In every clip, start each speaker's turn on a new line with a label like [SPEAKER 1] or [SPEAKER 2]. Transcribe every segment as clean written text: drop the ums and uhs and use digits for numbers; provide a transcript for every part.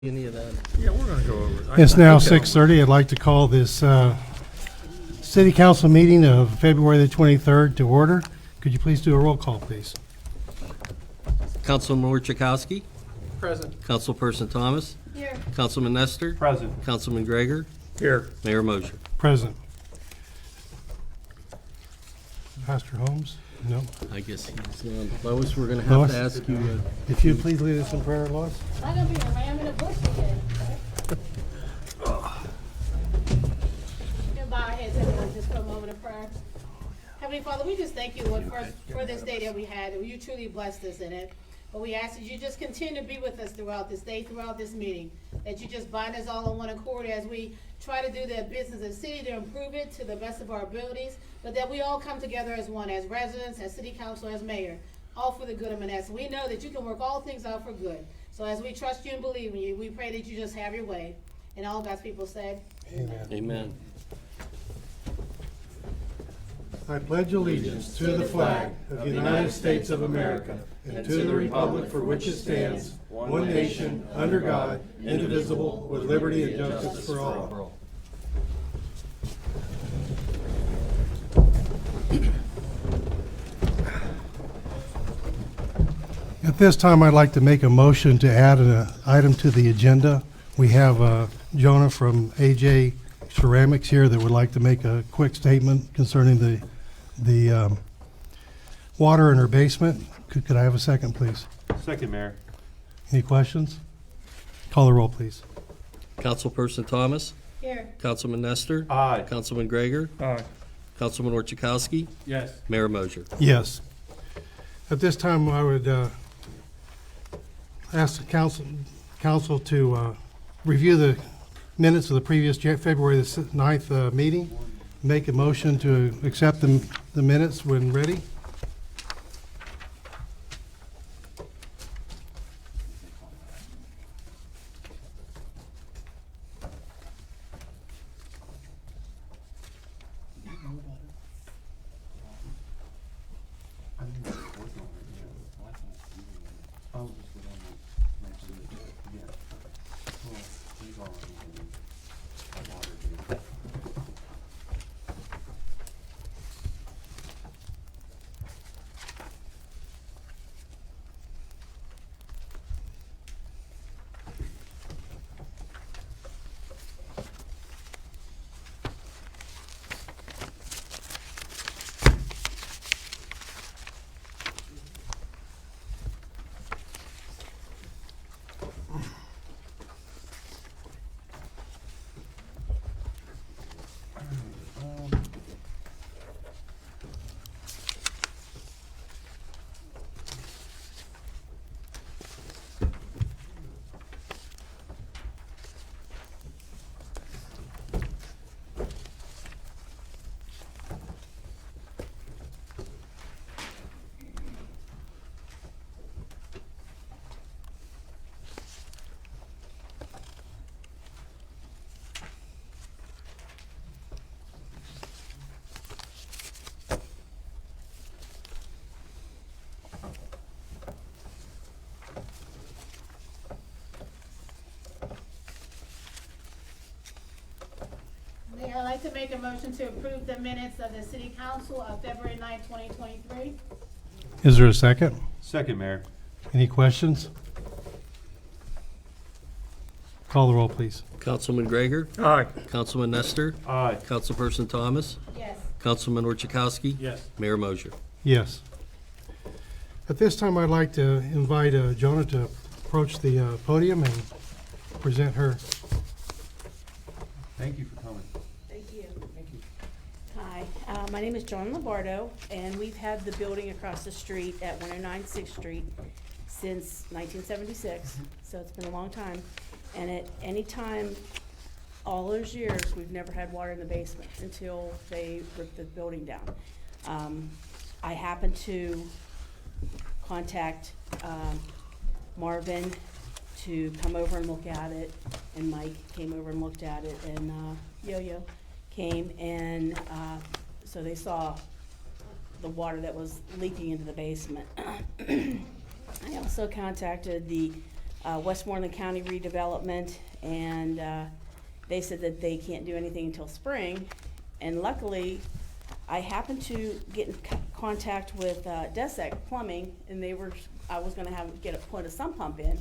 [SPEAKER 1] Any of that?
[SPEAKER 2] Yeah, we're gonna go over it.
[SPEAKER 3] It's now 6:30. I'd like to call this City Council meeting of February the 23rd to order. Could you please do a roll call, please?
[SPEAKER 1] Councilman Orchakowski,
[SPEAKER 2] Present.
[SPEAKER 1] Councilperson Thomas,
[SPEAKER 4] Here.
[SPEAKER 1] Councilman Nestor,
[SPEAKER 2] Present.
[SPEAKER 1] Councilman Gregor,
[SPEAKER 2] Here.
[SPEAKER 1] Mayor Mosher.
[SPEAKER 3] Present. Pastor Holmes? No.
[SPEAKER 1] I guess he's on. Lois, we're going to
[SPEAKER 3] Lois?
[SPEAKER 1] have to ask you.
[SPEAKER 3] If you'd please lead us in prayer, Lois?
[SPEAKER 4] I'm gonna be a ram in a bush again. Bow our heads, everyone, just for a moment of prayer. Heavenly Father, we just thank you, Lord, for this day that we had. You truly blessed us in it. But we ask that you just continue to be with us throughout this day, throughout this meeting. That you just bind us all on one accord as we try to do the business of the city to improve it to the best of our abilities. But that we all come together as one, as residents, as city council, as mayor, all for the good of Monessen. We know that you can work all things out for good. So as we trust you and believe in you, we pray that you just have your way. And all God's people said,
[SPEAKER 3] Amen.
[SPEAKER 1] Amen.
[SPEAKER 3] I pledge allegiance to the flag of the United States of America and to the republic for which it stands, one nation, under God, indivisible, with liberty and justice for all. At this time, I'd like to make a motion to add an item to the agenda. We have Jonah from AJ Ceramics here that would like to make a quick statement concerning the water in her basement. Could I have a second, please?
[SPEAKER 2] Second, Mayor.
[SPEAKER 3] Any questions? Call the roll, please.
[SPEAKER 1] Councilperson Thomas,
[SPEAKER 4] here.
[SPEAKER 1] Councilman Nestor,
[SPEAKER 2] Aye.
[SPEAKER 1] Councilman Gregor,
[SPEAKER 2] Aye.
[SPEAKER 1] Councilman Orchakowski,
[SPEAKER 2] Yes.
[SPEAKER 1] Mayor Mosher.
[SPEAKER 3] Yes. At this time, I would ask the council to review the minutes of the previous February the 9th meeting. Make a motion to accept the minutes when ready.
[SPEAKER 4] Mayor, I'd like to make a motion to approve the minutes of the city council of February 9th, 2023.
[SPEAKER 3] Is there a second?
[SPEAKER 2] Second, Mayor.
[SPEAKER 3] Any questions? Call the roll, please.
[SPEAKER 1] Councilman Gregor,
[SPEAKER 2] Aye.
[SPEAKER 1] Councilman Nestor,
[SPEAKER 2] Aye.
[SPEAKER 1] Councilperson Thomas,
[SPEAKER 4] Yes.
[SPEAKER 1] Councilman Orchakowski,
[SPEAKER 2] Yes.
[SPEAKER 1] Mayor Mosher.
[SPEAKER 3] Yes. At this time, I'd like to invite Jonah to approach the podium and present her.
[SPEAKER 2] Thank you for coming.
[SPEAKER 4] Thank you.
[SPEAKER 2] Thank you.
[SPEAKER 5] Hi, my name is Joan Lombardo, and we've had the building across the street at 109 6th Street since 1976, so it's been a long time. And at any time, all those years, we've never had water in the basement until they ripped the building down. I happened to contact Marvin to come over and look at it, and Mike came over and looked at it, and Yo-Yo came, and so they saw the water that was leaking into the basement. I also contacted the Westmoreland County redevelopment, and they said that they can't do anything until spring. And luckily, I happened to get in contact with Desec Plumbing, and I was gonna put a sump pump in,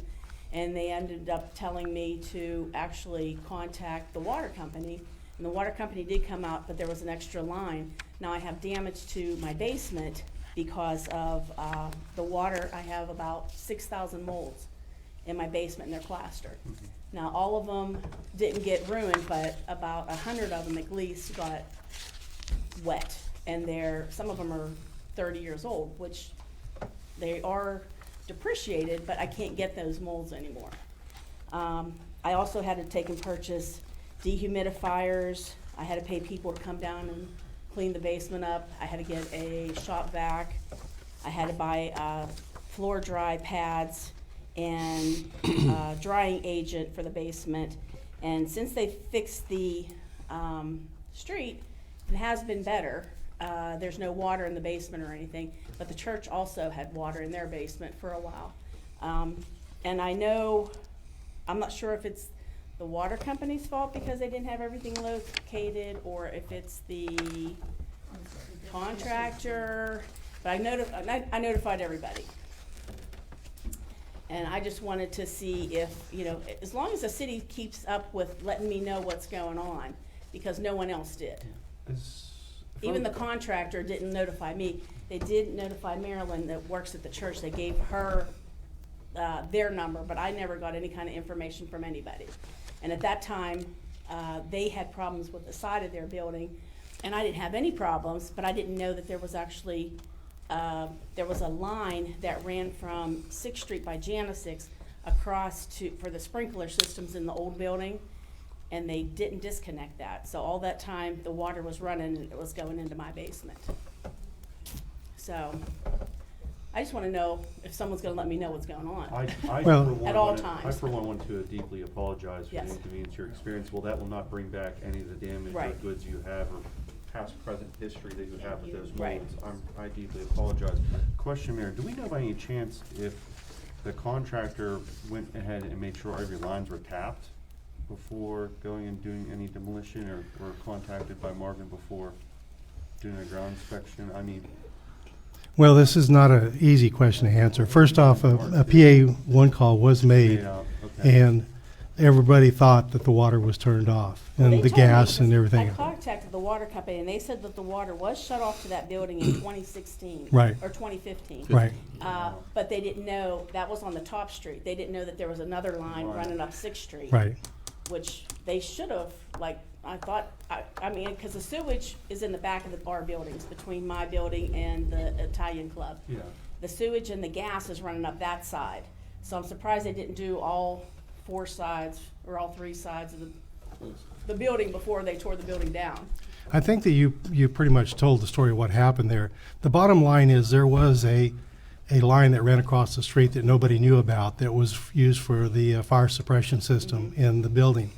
[SPEAKER 5] and they ended up telling me to actually contact the water company. And the water company did come out, but there was an extra line. Now I have damage to my basement because of the water. I have about 6,000 molds in my basement, and they're plastered. Now, all of them didn't get ruined, but about 100 of them at least got wet. And some of them are 30 years old, which they are depreciated, but I can't get those molds anymore. I also had to take and purchase dehumidifiers. I had to pay people to come down and clean the basement up. I had to get a shop vac. I had to buy floor dry pads and drying agent for the basement. And since they fixed the street, it has been better. There's no water in the basement or anything, but the church also had water in their basement for a while. And I'm not sure if it's the water company's fault because they didn't have everything located, or if it's the contractor, but I notified everybody. And I just wanted to see if, as long as the city keeps up with letting me know what's going on, because no one else did. Even the contractor didn't notify me. They did notify Marilyn that works at the church. They gave her their number, but I never got any kind of information from anybody. And at that time, they had problems with the side of their building, and I didn't have any problems, but I didn't know that there was actually, there was a line that ran from 6th Street by Janisix across for the sprinkler systems in the old building, and they didn't disconnect that. So all that time, the water was running and it was going into my basement. So I just want to know if someone's going to let me know what's going on. At all times.
[SPEAKER 2] I for one want to deeply apologize for
[SPEAKER 5] Yes.
[SPEAKER 2] the inconvenience you're experiencing. Well, that will not bring back any of the damage or
[SPEAKER 5] Right.
[SPEAKER 2] goods you have or past, present history that you have with those
[SPEAKER 5] Right.
[SPEAKER 2] molds. I deeply apologize. Question, Mayor, do we know by any chance if the contractor went ahead and made sure every lines were tapped before going and doing any demolition, or contacted by Marvin before doing a ground inspection? I mean,
[SPEAKER 3] Well, this is not an easy question to answer. First off, a PA1 call was made,
[SPEAKER 2] okay.
[SPEAKER 3] and everybody thought that the water was turned off,
[SPEAKER 5] They
[SPEAKER 3] and the
[SPEAKER 5] told me,
[SPEAKER 3] gas and
[SPEAKER 5] because
[SPEAKER 3] everything.
[SPEAKER 5] I contacted the water company, and they said that the water was shut off to that building in 2016.
[SPEAKER 3] Right.
[SPEAKER 5] Or 2015.
[SPEAKER 3] Right.
[SPEAKER 5] But they didn't know, that was on the top street. They didn't know that there was another line
[SPEAKER 2] Right.
[SPEAKER 5] running up 6th Street.
[SPEAKER 3] Right.
[SPEAKER 5] Which they should have, I mean, because the sewage is in the back of our buildings, between my building and the Italian club.
[SPEAKER 2] Yeah.
[SPEAKER 5] The sewage and the gas is running up that side. So I'm surprised they didn't do all 4 sides, or all 3 sides of the building before they tore the building down.
[SPEAKER 3] I think that you pretty much told the story of what happened there. The bottom line is there was a line that ran across the street that nobody knew about that was used for the fire suppression system in the building.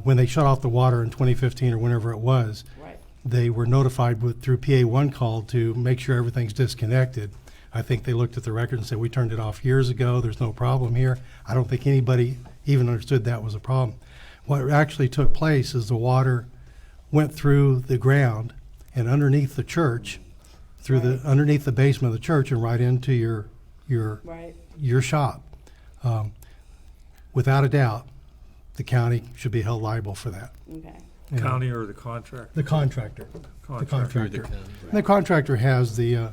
[SPEAKER 3] When they shut off the water in 2015 or whenever it was,
[SPEAKER 5] Right.
[SPEAKER 3] they were notified through PA1 call to make sure everything's disconnected. I think they looked at the record and said, we turned it off years ago, there's no problem here. I don't think anybody even understood that was a problem. What actually took place is the water went through the ground and underneath the church, underneath the basement of the church, and right into
[SPEAKER 5] Right.
[SPEAKER 3] your shop. Without a doubt, the county should be held liable for that.
[SPEAKER 5] Okay.
[SPEAKER 3] You know,
[SPEAKER 6] County or the contractor?
[SPEAKER 3] The contractor. The contractor.
[SPEAKER 1] Through the county.
[SPEAKER 3] And the contractor has the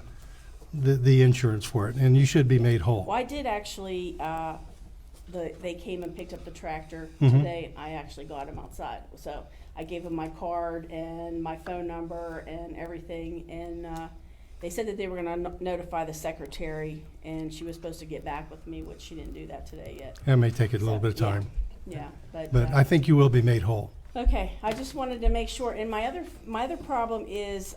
[SPEAKER 3] insurance for it, and you should be made whole.
[SPEAKER 5] Well, I did actually, they came and picked up the tractor
[SPEAKER 3] Mhm.
[SPEAKER 5] today. I actually got him outside. So I gave them my card and my phone number and everything. And they said that they were going to notify the secretary, and she was supposed to get back with me, which she didn't do that today yet.
[SPEAKER 3] That may take a little
[SPEAKER 5] So,
[SPEAKER 3] bit of
[SPEAKER 5] yeah.
[SPEAKER 3] time,
[SPEAKER 5] Yeah, but.
[SPEAKER 3] but I think you will be made whole.
[SPEAKER 5] Okay, I just wanted to make sure, and my other problem is,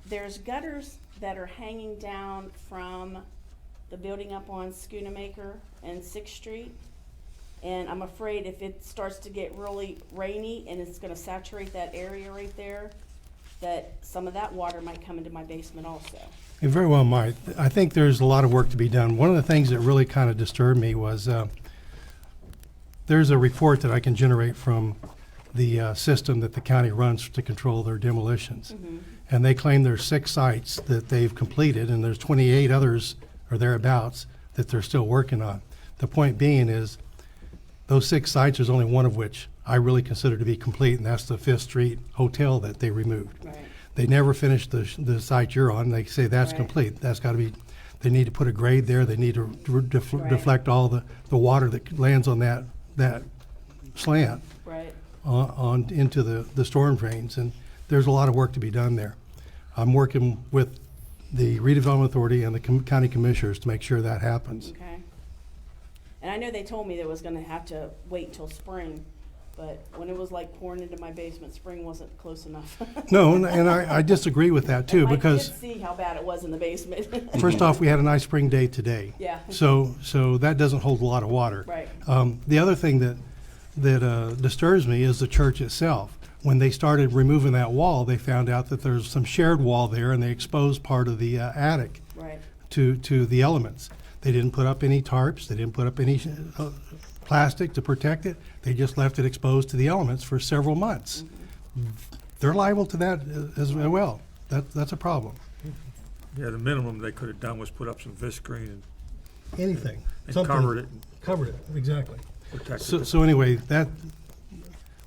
[SPEAKER 5] there's gutters that are hanging down from the building up on Schoonamaker and 6th Street. And I'm afraid if it starts to get really rainy and it's gonna saturate that area right there, that some of that water might come into my basement also.
[SPEAKER 3] It very well might. I think there's a lot of work to be done. One of the things that really kind of disturbed me was there's a report that I can generate from the system that the county runs to control their demolitions. And they claim there's 6 sites that they've completed, and there's 28 others or thereabouts that they're still working on. The point being is those 6 sites, there's only one of which I really consider to be complete, and that's the 5th Street Hotel that they removed.
[SPEAKER 5] Right.
[SPEAKER 3] They never finished the site you're on. They say that's
[SPEAKER 5] Right.
[SPEAKER 3] complete. That's got to be, they need to put a grade there. They need to
[SPEAKER 5] Right.
[SPEAKER 3] deflect all the water that lands on that slant
[SPEAKER 5] Right.
[SPEAKER 3] on into the storm drains. And there's a lot of work to be done there. I'm working with the redevelopment authority and the county commissioners to make sure that happens.
[SPEAKER 5] Okay. And I know they told me they was gonna have to wait until spring, but when it was like pouring into my basement, spring wasn't close enough.
[SPEAKER 3] No, and I disagree with that too, because
[SPEAKER 5] I did see how bad it was in the basement.
[SPEAKER 3] first off, we had a nice spring day today.
[SPEAKER 5] Yeah.
[SPEAKER 3] So that doesn't hold a lot of water.
[SPEAKER 5] Right.
[SPEAKER 3] The other thing that disturbs me is the church itself. When they started removing that wall, they found out that there's some shared wall there, and they exposed part of the attic
[SPEAKER 5] Right.
[SPEAKER 3] to the elements. They didn't put up any tarps. They didn't put up any plastic to protect it. They just left it exposed to the elements for several months. They're liable to that as well. That's a problem.
[SPEAKER 6] Yeah, the minimum they could have done was put up some viscreen
[SPEAKER 3] Anything.
[SPEAKER 6] and covered it,
[SPEAKER 3] Covered it, exactly.
[SPEAKER 6] and protected it.
[SPEAKER 3] So anyway,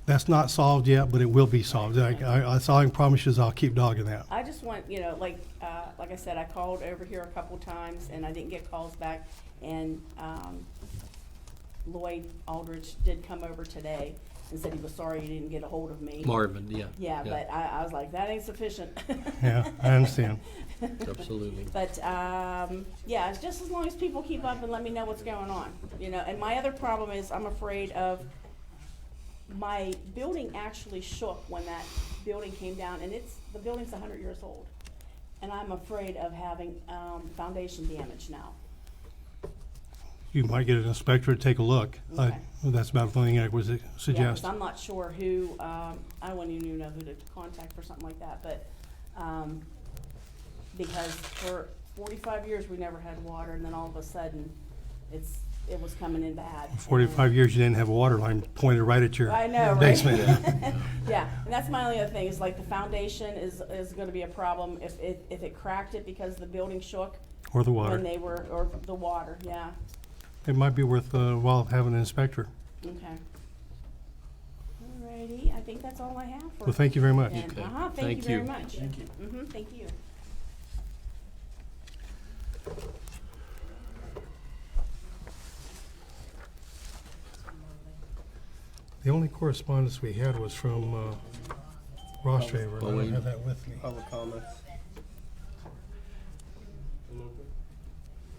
[SPEAKER 3] that's not solved yet, but it will be solved. That's all I can promise you is I'll keep dogging that.
[SPEAKER 5] I just want, like I said, I called over here a couple times and I didn't get calls back. And Lloyd Aldrich did come over today and said he was sorry he didn't get a hold of me.
[SPEAKER 1] Marvin, yeah.
[SPEAKER 5] Yeah, but I was like, that ain't sufficient.
[SPEAKER 3] Yeah, I understand.
[SPEAKER 1] Absolutely.
[SPEAKER 5] But, yeah, it's just as long as people keep up and let me know what's going on, And my other problem is I'm afraid of, my building actually shook when that building came down, and the building's 100 years old. And I'm afraid of having, foundation damage now.
[SPEAKER 3] You might get an inspector to take a look.
[SPEAKER 5] Okay.
[SPEAKER 3] That's about the only thing I would
[SPEAKER 5] Yeah,
[SPEAKER 3] suggest.
[SPEAKER 5] 'cause I'm not sure who, I wouldn't even know who to contact for something like that, but, because for 45 years, we never had water, and then all of a sudden, it was coming in bad.
[SPEAKER 3] 45 years you didn't have a water line pointed right at your
[SPEAKER 5] I know, right?
[SPEAKER 3] basement.
[SPEAKER 5] Yeah, and that's my only other thing, is like the foundation is gonna be a problem if it cracked it because the building shook
[SPEAKER 3] Or the
[SPEAKER 5] when
[SPEAKER 3] water.
[SPEAKER 5] they were, or the water, yeah,
[SPEAKER 3] It might be worth while having an inspector.
[SPEAKER 5] okay. Alrighty, I think that's all I have for.
[SPEAKER 3] Well, thank you very much.
[SPEAKER 5] then.
[SPEAKER 1] Okay,
[SPEAKER 5] Thank you
[SPEAKER 1] thank
[SPEAKER 5] very
[SPEAKER 1] you.
[SPEAKER 5] much. Thank you. Thank you.
[SPEAKER 3] The only correspondence we had was from Ross Traver, and I don't
[SPEAKER 1] Boeing.
[SPEAKER 3] have that with me.
[SPEAKER 7] Public comments.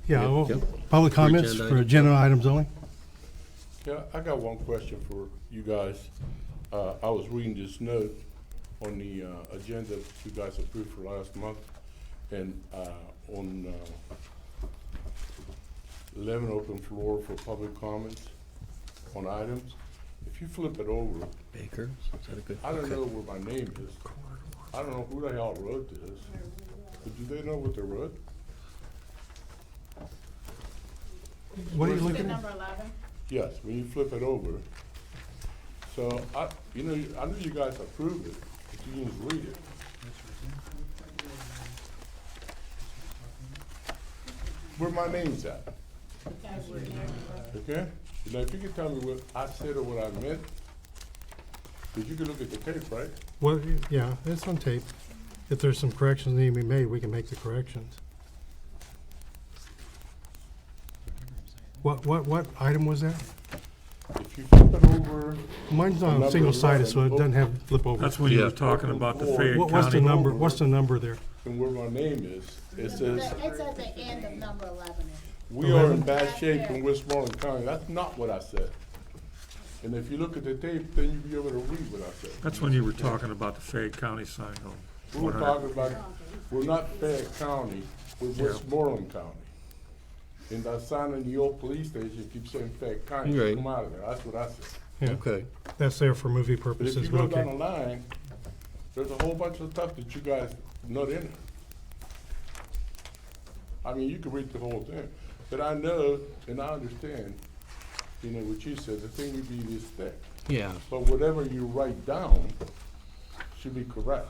[SPEAKER 3] Yeah,
[SPEAKER 1] Yep,
[SPEAKER 3] well,
[SPEAKER 1] yep.
[SPEAKER 3] public comments
[SPEAKER 1] agenda
[SPEAKER 3] for
[SPEAKER 1] item.
[SPEAKER 3] agenda items only?
[SPEAKER 7] Yeah, I got one question for you guys. I was reading this note on the agenda you guys approved for last month, and on 11 open floor for public comments on items. If you flip it over,
[SPEAKER 1] Baker, is that a good?
[SPEAKER 7] I don't
[SPEAKER 1] okay.
[SPEAKER 7] know where my name is. I don't know who the hell wrote this. But do they know what they wrote?
[SPEAKER 3] What are you
[SPEAKER 4] The
[SPEAKER 3] looking at?
[SPEAKER 4] number 11.
[SPEAKER 7] Yes, when you flip it over. So I know you guys approved it, but you didn't read it. Where my name's at, okay? Now, if you could tell me what I said or what I meant, because you can look at the tape, right?
[SPEAKER 3] Well, yeah, it's on tape. If there's some corrections that need to be made, we can make the corrections. What item was that?
[SPEAKER 7] If you flip it over,
[SPEAKER 3] Mine's
[SPEAKER 7] Number
[SPEAKER 3] on single-sided, so it
[SPEAKER 7] 11.
[SPEAKER 3] doesn't have flip over.
[SPEAKER 6] That's when you were
[SPEAKER 1] Yeah.
[SPEAKER 6] talking about the Fayette
[SPEAKER 3] What's the
[SPEAKER 6] County.
[SPEAKER 3] number, what's the number there?
[SPEAKER 7] and where my name is, it says,
[SPEAKER 4] It's at the end of number 11.
[SPEAKER 7] "We are in bad shape in Westmoreland County." That's not what I said. And if you look at the tape, then you'll be able to read what I said.
[SPEAKER 6] That's when you were talking about the Fayette County sign home.
[SPEAKER 7] We were talking about, we're not Fayette County, we're
[SPEAKER 6] Yeah.
[SPEAKER 7] Westmoreland County. And that sign in the old police station keeps saying Fayette County,
[SPEAKER 1] Right.
[SPEAKER 7] come out of there, that's what I said.
[SPEAKER 3] Yeah,
[SPEAKER 1] Okay.
[SPEAKER 3] that's there for movie
[SPEAKER 7] But if
[SPEAKER 3] purposes,
[SPEAKER 7] you
[SPEAKER 3] but
[SPEAKER 7] go down the
[SPEAKER 3] okay.
[SPEAKER 7] line, There's a whole bunch of stuff that you guys not in there. I mean, you can read the whole thing, but I know and I understand, you know, what you said, the thing would be this thick.
[SPEAKER 1] Yeah.
[SPEAKER 7] But whatever you write down should be correct,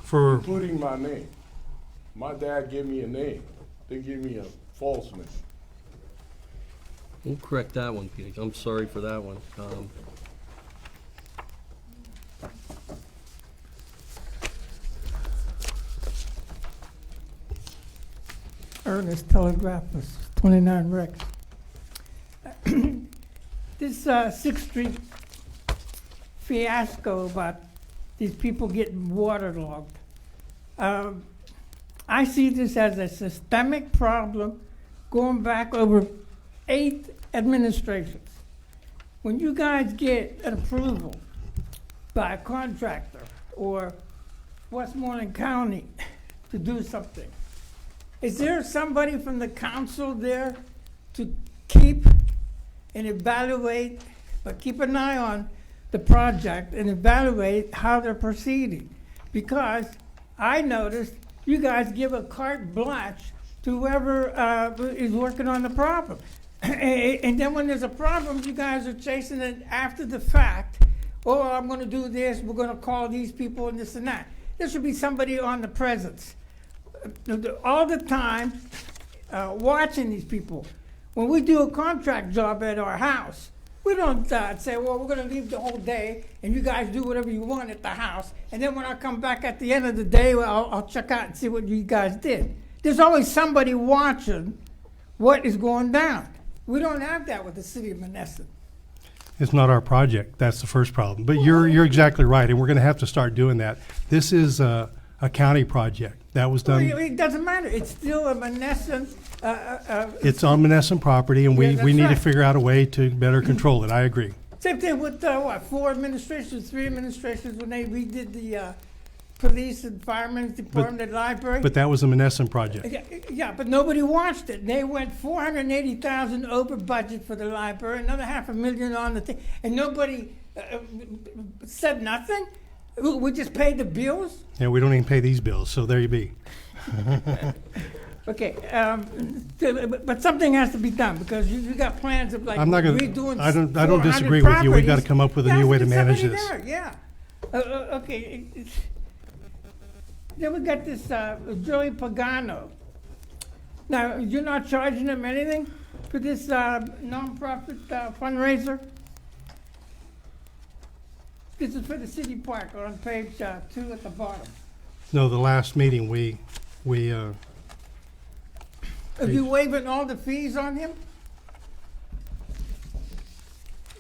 [SPEAKER 3] For,
[SPEAKER 7] including my name. My dad gave me a name, they gave me a false name.
[SPEAKER 1] We'll correct that one, Peter. I'm sorry for that one.
[SPEAKER 8] Ernest Telegraphist, 29 Rex. This 6th Street fiasco about these people getting waterlogged. I see this as a systemic problem going back over 8 administrations. When you guys get an approval by a contractor or Westmoreland County to do something, is there somebody from the council there to keep and evaluate, but keep an eye on the project and evaluate how they're proceeding? Because I noticed you guys give a carte blanche to whoever is working on the problem. And then when there's a problem, you guys are chasing it after the fact. Oh, I'm gonna do this, we're gonna call these people and this and that. There should be somebody on the presence all the time watching these people. When we do a contract job at our house, we don't say, well, we're going to leave the whole day and you guys do whatever you want at the house. And then when I come back at the end of the day, well, I'll check out and see what you guys did. There's always somebody watching what is going down. We don't have that with the city of Monessen.
[SPEAKER 3] it's not our project. That's the first problem. But you're exactly right, and we're going to have to start doing that. This is a county project. That was
[SPEAKER 8] Well,
[SPEAKER 3] done,
[SPEAKER 8] it doesn't matter. It's still a Monessen.
[SPEAKER 3] it's on Monessen property, and
[SPEAKER 8] Yeah,
[SPEAKER 3] we
[SPEAKER 8] that's
[SPEAKER 3] need to
[SPEAKER 8] right.
[SPEAKER 3] figure out a way to better control it. I agree.
[SPEAKER 8] Same thing with, 4 administrations, 3 administrations when they redid the police and firemen's department at library.
[SPEAKER 3] But that was a Monessen project.
[SPEAKER 8] Yeah, but nobody watched it. They went 480,000 over budget for the library, another $500,000 on the thing, and nobody said nothing. We just paid the bills.
[SPEAKER 3] And we don't even pay these bills, so there you be.
[SPEAKER 8] Okay, but something has to be done because you got plans of like
[SPEAKER 3] I'm not gonna,
[SPEAKER 8] redoing.
[SPEAKER 3] I don't
[SPEAKER 8] 400
[SPEAKER 3] disagree with you. We've got to
[SPEAKER 8] properties.
[SPEAKER 3] come up with a
[SPEAKER 8] There
[SPEAKER 3] new
[SPEAKER 8] has
[SPEAKER 3] way
[SPEAKER 8] to
[SPEAKER 3] to
[SPEAKER 8] be
[SPEAKER 3] manage
[SPEAKER 8] somebody
[SPEAKER 3] this.
[SPEAKER 8] there, yeah. Okay. Then we got this Joey Pagano. Now, you're not charging him anything for this nonprofit fundraiser? This is for the city park on page 2 at the bottom.
[SPEAKER 3] No, the last meeting, we,
[SPEAKER 8] Are you waiving all the fees on him?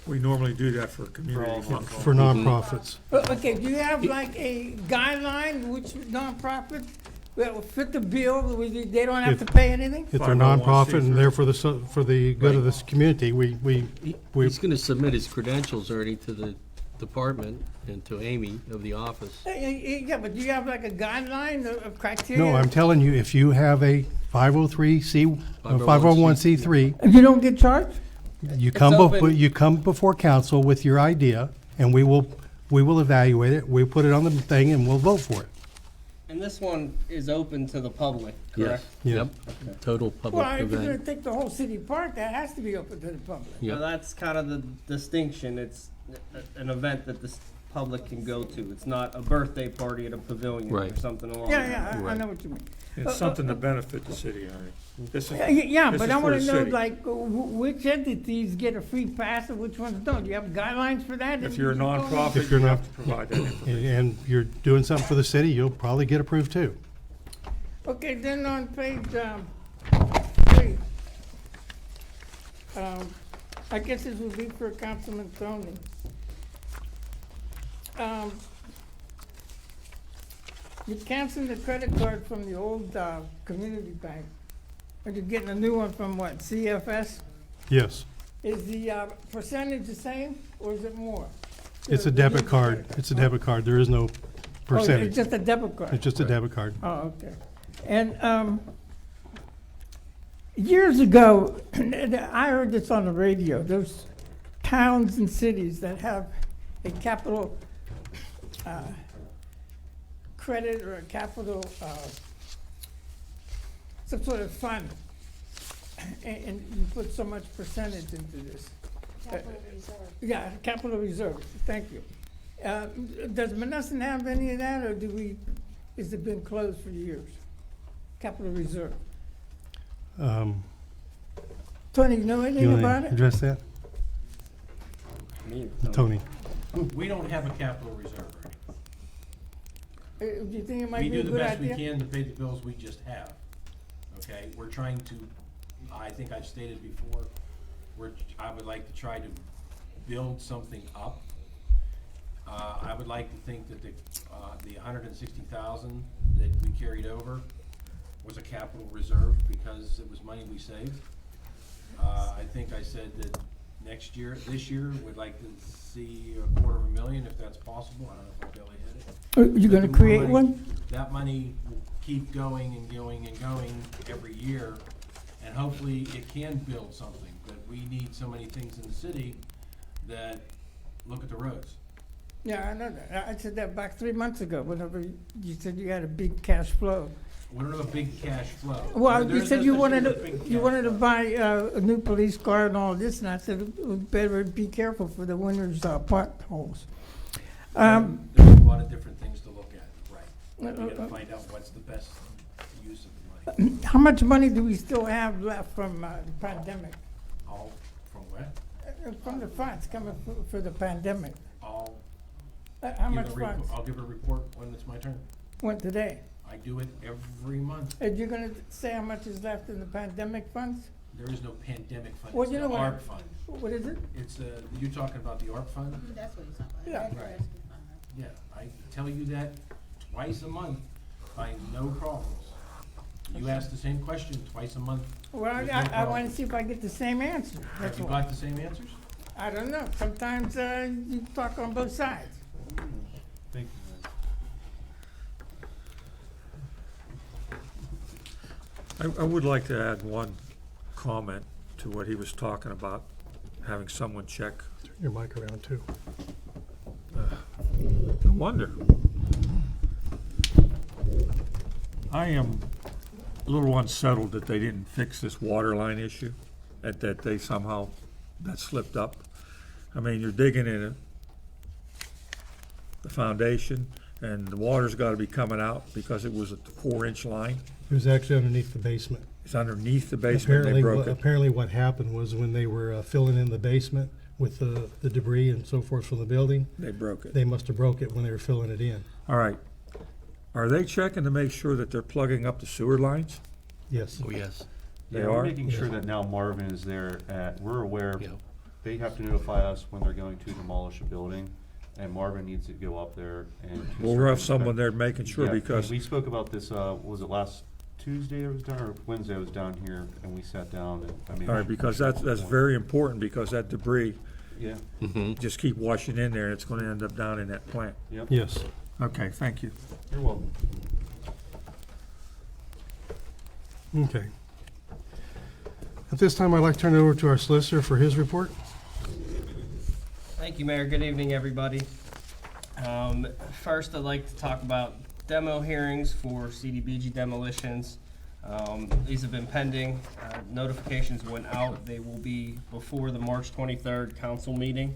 [SPEAKER 6] We normally do that for community funds.
[SPEAKER 3] for nonprofits.
[SPEAKER 8] Okay, do you have like a guideline which nonprofit will fit the bill, where they don't have to pay anything?
[SPEAKER 3] If they're nonprofit and
[SPEAKER 6] 501c3.
[SPEAKER 3] they're for the good of this community, we
[SPEAKER 1] He's gonna submit his credentials already to the department and to Amy of the office.
[SPEAKER 8] Yeah, but do you have like a guideline of criteria?
[SPEAKER 3] no, I'm telling you, if you have a 501c3,
[SPEAKER 8] And you don't get charged?
[SPEAKER 3] you
[SPEAKER 9] It's
[SPEAKER 3] come
[SPEAKER 9] open.
[SPEAKER 3] you come before council with your idea, and we will evaluate it. We'll put it on the thing, and we'll vote for it.
[SPEAKER 9] And this one is open to the public,
[SPEAKER 1] Yes.
[SPEAKER 9] correct?
[SPEAKER 3] Yeah.
[SPEAKER 1] Yep, total public
[SPEAKER 8] Well, if you're gonna
[SPEAKER 1] event.
[SPEAKER 8] take the whole city park, that has to be open to the public.
[SPEAKER 9] So
[SPEAKER 1] Yep.
[SPEAKER 9] that's kind of the distinction. It's an event that the public can go to. It's not a birthday party at a pavilion or
[SPEAKER 1] Right.
[SPEAKER 9] something along
[SPEAKER 8] Yeah,
[SPEAKER 9] that.
[SPEAKER 8] yeah, I
[SPEAKER 1] Right.
[SPEAKER 8] know what you mean.
[SPEAKER 6] It's something to benefit the city, Ernie. This is,
[SPEAKER 8] Yeah,
[SPEAKER 6] this
[SPEAKER 8] but
[SPEAKER 6] is
[SPEAKER 8] I
[SPEAKER 6] for
[SPEAKER 8] wanna
[SPEAKER 6] the
[SPEAKER 8] know,
[SPEAKER 6] city.
[SPEAKER 8] like, which entities get a free pass and which ones don't? Do you have guidelines for that?
[SPEAKER 6] If you're a
[SPEAKER 3] If
[SPEAKER 6] nonprofit,
[SPEAKER 3] you're
[SPEAKER 6] you
[SPEAKER 3] not-
[SPEAKER 6] have to provide that information.
[SPEAKER 3] And you're doing something for the city, you'll probably get approved too.
[SPEAKER 8] Okay, then on page 3, I guess this would be for Councilman Tony. You're canceling the credit card from the old community bank. Are you getting a new one from what, CFS?
[SPEAKER 3] Yes,
[SPEAKER 8] Is the percentage the same or is it more?
[SPEAKER 3] it's a
[SPEAKER 8] The
[SPEAKER 3] debit
[SPEAKER 8] new
[SPEAKER 3] card. It's a debit card. There is no
[SPEAKER 8] Oh,
[SPEAKER 3] percentage.
[SPEAKER 8] it's just a debit card?
[SPEAKER 3] It's just a debit card.
[SPEAKER 8] Oh, okay. And years ago, I heard this on the radio, there's towns and cities that have a capital credit or a capital, some sort of fund, and you put so much percentage into this.
[SPEAKER 4] Capital reserve.
[SPEAKER 8] Yeah, capital reserve, thank you. Does Monessen have any of that, or is it been closed for years? Capital reserve. Tony, you know
[SPEAKER 3] You
[SPEAKER 8] anything
[SPEAKER 3] want
[SPEAKER 8] about
[SPEAKER 3] to
[SPEAKER 8] it?
[SPEAKER 3] address that? Tony?
[SPEAKER 10] We don't have a capital reserve.
[SPEAKER 8] Do you think it might
[SPEAKER 10] We
[SPEAKER 8] be a
[SPEAKER 10] do the
[SPEAKER 8] good
[SPEAKER 10] best we
[SPEAKER 8] idea?
[SPEAKER 10] can to pay the bills we just have. Okay, we're trying to, I think I've stated before, I would like to try to build something up. I would like to think that the $160,000 that we carried over was a capital reserve because it was money we saved. I think I said that this year, we'd like to see $250,000 if that's possible. I don't know if Billy hit it.
[SPEAKER 8] You gonna
[SPEAKER 10] But the more
[SPEAKER 8] create
[SPEAKER 10] money-
[SPEAKER 8] one?
[SPEAKER 10] That money will keep going and going and going every year, and hopefully it can build something. But we need so many things in the city that, look at the roads.
[SPEAKER 8] Yeah, I know that. I said that back 3 months ago, whenever you said you had a big cash flow.
[SPEAKER 10] We don't have a big cash flow.
[SPEAKER 8] Well, you
[SPEAKER 10] There's
[SPEAKER 8] said
[SPEAKER 10] no
[SPEAKER 8] you
[SPEAKER 10] such
[SPEAKER 8] wanted
[SPEAKER 10] thing as
[SPEAKER 8] to,
[SPEAKER 10] big
[SPEAKER 8] you
[SPEAKER 10] cash
[SPEAKER 8] wanted to
[SPEAKER 10] flow.
[SPEAKER 8] buy a new police car and all this, and I said, we better be careful for the winter's potholes.
[SPEAKER 10] There's a lot of different things to look at, right? We gotta find out what's the best use of the money.
[SPEAKER 8] How much money do we still have left from the pandemic?
[SPEAKER 10] All, from where?
[SPEAKER 8] From the funds coming for the pandemic?
[SPEAKER 10] All.
[SPEAKER 8] How much funds
[SPEAKER 10] I'll give a report when it's my turn.
[SPEAKER 8] went today?
[SPEAKER 10] I do it every month.
[SPEAKER 8] And you're gonna say how much is left in the pandemic funds?
[SPEAKER 10] There is no pandemic fund,
[SPEAKER 8] Well,
[SPEAKER 10] it's
[SPEAKER 8] you
[SPEAKER 10] the
[SPEAKER 8] know what?
[SPEAKER 10] ARP fund.
[SPEAKER 8] What is it?
[SPEAKER 10] It's, you talking about the ARP fund?
[SPEAKER 4] That's what he's talking about.
[SPEAKER 8] Yeah.
[SPEAKER 4] That's
[SPEAKER 10] Right.
[SPEAKER 4] rescue fund, right?
[SPEAKER 10] Yeah, I tell you that twice a month by no problems. You ask the same question twice a month.
[SPEAKER 8] Well,
[SPEAKER 10] There's no
[SPEAKER 8] I
[SPEAKER 10] problem.
[SPEAKER 8] wanna see if I get the same answer,
[SPEAKER 10] Have
[SPEAKER 8] that's
[SPEAKER 10] you
[SPEAKER 8] why.
[SPEAKER 10] got the same answers?
[SPEAKER 8] I don't know, sometimes, you talk on both sides.
[SPEAKER 2] Thank you, guys.
[SPEAKER 6] I would like to add one comment to what he was talking about, having someone check.
[SPEAKER 3] Turn your mic around, too.
[SPEAKER 6] I wonder. I am a little unsettled that they didn't fix this water line issue, that they somehow, that slipped up. I mean, you're digging in the foundation, and the water's gotta be coming out because it was a 4-inch line.
[SPEAKER 3] It was actually underneath the basement.
[SPEAKER 6] It's underneath the basement, they broke it.
[SPEAKER 3] Apparently what happened was when they were filling in the basement with the debris and so forth from the building,
[SPEAKER 6] They broke it.
[SPEAKER 3] they must have broke it when they were filling it in.
[SPEAKER 6] All right. Are they checking to make sure that they're plugging up the sewer lines?
[SPEAKER 3] Yes.
[SPEAKER 1] Oh, yes.
[SPEAKER 6] They
[SPEAKER 2] Yeah,
[SPEAKER 6] are?
[SPEAKER 2] we're making sure that now Marvin is there we're aware,
[SPEAKER 1] Yeah.
[SPEAKER 2] they have to notify us when they're going to demolish a building, and Marvin needs to go up there and. do
[SPEAKER 6] Well, we'll have
[SPEAKER 2] certain
[SPEAKER 6] someone there making sure
[SPEAKER 2] Yeah,
[SPEAKER 6] because,
[SPEAKER 2] we spoke about this, was it last Tuesday I was down, or Wednesday I was down here, and we sat down and, I mean.
[SPEAKER 6] all right, because that's very important because that debris
[SPEAKER 2] Yeah,
[SPEAKER 6] just keep washing in there and it's gonna end up down in that plant.
[SPEAKER 2] yep,
[SPEAKER 3] Yes.
[SPEAKER 6] Okay, thank you.
[SPEAKER 2] you're welcome.
[SPEAKER 3] Okay. At this time, I'd like to turn it over to our solicitor for his report.
[SPEAKER 9] Thank you, Mayor. Good evening, everybody. First, I'd like to talk about demo hearings for CDBG demolitions. These have been pending. Notifications went out. They will be before the March 23rd council meeting.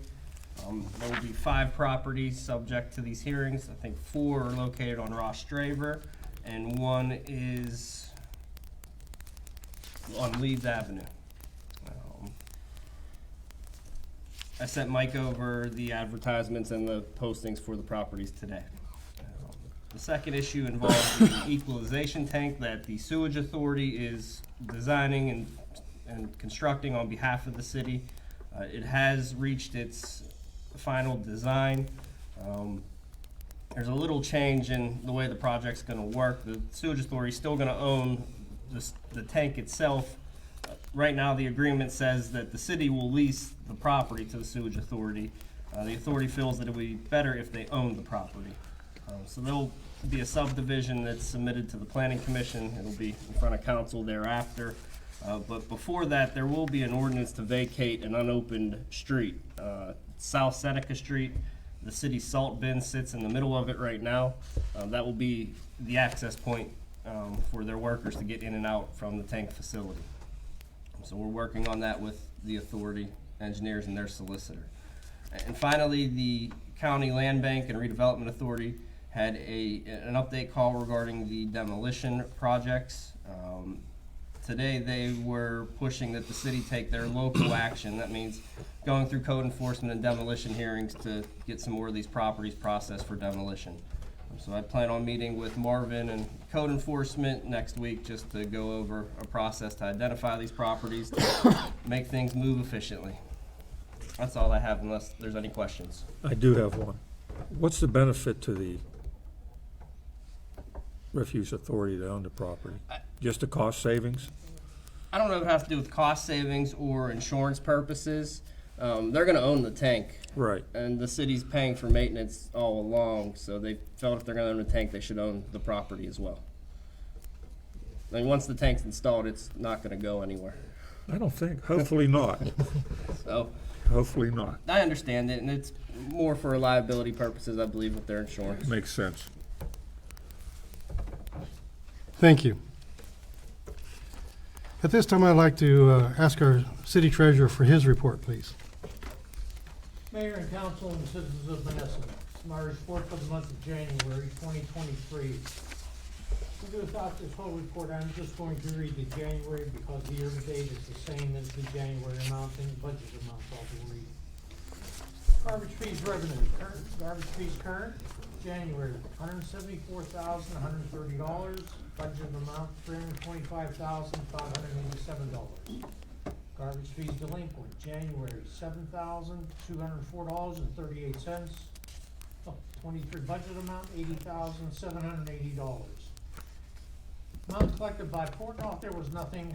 [SPEAKER 9] There will be 5 properties subject to these hearings. I think 4 are located on Ross Draver, and 1 is on Leeds Avenue. I sent Mike over the advertisements and the postings for the properties today. The second issue involves the equalization tank that the sewage authority is designing and constructing on behalf of the city. It has reached its final design. There's a little change in the way the project's gonna work. The sewage authority is still gonna own the tank itself. Right now, the agreement says that the city will lease the property to the sewage authority. The authority feels that it would be better if they owned the property. So there'll be a subdivision that's submitted to the planning commission. It'll be in front of council thereafter. But before that, there will be an ordinance to vacate an unopened street. South Seneca Street The city's salt bin sits in the middle of it right now. That will be the access point for their workers to get in and out from the tank facility. So we're working on that with the authority, engineers, and their solicitor. And finally, the County Land Bank and Redevelopment Authority had an update call regarding the demolition projects. Today, they were pushing that the city take their local action. That means going through code enforcement and demolition hearings to get some more of these properties processed for demolition. So I plan on meeting with Marvin and code enforcement next week just to go over a process to identify these properties, to make things move efficiently. That's all I have unless there's any questions.
[SPEAKER 6] I do have one. What's the benefit to the refuse authority to own the property? Just the cost savings?
[SPEAKER 9] I don't know if it has to do with cost savings or insurance purposes. They're gonna own the tank.
[SPEAKER 6] Right.
[SPEAKER 9] And the city's paying for maintenance all along, so they felt if they're gonna own the tank, they should own the property as well. I mean, once the tank's installed, it's not gonna go anywhere.
[SPEAKER 6] I don't think, hopefully not.
[SPEAKER 9] So,
[SPEAKER 6] Hopefully not.
[SPEAKER 9] I understand it, and it's more for liability purposes, I believe, with their insurance.
[SPEAKER 6] Makes sense.
[SPEAKER 3] Thank you. At this time, I'd like to ask our city treasurer for his report, please.
[SPEAKER 11] Mayor and council and citizens of Monessen, it's my report for the month of January 2023. Without this whole report, I'm just going to read the January because the year-to-date is the same as the January amount and the budget amount I'll be reading. Garbage fees revenue, garbage fees current, January, $174,130. Budget amount, $325,587. Garbage fees delinquent, January, $7,204.38. 23 budget amount, $80,780. Amount collected by Portnoy, there was nothing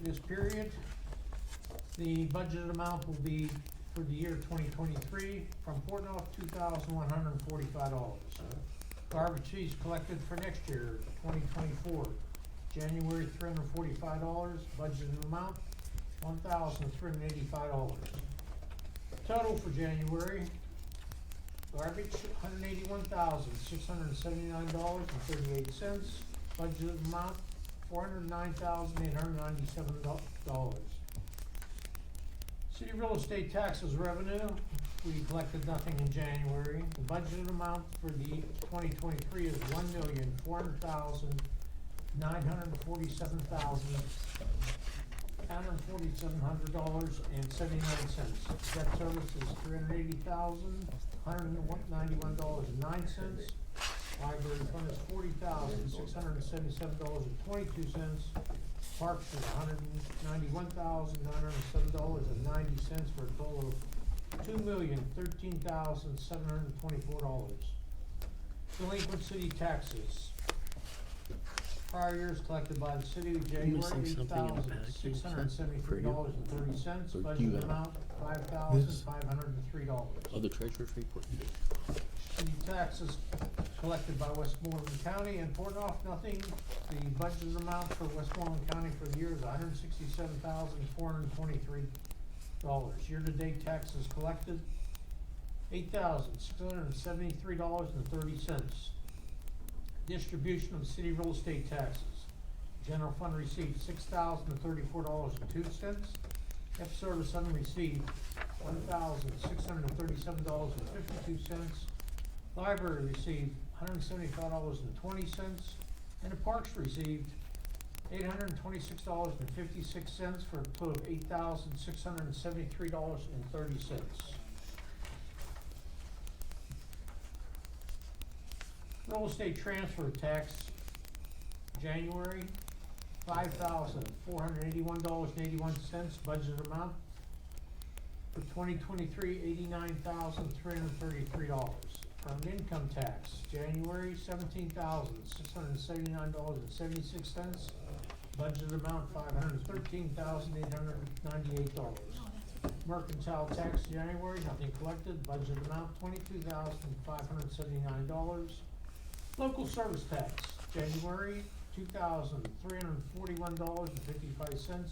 [SPEAKER 11] this period. The budgeted amount will be for the year 2023 from Portnoy, $2,145. Garbage fees collected for next year, 2024, January, $345, budgeted amount, $1,385. Total for January, garbage, $181,679.38, budgeted amount, $409,897. City real estate taxes revenue, we collected nothing in January. The budgeted amount for the 2023 is $1,447,979.79. Debt service is $380,191.09. Library fund is $40,677.22. Parks is $191,907.90 for a total of $2,013,724. Delinquent city taxes. Prior years collected by the city of January, $8,673.30. Budget amount, $5,503.
[SPEAKER 1] Oh, the treasurer's report.
[SPEAKER 11] City taxes collected by Westmoreland County and Portnoy, nothing. The budget amount for Westmoreland County for the year is $167,423. Year-to-date taxes collected, $8,673.30. Distribution of city real estate taxes. General fund received $6,034.02. F-service unreceived, $1,637.52. Library received $175.20, and the parks received $826.56 for a total of $8,673.30. Real estate transfer tax, January, $5,481.81, budget amount. For 2023, $89,333. From income tax, January, $17,679.76. Budget amount, $513,898. Mercantile tax, January, nothing collected. Budget amount, $22,579. Local service tax, January, $2,341.55.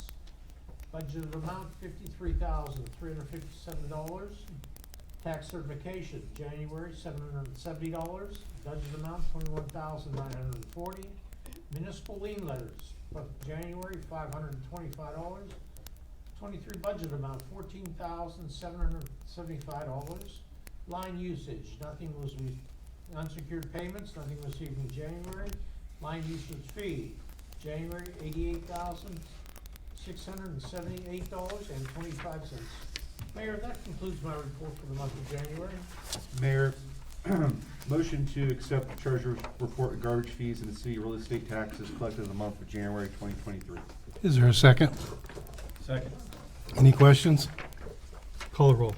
[SPEAKER 11] Budgeted amount, $53,357. Tax certification, January, $770. Budget amount, $21,940. Municipal lien letters, January, $525. 23 budget amount, $14,775. Line usage, nothing was, unsecured payments, nothing received in January. Line usage fee, January, $88,678.25. Mayor, that concludes my report for the month of January.
[SPEAKER 2] Mayor, motion to accept the treasurer's report of garbage fees and the city real estate taxes collected in the month of January 2023.
[SPEAKER 3] Is there a second?
[SPEAKER 10] Second.
[SPEAKER 3] Any questions? Call the roll.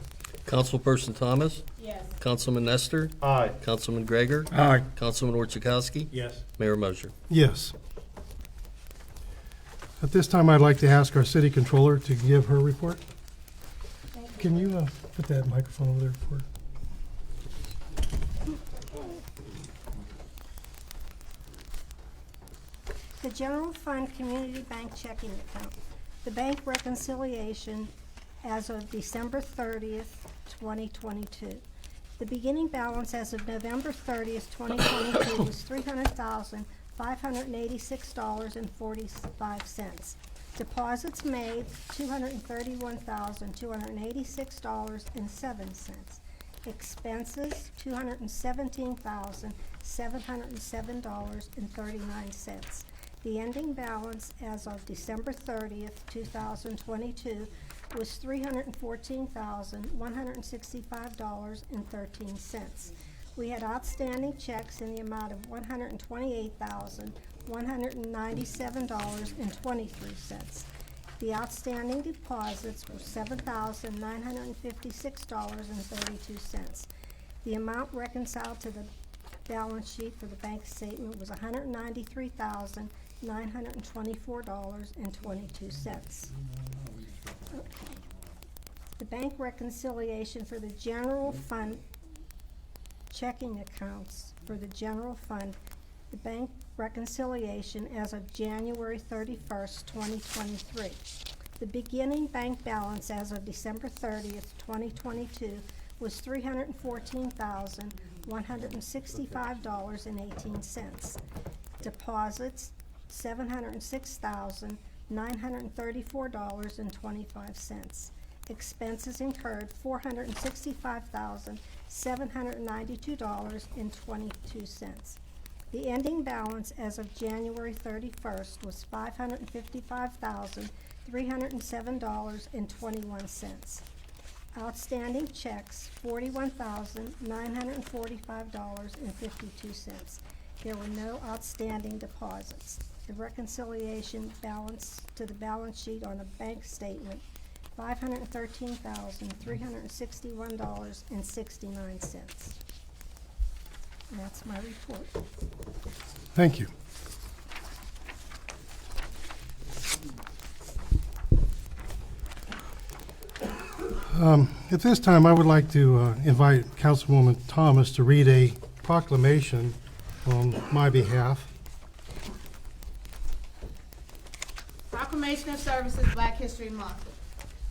[SPEAKER 1] Councilperson Thomas,
[SPEAKER 4] Yes.
[SPEAKER 1] Councilman Nestor,
[SPEAKER 2] Aye.
[SPEAKER 1] Councilman Gregor,
[SPEAKER 6] Aye.
[SPEAKER 1] Councilman Orchakowski,
[SPEAKER 10] Yes.
[SPEAKER 1] Mayor Mosher.
[SPEAKER 3] Yes. At this time, I'd like to ask our city controller to give her report. Can you put that microphone over there for her?
[SPEAKER 12] The General Fund Community Bank Checking Account. The bank reconciliation as of December 30th, 2022. The beginning balance as of November 30th, 2022 was $300,586.45. Deposits made, $231,286.07. Expenses, $217,707.39. The ending balance as of December 30th, 2022 was $314,165.13. We had outstanding checks in the amount of $128,197.23. The outstanding deposits were $7,956.32. The amount reconciled to the balance sheet for the bank statement was $193,924.22. The bank reconciliation for the general fund checking accounts for the general fund, the bank reconciliation as of January 31st, 2023. The beginning bank balance as of December 30th, 2022 was $314,165.18. Deposits, $706,934.25. Expenses incurred, $465,792.22. The ending balance as of January 31st was $555,307.21. Outstanding checks, $41,945.52. There were no outstanding deposits. The reconciliation balance to the balance sheet on the bank statement, $513,361.69. And that's my report.
[SPEAKER 3] Thank you. At this time, I would like to invite Councilwoman Thomas to read a proclamation on my behalf.
[SPEAKER 4] Proclamation of Services Black History Month.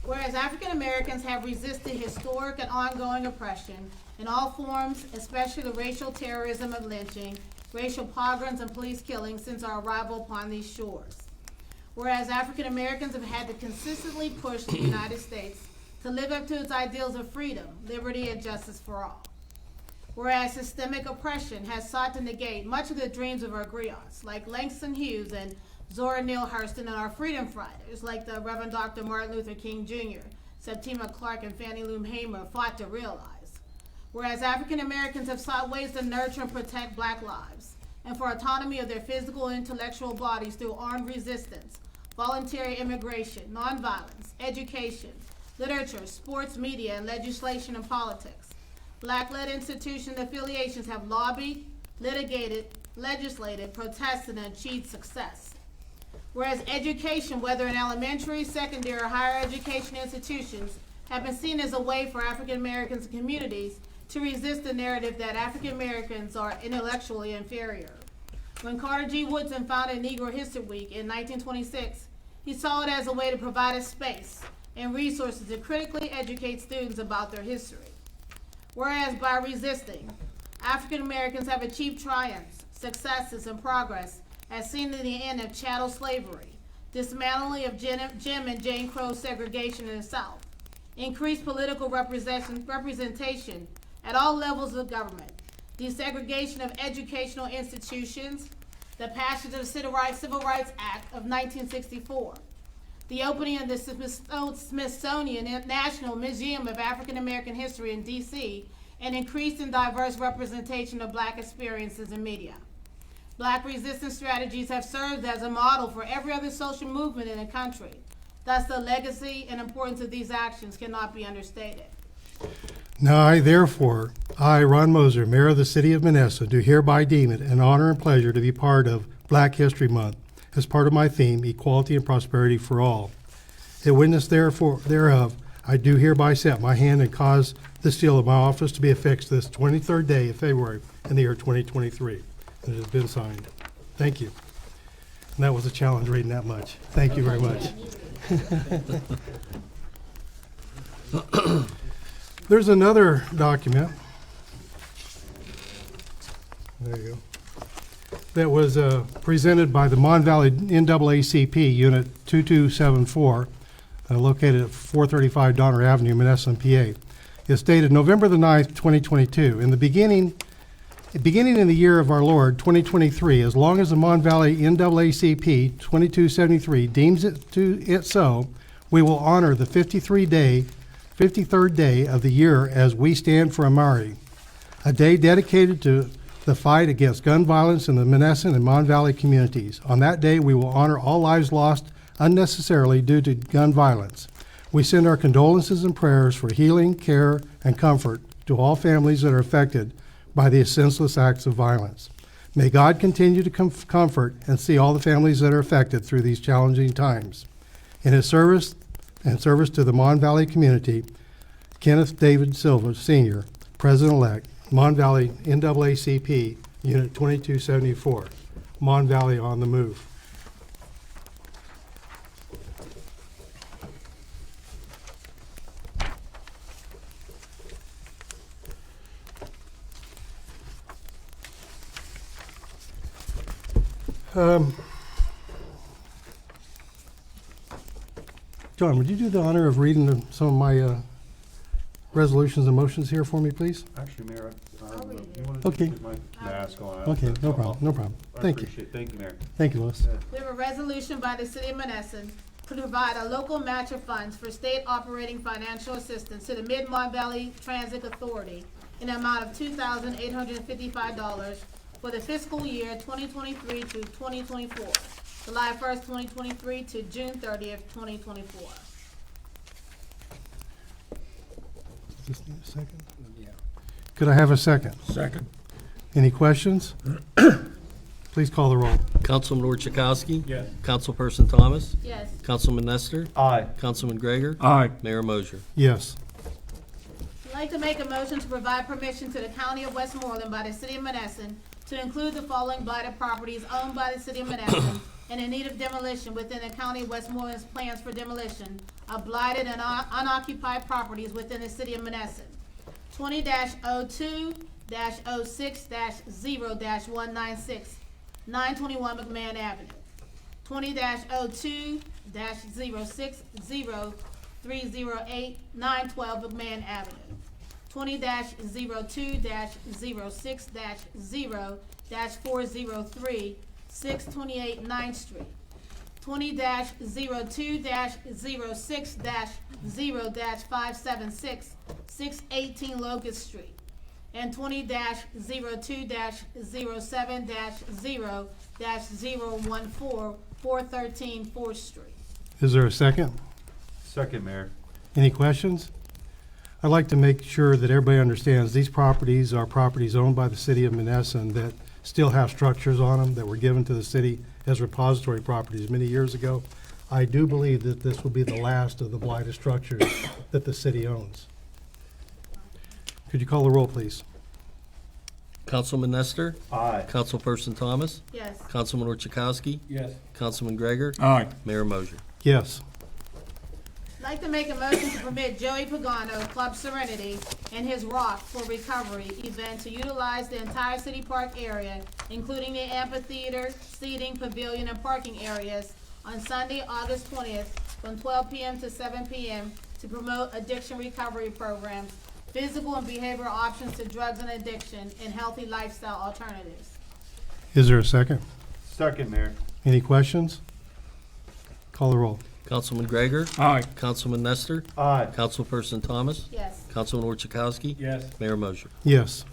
[SPEAKER 4] Whereas African Americans have resisted historic and ongoing oppression in all forms, especially the racial terrorism of lynching, racial pogroms, and police killings since our arrival upon these shores. Whereas African Americans have had to consistently push the United States to live up to its ideals of freedom, liberty, and justice for all. Whereas systemic oppression has sought to negate much of the dreams of our griots, like Langston Hughes and Zora Neale Hurston, and our freedom fighters, like the Reverend Dr. Martin Luther King Jr., Septima Clark, and Fannie Lou Hamer fought to realize. Whereas African Americans have sought ways to nurture and protect Black lives, and for autonomy of their physical and intellectual bodies through armed resistance, voluntary immigration, nonviolence, education, literature, sports, media, and legislation and politics. Black-led institutions and affiliations have lobbied, litigated, legislated, protested, and achieved success. Whereas education, whether in elementary, secondary, or higher education institutions, have been seen as a way for African Americans and communities to resist the narrative that African Americans are intellectually inferior. When Carter G. Woodson founded Negro History Week in 1926, he saw it as a way to provide a space and resources to critically educate students about their history. Whereas by resisting, African Americans have achieved triumphs, successes, and progress as seen in the end of chattel slavery, dismantling of Jim and Jane Crow segregation in the South, increased political representation at all levels of government, desegregation of educational institutions, the passage of the Civil Rights Act of 1964, the opening of the Smithsonian National Museum of African American History in D.C., and increased and diverse representation of Black experiences in media. Black resistance strategies have served as a model for every other social movement in the country. Thus, the legacy and importance of these actions cannot be understated.
[SPEAKER 3] Now I, therefore, Ron Moser, Mayor of the City of Monessen, do hereby deem it an honor and pleasure to be part of Black History Month as part of my theme, Equality and Prosperity for All. In witness thereof, I do hereby set my hand and cause the seal of my office to be affixed this 23rd day of February in the year 2023. And it has been signed. Thank you. And that was a challenge reading that much. Thank you very much. There's another document. There you go. That was presented by the Mon Valley NAACP Unit 2274, located at 435 Donner Avenue, Monessen, PA. It's dated November the 9th, 2022. In the beginning in the year of our Lord, 2023, as long as the Mon Valley NAACP 2273 deems it so, we will honor the 53rd day of the year as We Stand for Amari, a day dedicated to the fight against gun violence in the Monessen and Mon Valley communities. On that day, we will honor all lives lost unnecessarily due to gun violence. We send our condolences and prayers for healing, care, and comfort to all families that are affected by these senseless acts of violence. May God continue to comfort and see all the families that are affected through these challenging times. In his service to the Mon Valley community, Kenneth David Silva, Sr., President-elect, Mon Valley NAACP, Unit 2274, Mon Valley on the move. John, would you do the honor of reading some of my resolutions and motions here for me, please?
[SPEAKER 2] Actually, Mayor, you want to
[SPEAKER 3] Okay.
[SPEAKER 2] put my mask on?
[SPEAKER 3] Okay, no problem. Thank you.
[SPEAKER 2] Thank you, Mayor.
[SPEAKER 3] Thank you, Louis.
[SPEAKER 4] We have a resolution by the City of Monessen to provide a local match of funds for state operating financial assistance to the Mid-Mon Valley Transit Authority in an amount of $2,855 for the fiscal year 2023 to 2024, July 1st, 2023 to June 30th, 2024.
[SPEAKER 3] Does this need a second?
[SPEAKER 9] Yeah.
[SPEAKER 3] Could I have a second?
[SPEAKER 6] Second.
[SPEAKER 3] Any questions? Please call the roll.
[SPEAKER 1] Councilman Orchakowski?
[SPEAKER 10] Yes.
[SPEAKER 1] Councilperson Thomas?
[SPEAKER 4] Yes.
[SPEAKER 1] Councilman Nestor?
[SPEAKER 2] Aye.
[SPEAKER 1] Councilman Gregor?
[SPEAKER 6] Aye.
[SPEAKER 1] Mayor Mosher?
[SPEAKER 3] Yes.
[SPEAKER 4] I'd like to make a motion to provide permission to the County of Westmoreland by the City of Monessen to include the following blighted properties owned by the City of Monessen and in need of demolition within the County of Westmoreland's plans for demolition of blighted and unoccupied properties within the City of Monessen. 20-02-06-0-196, 921 McMahon Avenue. 20-02-06-0308, 912 McMahon Avenue. 20-02-06-0-403, 628 9th Street. 20-02-06-0-576, 618 Locust Street. And 20-02-07-0-014, 413 4th Street.
[SPEAKER 3] Is there a second?
[SPEAKER 2] Second, Mayor.
[SPEAKER 3] Any questions? I'd like to make sure that everybody understands these properties are properties owned by the City of Monessen that still have structures on them that were given to the city as repository properties many years ago. I do believe that this will be the last of the blighted structures that the city owns. Could you call the roll, please?
[SPEAKER 1] Councilman Nestor?
[SPEAKER 2] Aye.
[SPEAKER 1] Councilperson Thomas?
[SPEAKER 4] Yes.
[SPEAKER 1] Councilman Orchakowski?
[SPEAKER 10] Yes.
[SPEAKER 1] Councilman Gregor?
[SPEAKER 6] Aye.
[SPEAKER 1] Mayor Mosher?
[SPEAKER 3] Yes.
[SPEAKER 4] I'd like to make a motion to permit Joey Pagano, Club Serenity, and his Rock for Recovery event to utilize the entire City Park area, including the amphitheater, seating, pavilion, and parking areas on Sunday, August 20th, from 12 p.m. to 7 p.m. to promote addiction recovery programs, physical and behavioral options to drugs and addiction, and healthy lifestyle alternatives.
[SPEAKER 3] Is there a second?
[SPEAKER 2] Second, Mayor.
[SPEAKER 3] Any questions? Call the roll.
[SPEAKER 1] Councilman Gregor?
[SPEAKER 6] Aye.
[SPEAKER 1] Councilman Nestor?
[SPEAKER 2] Aye.
[SPEAKER 1] Councilperson Thomas?
[SPEAKER 4] Yes.
[SPEAKER 1] Councilman Orchakowski?
[SPEAKER 10] Yes.
[SPEAKER 1] Mayor Mosher?
[SPEAKER 3] Yes.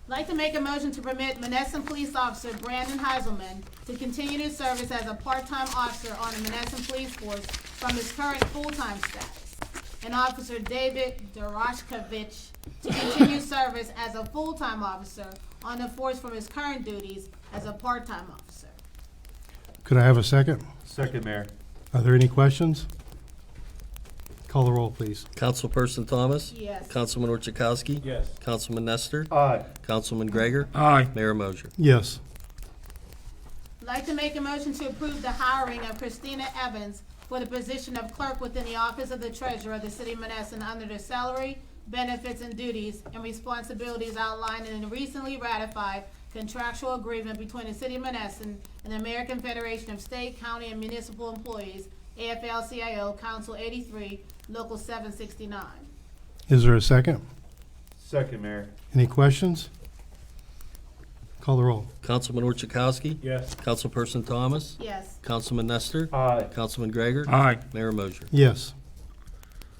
[SPEAKER 4] I'd like to make a motion to permit Monessen Police Officer Brandon Heiselman to continue his service as a part-time officer on the Monessen Police Force from his current full-time status, and Officer David Dorashkovich to continue service as a full-time officer on the force from his current duties as a part-time officer.
[SPEAKER 3] Could I have a second?
[SPEAKER 2] Second, Mayor.
[SPEAKER 3] Are there any questions? Call the roll, please.
[SPEAKER 1] Councilperson Thomas?
[SPEAKER 4] Yes.
[SPEAKER 1] Councilman Orchakowski?
[SPEAKER 10] Yes.
[SPEAKER 1] Councilman Nestor?
[SPEAKER 2] Aye.
[SPEAKER 1] Councilman Gregor?
[SPEAKER 6] Aye.
[SPEAKER 1] Mayor Mosher?
[SPEAKER 3] Yes.
[SPEAKER 4] I'd like to make a motion to approve the hiring of Christina Evans for the position of clerk within the Office of the Treasurer of the City of Monessen under the salary, benefits, and duties and responsibilities outlined in the recently ratified contractual agreement between the City of Monessen and the American Federation of State, County, and Municipal Employees, AFL-CIO, Council 83, Local 769.
[SPEAKER 3] Is there a second?
[SPEAKER 2] Second, Mayor.
[SPEAKER 3] Any questions? Call the roll.
[SPEAKER 1] Councilman Orchakowski?
[SPEAKER 10] Yes.
[SPEAKER 1] Councilperson Thomas?
[SPEAKER 4] Yes.
[SPEAKER 1] Councilman Nestor?
[SPEAKER 2] Aye.
[SPEAKER 1] Councilman Gregor?
[SPEAKER 6] Aye.
[SPEAKER 1] Mayor Mosher?
[SPEAKER 3] Yes.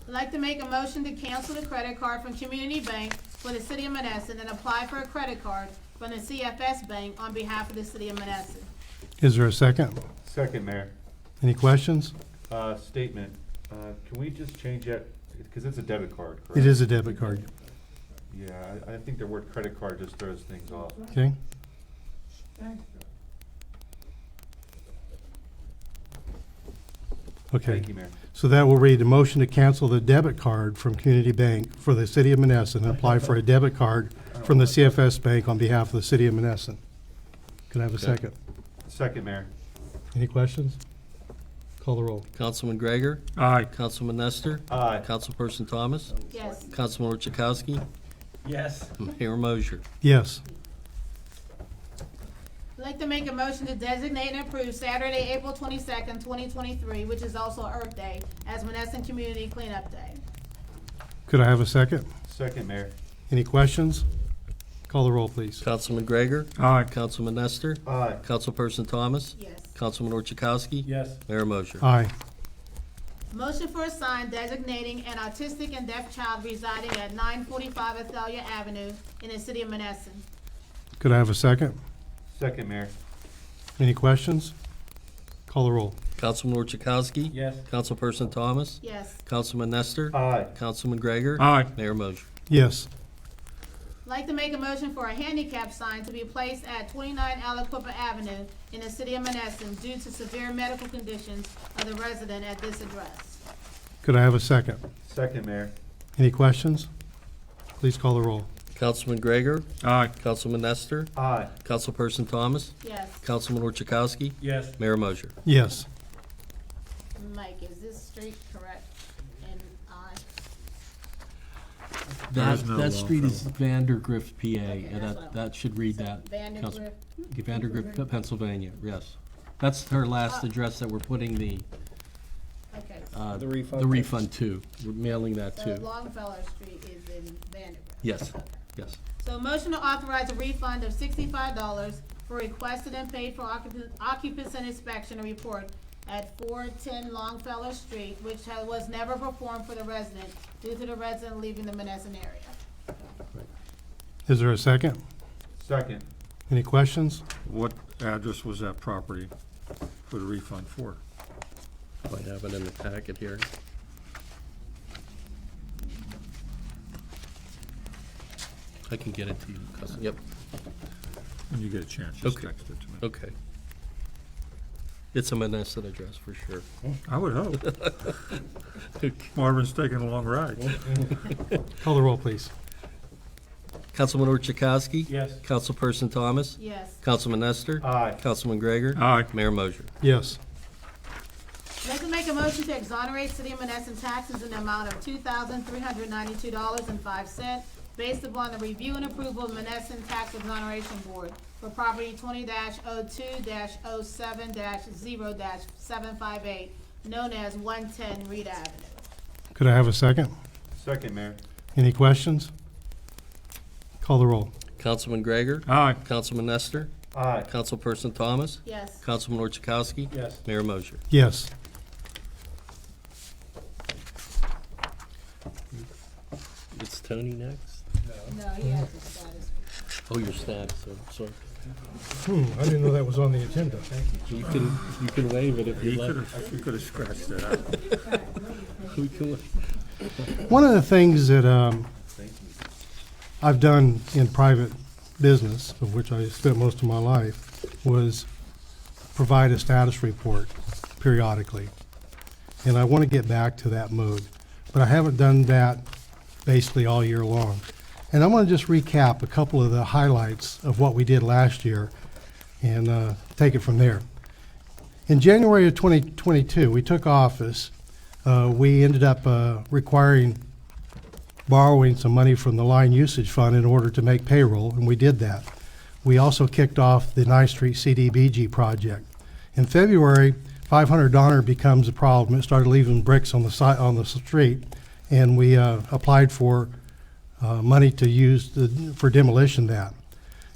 [SPEAKER 4] I'd like to make a motion to cancel the credit card from Community Bank for the City of Monessen and apply for a credit card from the CFS Bank on behalf of the City of Monessen.
[SPEAKER 3] Is there a second?
[SPEAKER 2] Second, Mayor.
[SPEAKER 3] Any questions?
[SPEAKER 2] Statement. Can we just change that, because it's a debit card, correct?
[SPEAKER 3] It is a debit card.
[SPEAKER 2] Yeah, I think the word credit card just throws things off.
[SPEAKER 3] Okay? Okay.
[SPEAKER 2] Thank you, Mayor.
[SPEAKER 3] So that will read, a motion to cancel the debit card from Community Bank for the City of Monessen and apply for a debit card from the CFS Bank on behalf of the City of Monessen. Could I have a
[SPEAKER 1] Okay.
[SPEAKER 3] second?
[SPEAKER 2] Second, Mayor.
[SPEAKER 3] Any questions? Call the roll.
[SPEAKER 1] Councilman Gregor?
[SPEAKER 6] Aye.
[SPEAKER 1] Councilman Nestor?
[SPEAKER 2] Aye.
[SPEAKER 1] Councilperson Thomas?
[SPEAKER 4] Yes.
[SPEAKER 1] Councilman Orchakowski?
[SPEAKER 10] Yes.
[SPEAKER 1] Mayor Mosher?
[SPEAKER 3] Yes.
[SPEAKER 4] I'd like to make a motion to designate and approve Saturday, April 22nd, 2023, which is also Earth Day, as Monessen Community Cleanup Day.
[SPEAKER 3] Could I have a second?
[SPEAKER 2] Second, Mayor.
[SPEAKER 3] Any questions? Call the roll, please.
[SPEAKER 1] Councilman Gregor?
[SPEAKER 6] Aye.
[SPEAKER 1] Councilman Nestor?
[SPEAKER 2] Aye.
[SPEAKER 1] Councilperson Thomas?
[SPEAKER 4] Yes.
[SPEAKER 1] Councilman Orchakowski?
[SPEAKER 10] Yes.
[SPEAKER 1] Mayor Mosher?
[SPEAKER 3] Aye.
[SPEAKER 4] Motion for a sign designating an autistic and deaf child residing at 945 Athalia Avenue in the City of Monessen.
[SPEAKER 3] Could I have a second?
[SPEAKER 2] Second, Mayor.
[SPEAKER 3] Any questions? Call the roll.
[SPEAKER 1] Councilman Orchakowski?
[SPEAKER 10] Yes.
[SPEAKER 1] Councilperson Thomas?
[SPEAKER 4] Yes.
[SPEAKER 1] Councilman Nestor?
[SPEAKER 2] Aye.
[SPEAKER 1] Councilman Gregor?
[SPEAKER 6] Aye.
[SPEAKER 1] Mayor Mosher?
[SPEAKER 3] Yes.
[SPEAKER 4] I'd like to make a motion for a handicap sign to be placed at 29 Aliquippa Avenue in the City of Monessen due to severe medical conditions of the resident at this address.
[SPEAKER 3] Could I have a second?
[SPEAKER 2] Second, Mayor.
[SPEAKER 3] Any questions? Please call the roll.
[SPEAKER 1] Councilman Gregor?
[SPEAKER 6] Aye.
[SPEAKER 1] Councilman Nestor?
[SPEAKER 2] Aye.
[SPEAKER 1] Councilperson Thomas?
[SPEAKER 4] Yes.
[SPEAKER 1] Councilman Orchakowski?
[SPEAKER 10] Yes.
[SPEAKER 1] Mayor Mosher?
[SPEAKER 3] Yes.
[SPEAKER 4] Mike, is this street correct? And
[SPEAKER 6] There is no
[SPEAKER 1] That street is
[SPEAKER 6] Longfellow.
[SPEAKER 1] Vandergrift, PA, and
[SPEAKER 4] that's what
[SPEAKER 1] that should read that.
[SPEAKER 4] Vandergrift?
[SPEAKER 1] Vandergrift, Pennsylvania, yes. That's her last address that we're putting the
[SPEAKER 4] Okay.
[SPEAKER 9] The refund
[SPEAKER 1] the
[SPEAKER 9] to.
[SPEAKER 1] refund to. We're mailing that
[SPEAKER 4] So
[SPEAKER 1] to.
[SPEAKER 4] Longfellow Street is in Vandergrift?
[SPEAKER 1] Yes, yes.
[SPEAKER 4] So motion to authorize a refund of $65 for requested and paid for occupancy and inspection and report at 410 Longfellow Street, which was never performed for the resident due to the resident leaving the Monessen area.
[SPEAKER 3] Is there a second?
[SPEAKER 2] Second.
[SPEAKER 3] Any questions?
[SPEAKER 6] What address was that property for the refund for?
[SPEAKER 1] I have it in the packet here. I can get it to you. Yep,
[SPEAKER 6] When you get a chance, just
[SPEAKER 1] Okay.
[SPEAKER 6] text it to me.
[SPEAKER 1] okay. It's a Monessen address for sure.
[SPEAKER 6] I would hope. Marvin's taking a long ride.
[SPEAKER 3] Call the roll, please.
[SPEAKER 1] Councilman Orchakowski?
[SPEAKER 10] Yes.
[SPEAKER 1] Councilperson Thomas?
[SPEAKER 4] Yes.
[SPEAKER 1] Councilman Nestor?
[SPEAKER 2] Aye.
[SPEAKER 1] Councilman Gregor?
[SPEAKER 6] Aye.
[SPEAKER 1] Mayor Mosher?
[SPEAKER 3] Yes.
[SPEAKER 4] I'd like to make make a motion to exonerate City of Monessen taxes in the amount of $2,392.05 based upon the review and approval of Monessen Tax Exoneration Board for property 20-02-07-0-758, known as 110 Reed Avenue.
[SPEAKER 3] Could I have a second?
[SPEAKER 2] Second, Mayor.
[SPEAKER 3] Any questions? Call the roll.
[SPEAKER 1] Councilman Gregor?
[SPEAKER 6] Aye.
[SPEAKER 1] Councilman Nestor?
[SPEAKER 2] Aye.
[SPEAKER 1] Councilperson Thomas?
[SPEAKER 4] Yes.
[SPEAKER 1] Councilman Orchakowski?
[SPEAKER 10] Yes.
[SPEAKER 1] Mayor Mosher?
[SPEAKER 3] Yes.
[SPEAKER 1] It's Tony next?
[SPEAKER 4] No, he has the status.
[SPEAKER 1] Oh, your staff, so,
[SPEAKER 3] I didn't know that was on the agenda.
[SPEAKER 1] you can waive it if
[SPEAKER 6] You
[SPEAKER 1] you like.
[SPEAKER 6] could have scratched it out.
[SPEAKER 1] We can-
[SPEAKER 3] One of the things that I've done in private business, of which I spent most of my life, was provide a status report periodically. And I want to get back to that mode, but I haven't done that basically all year long. And I'm going to just recap a couple of the highlights of what we did last year and take it from there. In January of 2022, we took office. We ended up borrowing some money from the line usage fund in order to make payroll, and we did that. We also kicked off the 9th Street CDBG project. In February, 500 Donner becomes a problem. It started leaving bricks on the street, and we applied for money to use for demolition that.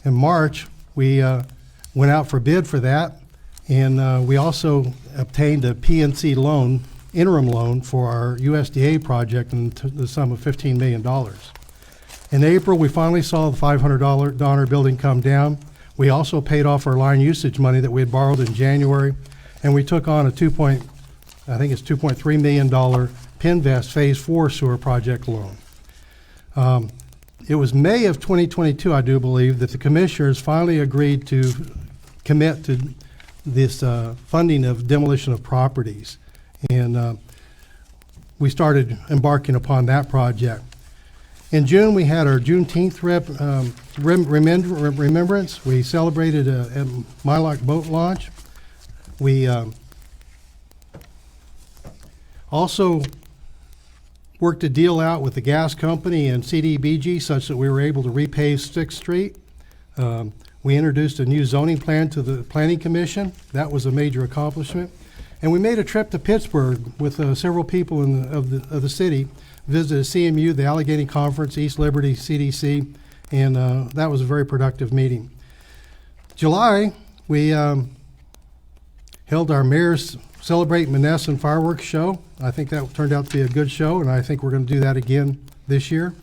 [SPEAKER 3] In March, we went out for bid for that, and we also obtained a PNC loan, interim loan for our USDA project in the sum of $15 million. In April, we finally saw the $500 Donner building come down. We also paid off our line usage money that we had borrowed in January, and we took on a $2.3 million Pinvest Phase 4 sewer project loan. It was May of 2022, I do believe, that the commissioners finally agreed to commit to this funding of demolition of properties. And we started embarking upon that project. In June, we had our Juneteenth remembrance. We celebrated a Mylock boat launch. We also worked a deal out with the gas company and CDBG such that we were able to repave 6th Street. We introduced a new zoning plan to the Planning Commission. That was a major accomplishment. And we made a trip to Pittsburgh with several people of the city, visited CMU, the Allegheny Conference, East Liberty, CDC, and that was a very productive meeting. July, we held our Mayor's Celebrate Monessen fireworks show. I think that turned out to be a good show, and I think we're going to do that again this year.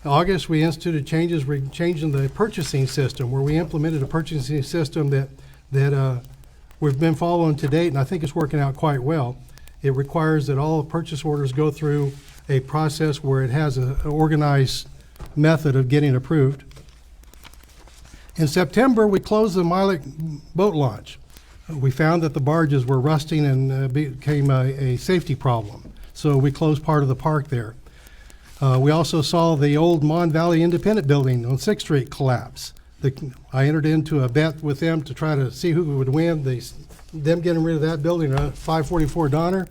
[SPEAKER 3] In August, we instituted changes. We're changing the purchasing system, where we implemented a purchasing system that we've been following to date, and I think it's working out quite well. It requires that all purchase orders go through a process where it has an organized method of getting approved. In September, we closed the Mylock boat launch. We found that the barges were rusting and became a safety problem, so we closed part of the park there. We also saw the old Mon Valley Independent Building on 6th Street collapse. I entered into a bet with them to try to see who would win. Them getting rid of that building, 544 Donner.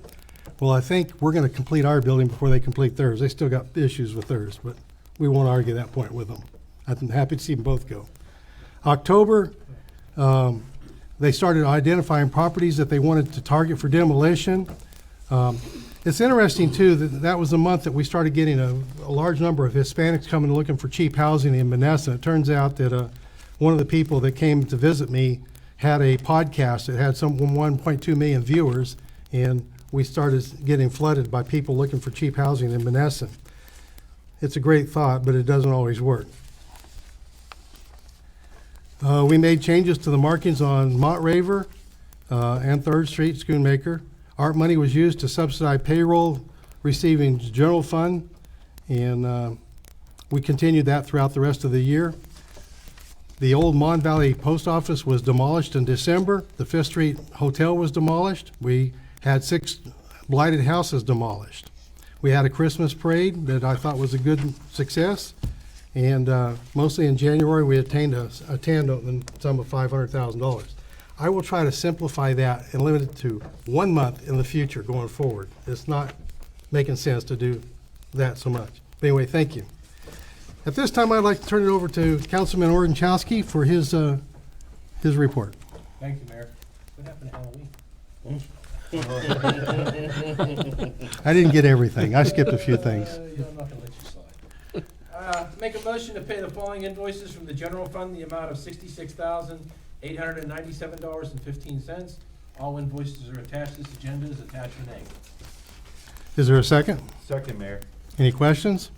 [SPEAKER 3] Well, I think we're going to complete our building before they complete theirs. They still got issues with theirs, but we won't argue that point with them. I'm happy to see them both go. October, they started identifying properties that they wanted to target for demolition. It's interesting, too, that was the month that we started getting a large number of Hispanics coming looking for cheap housing in Monessen. It turns out that one of the people that came to visit me had a podcast that had some 1.2 million viewers, and we started getting flooded by people looking for cheap housing in Monessen. It's a great thought, but it doesn't always work. We made changes to the markings on Montraver and 3rd Street, Schoonmaker. Art money was used to subsidize payroll receiving general fund, and we continued that throughout the rest of the year. The old Mon Valley Post Office was demolished in December. The 5th Street Hotel was demolished. We had 6 blighted houses demolished. We had a Christmas parade that I thought was a good success. And mostly in January, we attained a TAN note in the sum of $500,000. I will try to simplify that and limit it to 1 month in the future going forward. It's not making sense to do that so much. But anyway, thank you. At this time, I'd like to turn it over to Councilman Ordenchowski for his report.
[SPEAKER 10] Thank you, Mayor. What happened to Halloween?
[SPEAKER 3] I didn't get everything. I skipped a few things.
[SPEAKER 10] I'm not gonna let you slide. Make a motion to pay the following invoices from the general fund, the amount of $66,897.15. All invoices are attached. This agenda is attachment A.
[SPEAKER 3] Is there a second?
[SPEAKER 2] Second, Mayor.
[SPEAKER 3] Any questions?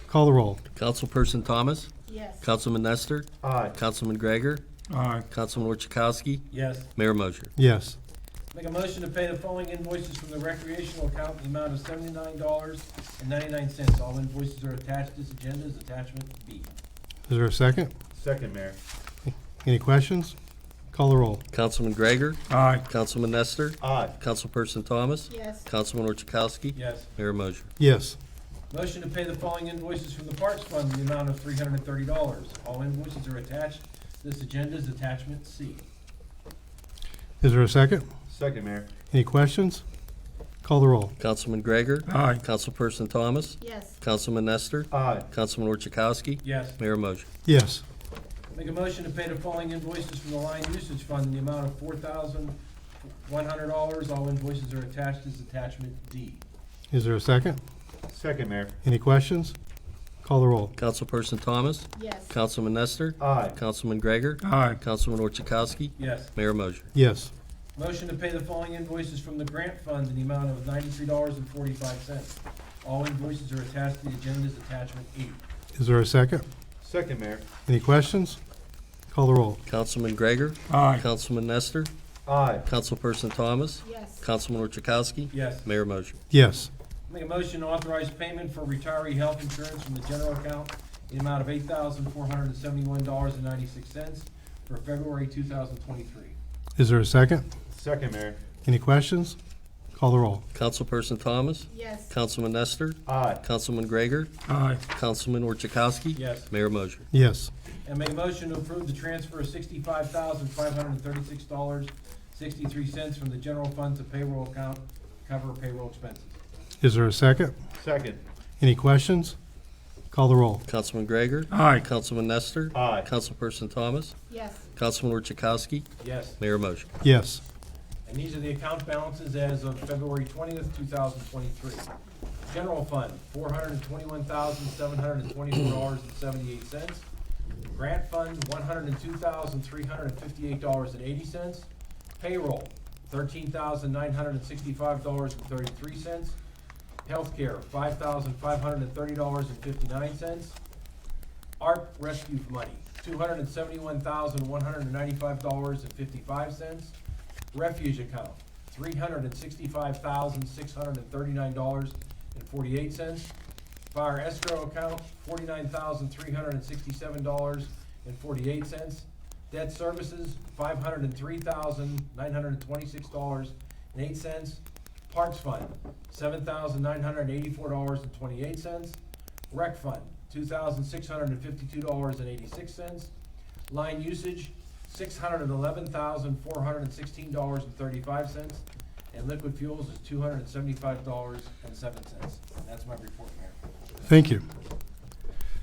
[SPEAKER 3] Call the roll.
[SPEAKER 1] Councilperson Thomas,
[SPEAKER 4] Yes.
[SPEAKER 1] Councilman Nestor,
[SPEAKER 2] Aye.
[SPEAKER 1] Councilman Gregor,
[SPEAKER 6] Aye.
[SPEAKER 1] Councilman Orchakowski,
[SPEAKER 10] Yes.
[SPEAKER 1] Mayor Mosher.
[SPEAKER 3] Yes.
[SPEAKER 10] Make a motion to pay the following invoices from the recreational account in the amount of $79.99. All invoices are attached. This agenda is attachment B.
[SPEAKER 3] Is there a second?
[SPEAKER 2] Second, Mayor.
[SPEAKER 3] Any questions? Call the roll.
[SPEAKER 1] Councilman Gregor,
[SPEAKER 6] Aye.
[SPEAKER 1] Councilman Nestor,
[SPEAKER 2] Aye.
[SPEAKER 1] Councilperson Thomas,
[SPEAKER 4] Yes.
[SPEAKER 1] Councilman Orchakowski,
[SPEAKER 10] Yes.
[SPEAKER 1] Mayor Mosher.
[SPEAKER 3] Yes.
[SPEAKER 10] Motion to pay the following invoices from the Parks Fund in the amount of $330. All invoices are attached. This agenda is attachment C.
[SPEAKER 3] Is there a second?
[SPEAKER 2] Second, Mayor.
[SPEAKER 3] Any questions? Call the roll.
[SPEAKER 1] Councilman Gregor,
[SPEAKER 6] Aye.
[SPEAKER 1] Councilperson Thomas,
[SPEAKER 4] Yes.
[SPEAKER 1] Councilman Nestor,
[SPEAKER 2] Aye.
[SPEAKER 1] Councilman Orchakowski,
[SPEAKER 10] Yes.
[SPEAKER 1] Mayor Mosher.
[SPEAKER 3] Yes.
[SPEAKER 10] Make a motion to pay the following invoices from the line usage fund in the amount of $4,100. All invoices are attached. This attachment D.
[SPEAKER 3] Is there a second?
[SPEAKER 2] Second, Mayor.
[SPEAKER 3] Any questions? Call the roll.
[SPEAKER 1] Councilperson Thomas,
[SPEAKER 4] Yes.
[SPEAKER 1] Councilman Nestor,
[SPEAKER 2] Aye.
[SPEAKER 1] Councilman Gregor,
[SPEAKER 6] Aye.
[SPEAKER 1] Councilman Orchakowski,
[SPEAKER 10] Yes.
[SPEAKER 1] Mayor Mosher.
[SPEAKER 3] Yes.
[SPEAKER 10] Motion to pay the following invoices from the grant fund in the amount of $93.45. All invoices are attached to the agenda's attachment E.
[SPEAKER 3] Is there a second?
[SPEAKER 2] Second, Mayor.
[SPEAKER 3] Any questions? Call the roll.
[SPEAKER 1] Councilman Gregor,
[SPEAKER 6] Aye.
[SPEAKER 1] Councilman Nestor,
[SPEAKER 2] Aye.
[SPEAKER 1] Councilperson Thomas,
[SPEAKER 4] Yes.
[SPEAKER 1] Councilman Orchakowski,
[SPEAKER 10] Yes.
[SPEAKER 1] Mayor Mosher.
[SPEAKER 3] Yes.
[SPEAKER 10] Make a motion to authorize payment for retiree health insurance from the general account in the amount of $8,471.96 for February 2023.
[SPEAKER 3] Is there a second?
[SPEAKER 2] Second, Mayor.
[SPEAKER 3] Any questions? Call the roll.
[SPEAKER 1] Councilperson Thomas,
[SPEAKER 4] Yes.
[SPEAKER 1] Councilman Nestor,
[SPEAKER 2] Aye.
[SPEAKER 1] Councilman Gregor,
[SPEAKER 6] Aye.
[SPEAKER 1] Councilman Orchakowski,
[SPEAKER 10] Yes.
[SPEAKER 1] Mayor Mosher.
[SPEAKER 3] Yes.
[SPEAKER 10] And make a motion to approve the transfer of $65,536.63 from the general fund to payroll account to cover payroll expenses.
[SPEAKER 3] Is there a second?
[SPEAKER 2] Second.
[SPEAKER 3] Any questions? Call the roll.
[SPEAKER 1] Councilman Gregor,
[SPEAKER 6] Aye.
[SPEAKER 1] Councilman Nestor,
[SPEAKER 2] Aye.
[SPEAKER 1] Councilperson Thomas,
[SPEAKER 4] Yes.
[SPEAKER 1] Councilman Orchakowski,
[SPEAKER 10] Yes.
[SPEAKER 1] Mayor Mosher.
[SPEAKER 3] Yes.
[SPEAKER 10] And these are the account balances as of February 20th, 2023. General fund, $421,724.78. Grant fund, $102,358.80. Payroll, $13,965.33. Healthcare, $5,530.59. ARP rescue money, $271,195.55. Refuge account, $365,639.48. Fire escrow account, $49,367.48. Debt services, $503,926.08. Parks fund, $7,984.28. Rec fund, $2,652.86. Line usage, $611,416.35, and liquid fuels is $275.07. And that's my report, Mayor.
[SPEAKER 3] Thank you.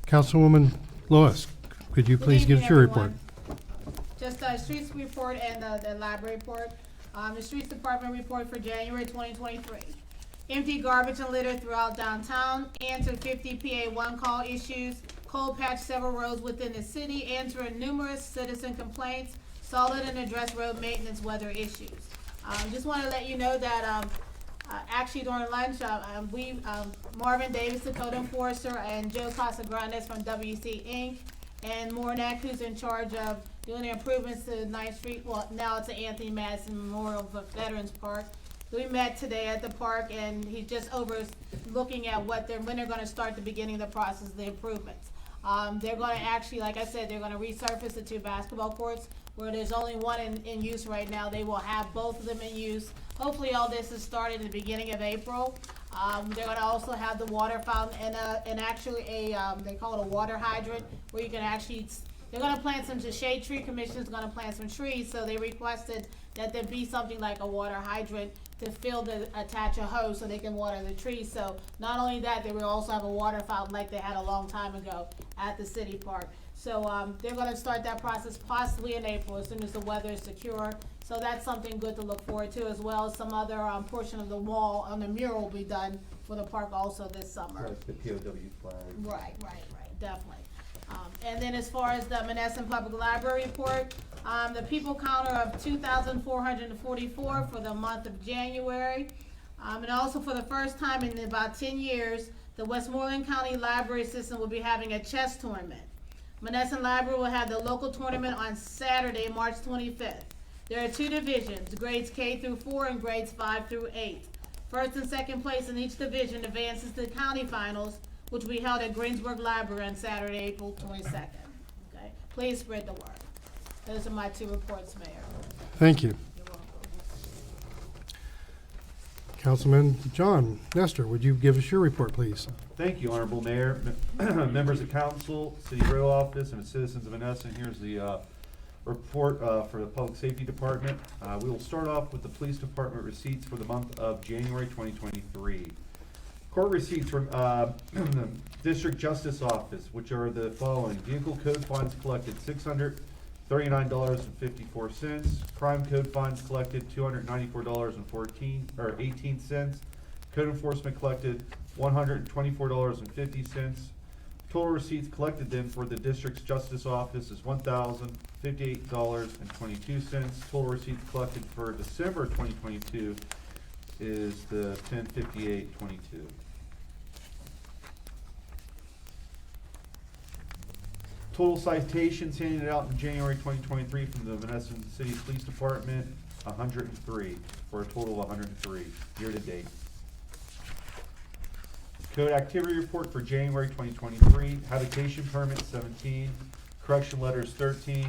[SPEAKER 3] Councilwoman Lois, could you
[SPEAKER 4] Good
[SPEAKER 3] please give
[SPEAKER 4] evening,
[SPEAKER 3] us your report?
[SPEAKER 4] everyone. Just the streets report and the library report. The streets department report for January 2023. Empty garbage and litter throughout downtown, answered 50 PA1 call issues, cold patch several roads within the city, answering numerous citizen complaints, solid and address road maintenance weather issues. Just want to let you know that actually during lunch, Marvin Davis, the code enforcer, and Joe Casagrandes from WC Inc., and Mornak, who's in charge of doing the improvements to 9th Street, well, now it's the Anthony Madison Memorial Veterans Park. We met today at the park, and he's just looking at when they're gonna start the beginning of the process of the improvements. They're gonna actually, like I said, they're gonna resurface the 2 basketball courts, where there's only one in use right now. They will have both of them in use. Hopefully all this is started in the beginning of April. They're gonna also have the water fountain and actually they call it a water hydrant, where you can actually they're gonna plant some, the shade tree commission's gonna plant some trees, so they requested that there be something like a water hydrant to attach a hose so they can water the trees. So not only that, they will also have a water fountain like they had a long time ago at the city park. So, they're gonna start that process possibly in April, as soon as the weather is secure. So that's something good to look forward to, as well as some other, portion of the wall on the mural will be done for the park also this summer.
[SPEAKER 2] Like the POW flag.
[SPEAKER 4] Right, definitely. And then as far as the Monessen Public Library report, the people counter of 2,444 for the month of January. And also for the first time in about 10 years, the Westmoreland County Library System will be having a chess tournament. Monessen Library will have the local tournament on Saturday, March 25th. There are 2 divisions, grades K through 4 and grades 5 through 8. First and second place in each division advances to the county finals, which will be held at Greensburg Library on Saturday, April 22nd. Okay, please spread the word. Those are my 2 reports, Mayor.
[SPEAKER 3] Thank you.
[SPEAKER 4] You're welcome.
[SPEAKER 3] Councilman John Nestor, would you give us your report, please?
[SPEAKER 2] Thank you, Honorable Mayor, members of council, city row office, and the citizens of Monessen. Here's the report for the Public Safety Department. We will start off with the Police Department receipts for the month of January 2023. Court receipts from the District Justice Office, which are the following: vehicle code fines collected $639.54. Crime code fines collected $294.18. Code enforcement collected $124.50. Total receipts collected then for the District's Justice Office is $1,058.22. Total receipts collected for December 2022 is the $1058.22. Total citations handed out in January 2023 from the Monessen City Police Department, 103, for a total of 103 year to date. Code activity report for January 2023, habitation permits 17, correction letters 13,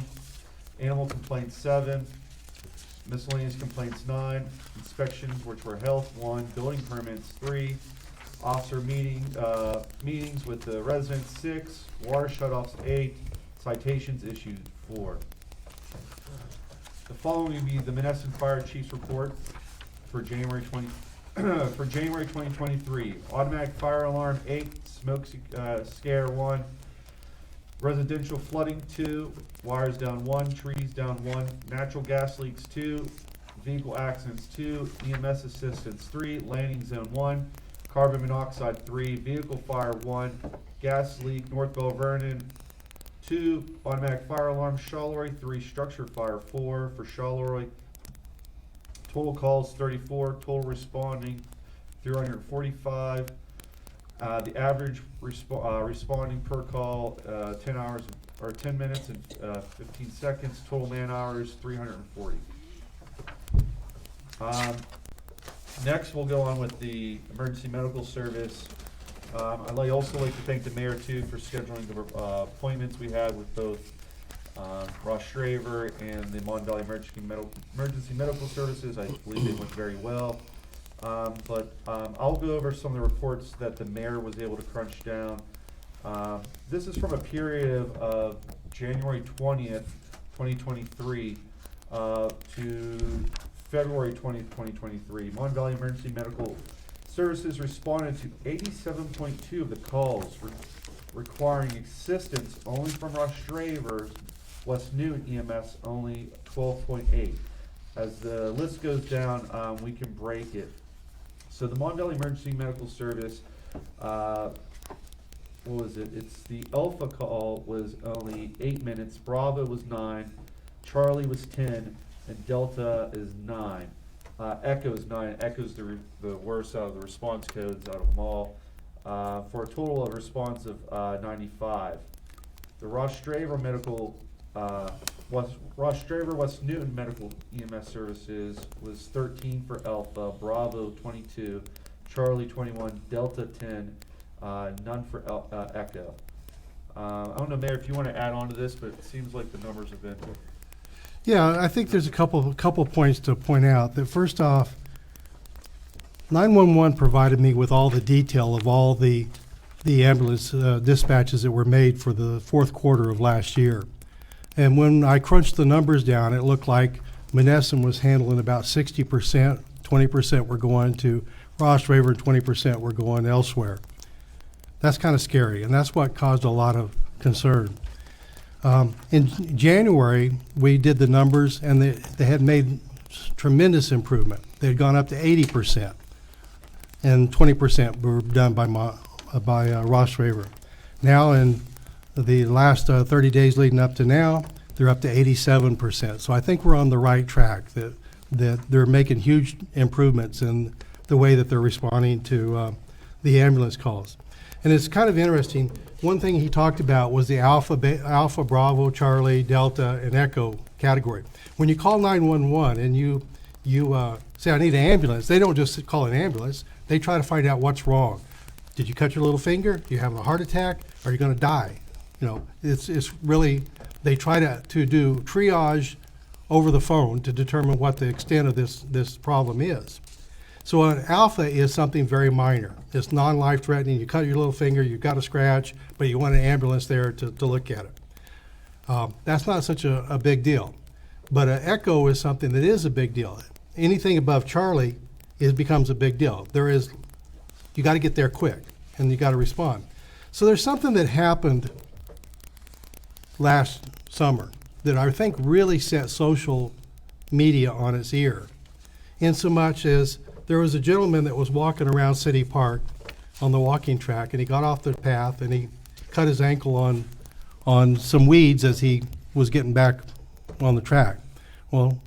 [SPEAKER 2] animal complaints 7, miscellaneous complaints 9, inspections which were health 1, building permits 3, officer meetings with the residents 6, water shutoffs 8, citations issued 4. The following will be the Monessen Fire Chief's report for January 2023. Automatic fire alarm 8, smoke scare 1, residential flooding 2, wires down 1, trees down 1, natural gas leaks 2, vehicle accidents 2, EMS assistance 3, landing zone 1, carbon monoxide 3, vehicle fire 1, gas leak North Bell Vernon 2, automatic fire alarm Charleroi 3, structure fire 4 for Charleroi. Total calls 34, total responding 345. The average responding per call 10 hours or 10 minutes and 15 seconds. Total man hours 340. Next, we'll go on with the emergency medical service. I'd also like to thank the mayor too for scheduling the appointments we had with both Ross Straver and the Mon Valley Emergency Medical Services. I believe they went very well. I'll go over some of the reports that the mayor was able to crunch down. This is from a period of January 20th, 2023 to February 20th, 2023. Mon Valley Emergency Medical Services responded to 87.2 of the calls requiring assistance only from Ross Straver's West Newton EMS, only 12.8. As the list goes down, we can break it. So the Mon Valley Emergency Medical Service, what was it? It's the Alpha call was only 8 minutes, Bravo was 9, Charlie was 10, and Delta is 9. Echo is 9. Echo's the worst out of the response codes out of them all, for a total of response of 95. The Ross Straver West Newton Medical EMS Services was 13 for Alpha, Bravo 22, Charlie 21, Delta 10, none for Echo. I don't know, Mayor, if you want to add on to this, but it seems like the numbers have been.
[SPEAKER 3] Yeah, I think there's a couple points to point out. That first off, 911 provided me with all the detail of all the ambulance dispatches that were made for the fourth quarter of last year. And when I crunched the numbers down, it looked like Monessen was handling about 60%, 20% were going to Ross River, and 20% were going elsewhere. That's kind of scary, and that's what caused a lot of concern. In January, we did the numbers, and they had made tremendous improvement. They had gone up to 80%, and 20% were done by Ross River. Now, in the last 30 days leading up to now, they're up to 87%. So I think we're on the right track, that they're making huge improvements in the way that they're responding to the ambulance calls. And it's kind of interesting. One thing he talked about was the Alpha, Bravo, Charlie, Delta, and Echo category. When you call 911 and you say, I need an ambulance, they don't just call an ambulance. They try to find out what's wrong. Did you cut your little finger? Do you have a heart attack? Are you going to die? You know, it's really, they try to do triage over the phone to determine what the extent of this problem is. So an alpha is something very minor. It's non-life threatening. You cut your little finger, you've got a scratch, but you want an ambulance there to look at it. That's not such a big deal. But an echo is something that is a big deal. Anything above Charlie becomes a big deal. You got to get there quick, and you got to respond. So there's something that happened last summer that I think really set social media on its ear, in so much as there was a gentleman that was walking around City Park on the walking track, and he got off the path and he cut his ankle on some weeds as he was getting back on the track. Well,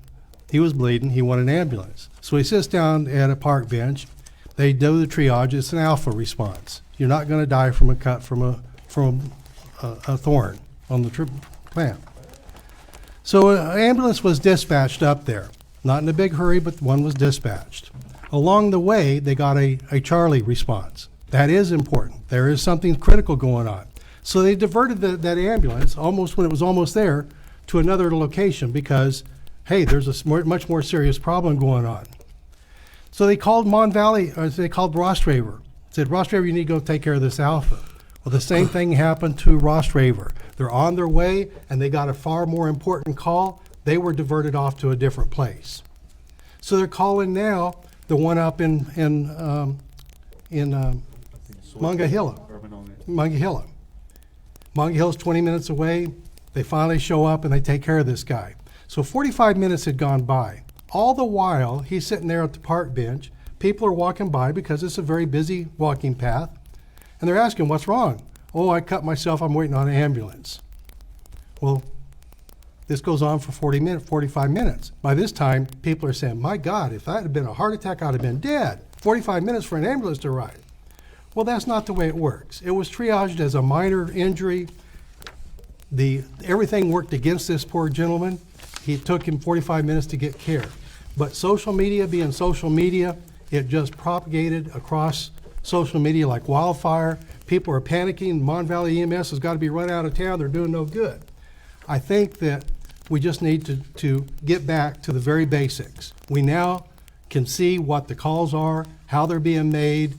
[SPEAKER 3] he was bleeding. He wanted an ambulance. So he sits down at a park bench. They do the triage. It's an alpha response. You're not going to die from a cut from a thorn on the plant. So an ambulance was dispatched up there. Not in a big hurry, but one was dispatched. Along the way, they got a Charlie response. That is important. There is something critical going on. So they diverted that ambulance almost when it was almost there to another location because, hey, there's a much more serious problem going on. So they called they called Ross River. Said, Ross River, you need to go take care of this alpha. Well, the same thing happened to Ross River. They're on their way, and they got a far more important call. They were diverted off to a different place. So they're calling now the one up in Monongahela. Monongahela. Monongahela's 20 minutes away. They finally show up and they take care of this guy. So 45 minutes had gone by. All the while, he's sitting there at the park bench. People are walking by because it's a very busy walking path. And they're asking, what's wrong? Oh, I cut myself. I'm waiting on an ambulance. Well, this goes on for 45 minutes. By this time, people are saying, my God, if that had been a heart attack, I'd have been dead. 45 minutes for an ambulance to arrive. Well, that's not the way it works. It was triaged as a minor injury. Everything worked against this poor gentleman. It took him 45 minutes to get care. But social media being social media, it just propagated across social media like wildfire. People are panicking. Mon Valley EMS has got to be run out of town. They're doing no good. I think that we just need to get back to the very basics. We now can see what the calls are, how they're being made.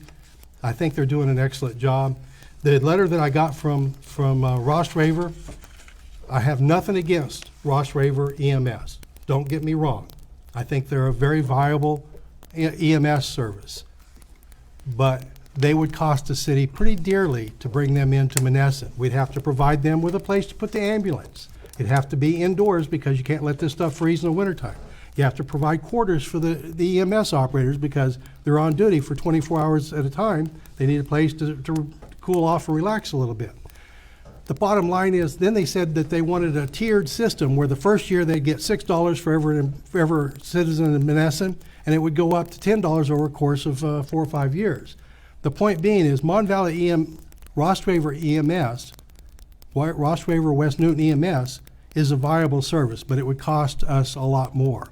[SPEAKER 3] I think they're doing an excellent job. The letter that I got from Ross River, I have nothing against Ross River EMS. Don't get me wrong. I think they're a very viable EMS service. But they would cost the city pretty dearly to bring them into Monessen. We'd have to provide them with a place to put the ambulance. It'd have to be indoors because you can't let this stuff freeze in the wintertime. You have to provide quarters for the EMS operators because they're on duty for 24 hours at a time. They need a place to cool off and relax a little bit. The bottom line is, then they said that they wanted a tiered system where the first year they'd get $6 for every citizen in Monessen, and it would go up to $10 over a course of 4 or 5 years. The point being is Mon Valley Ross River EMS, Ross River West Newton EMS is a viable service, but it would cost us a lot more.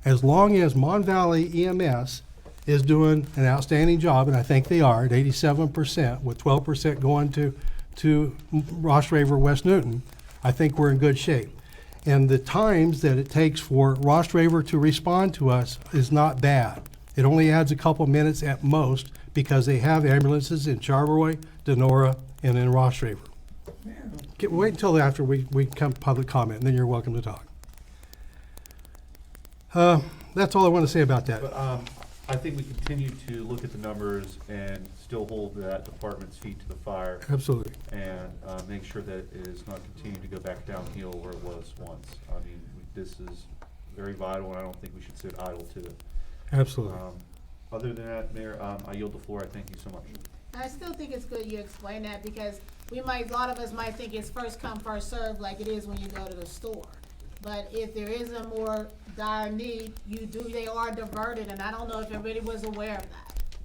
[SPEAKER 3] As long as Mon Valley EMS is doing an outstanding job, and I think they are at 87%, with 12% going to Ross River West Newton, I think we're in good shape. And the times that it takes for Ross River to respond to us is not bad. It only adds a couple minutes at most because they have ambulances in Charleroy, Denora, and in Ross River. Wait until after we come public comment, and then you're welcome to talk. That's all I want to say about that.
[SPEAKER 2] But, I think we continue to look at the numbers and still hold that department's feet to the fire
[SPEAKER 3] Absolutely.
[SPEAKER 2] and, make sure that it is not continuing to go back downhill where it was once. I mean, this is very vital, and I don't think we should sit idle to it.
[SPEAKER 3] Absolutely.
[SPEAKER 2] Other than that, Mayor, I yield the floor. I thank you so much.
[SPEAKER 4] I still think it's good you explain that, because a lot of us might think it's first come, first served, like it is when you go to the store. But if there is a more dire need, they are diverted, and I don't know if everybody was aware of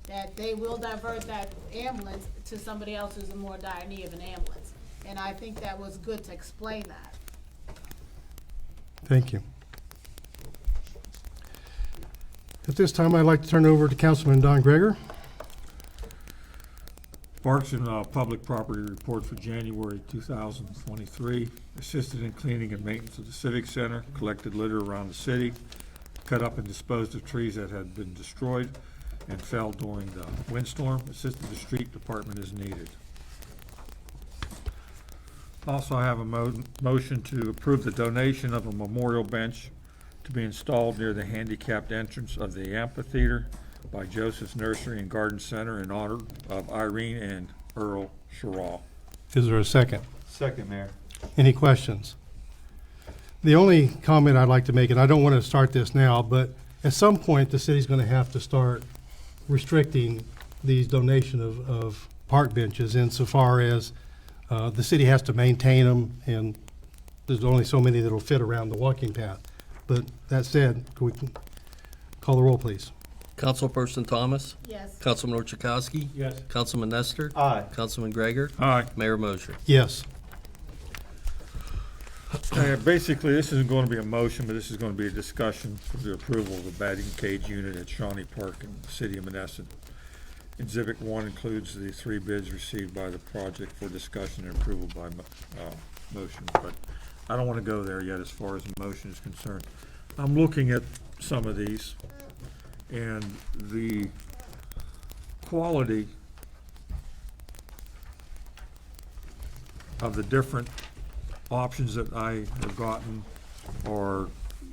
[SPEAKER 4] that they will divert that ambulance to somebody else who's in more dire need of an ambulance. And I think that was good to explain that.
[SPEAKER 3] Thank you. At this time, I'd like to turn over to Councilman Don Greger.
[SPEAKER 6] Parks and Public Property Report for January 2023. Assisted in cleaning and maintenance of the Civic Center, collected litter around the city, cut up and disposed of trees that had been destroyed and fell during the windstorm. Assisted the street department as needed. Also, I have a motion to approve the donation of a memorial bench to be installed near the handicapped entrance of the amphitheater by Joseph's Nursery and Garden Center in honor of Irene and Earl Sherraw.
[SPEAKER 3] Is there a second?
[SPEAKER 2] Second, Mayor.
[SPEAKER 3] Any questions? The only comment I'd like to make, and I don't want to start this now, but at some point, the city's going to have to start restricting these donation of park benches insofar as the city has to maintain them, and there's only so many that'll fit around the walking path. But that said, can we call the roll, please?
[SPEAKER 1] Councilperson Thomas?
[SPEAKER 4] Yes.
[SPEAKER 1] Councilman Orchakowski?
[SPEAKER 10] Yes.
[SPEAKER 1] Councilman Nestor?
[SPEAKER 2] Aye.
[SPEAKER 1] Councilman Gregor?
[SPEAKER 6] Aye.
[SPEAKER 1] Mayor Mosher?
[SPEAKER 3] Yes.
[SPEAKER 6] Basically, this isn't going to be a motion, but this is going to be a discussion for the approval of the batting cage unit at Shawnee Park in the city of Monessen. Exhibit 1 includes the 3 bids received by the project for discussion and approval by motion, but I don't want to go there yet as far as the motion is concerned. I'm looking at some of these, and the quality of the different options that I have gotten are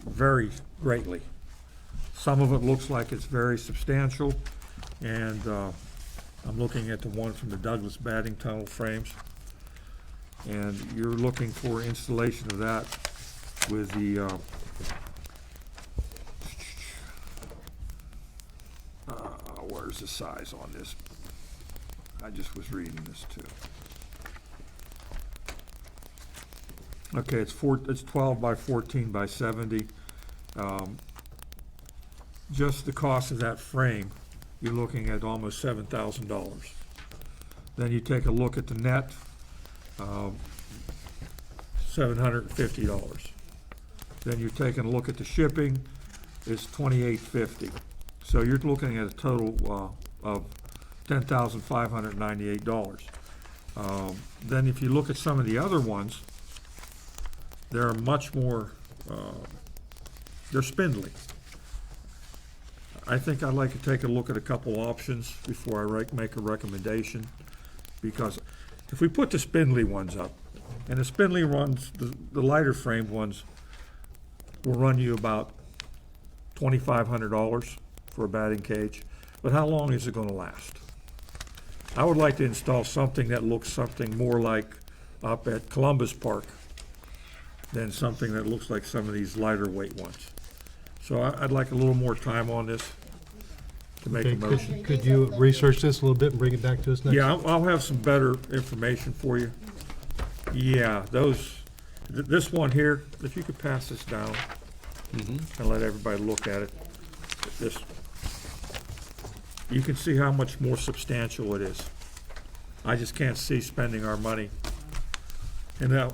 [SPEAKER 6] vary greatly. Some of it looks like it's very substantial, and I'm looking at the one from the Douglas batting tunnel frames. And you're looking for installation of that with the where's the size on this? I just was reading this too. Okay, it's 12 by 14 by 70. Just the cost of that frame, you're looking at almost $7,000. Then you take a look at the net, $750. Then you're taking a look at the shipping, it's $2,850. So you're looking at a total of $10,598. Then if you look at some of the other ones, they're much more, they're spindly. I think I'd like to take a look at a couple options before I make a recommendation, because if we put the spindly ones up, and the spindly ones, the lighter framed ones, will run you about $2,500 for a batting cage, but how long is it gonna last? I would like to install something that looks something more like up at Columbus Park than something that looks like some of these lighter weight ones. So I'd like a little more time on this to make a
[SPEAKER 3] Okay,
[SPEAKER 6] motion.
[SPEAKER 3] could you research this a little bit and bring it back to us next?
[SPEAKER 6] Yeah, I'll have some better information for you. Yeah, this one here, if you could pass this down and let everybody look at it. This, you can see how much more substantial it is. I just can't see spending our money. And now,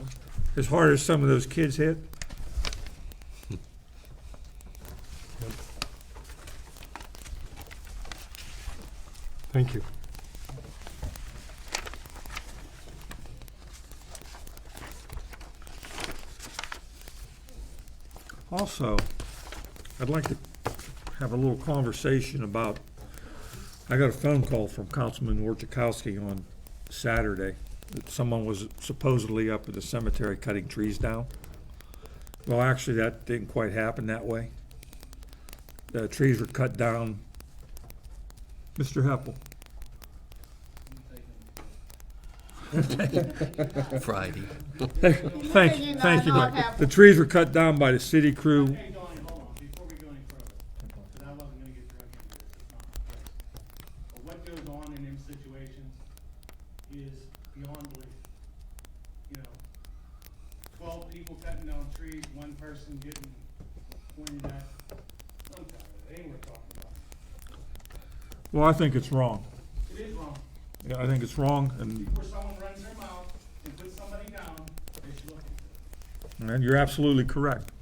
[SPEAKER 6] as hard as some of those kids hit,
[SPEAKER 3] Thank you.
[SPEAKER 6] also, I'd like to have a little conversation about, I got a phone call from Councilman Orchakowski on Saturday that someone was supposedly up at the cemetery cutting trees down. Well, actually, that didn't quite happen that way. The trees were cut down. Mr. Heppel?
[SPEAKER 1] Friday.
[SPEAKER 6] Thank you, Mike. The trees were cut down by the city crew.
[SPEAKER 11] Okay, Donnie, hold on, before we go any further, because I wasn't gonna get drunk into this, it's not. But what goes on in them situations is beyond belief. You know, 12 people cutting down trees, one person getting pointed at, I'm tired of it, ain't worth talking about.
[SPEAKER 6] Well, I think it's wrong.
[SPEAKER 11] It is wrong.
[SPEAKER 6] Yeah, I think it's wrong, and
[SPEAKER 11] Before someone runs their mouth and puts somebody down, they should look into it.
[SPEAKER 6] And you're absolutely correct.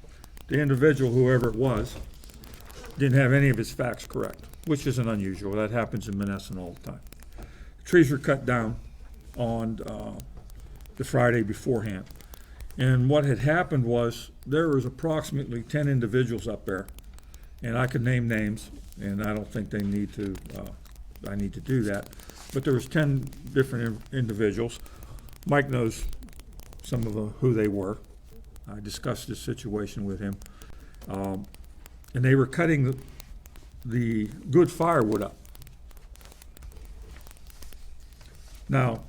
[SPEAKER 6] The individual, whoever it was, didn't have any of his facts correct, which isn't unusual. That happens in Monessen all the time. Trees were cut down on the Friday beforehand. And what had happened was, there was approximately 10 individuals up there, and I could name names, and I don't think they need to, I need to do that. But there was 10 different individuals. Mike knows some of who they were. I discussed this situation with him. And they were cutting the good firewood up. Now,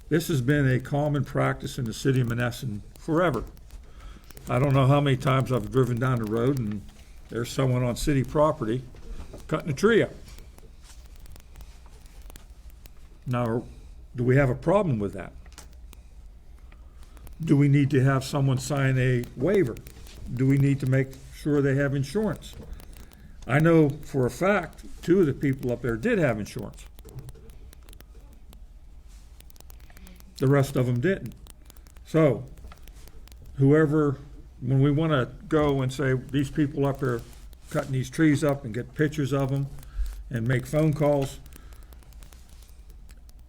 [SPEAKER 6] this has been a common practice in the city of Monessen forever. I don't know how many times I've driven down the road and there's someone on city property cutting a tree up. Now, do we have a problem with that? Do we need to have someone sign a waiver? Do we need to make sure they have insurance? I know for a fact, 2 of the people up there did have insurance. The rest of them didn't. So, whoever, when we want to go and say, these people up there cutting these trees up and get pictures of them and make phone calls,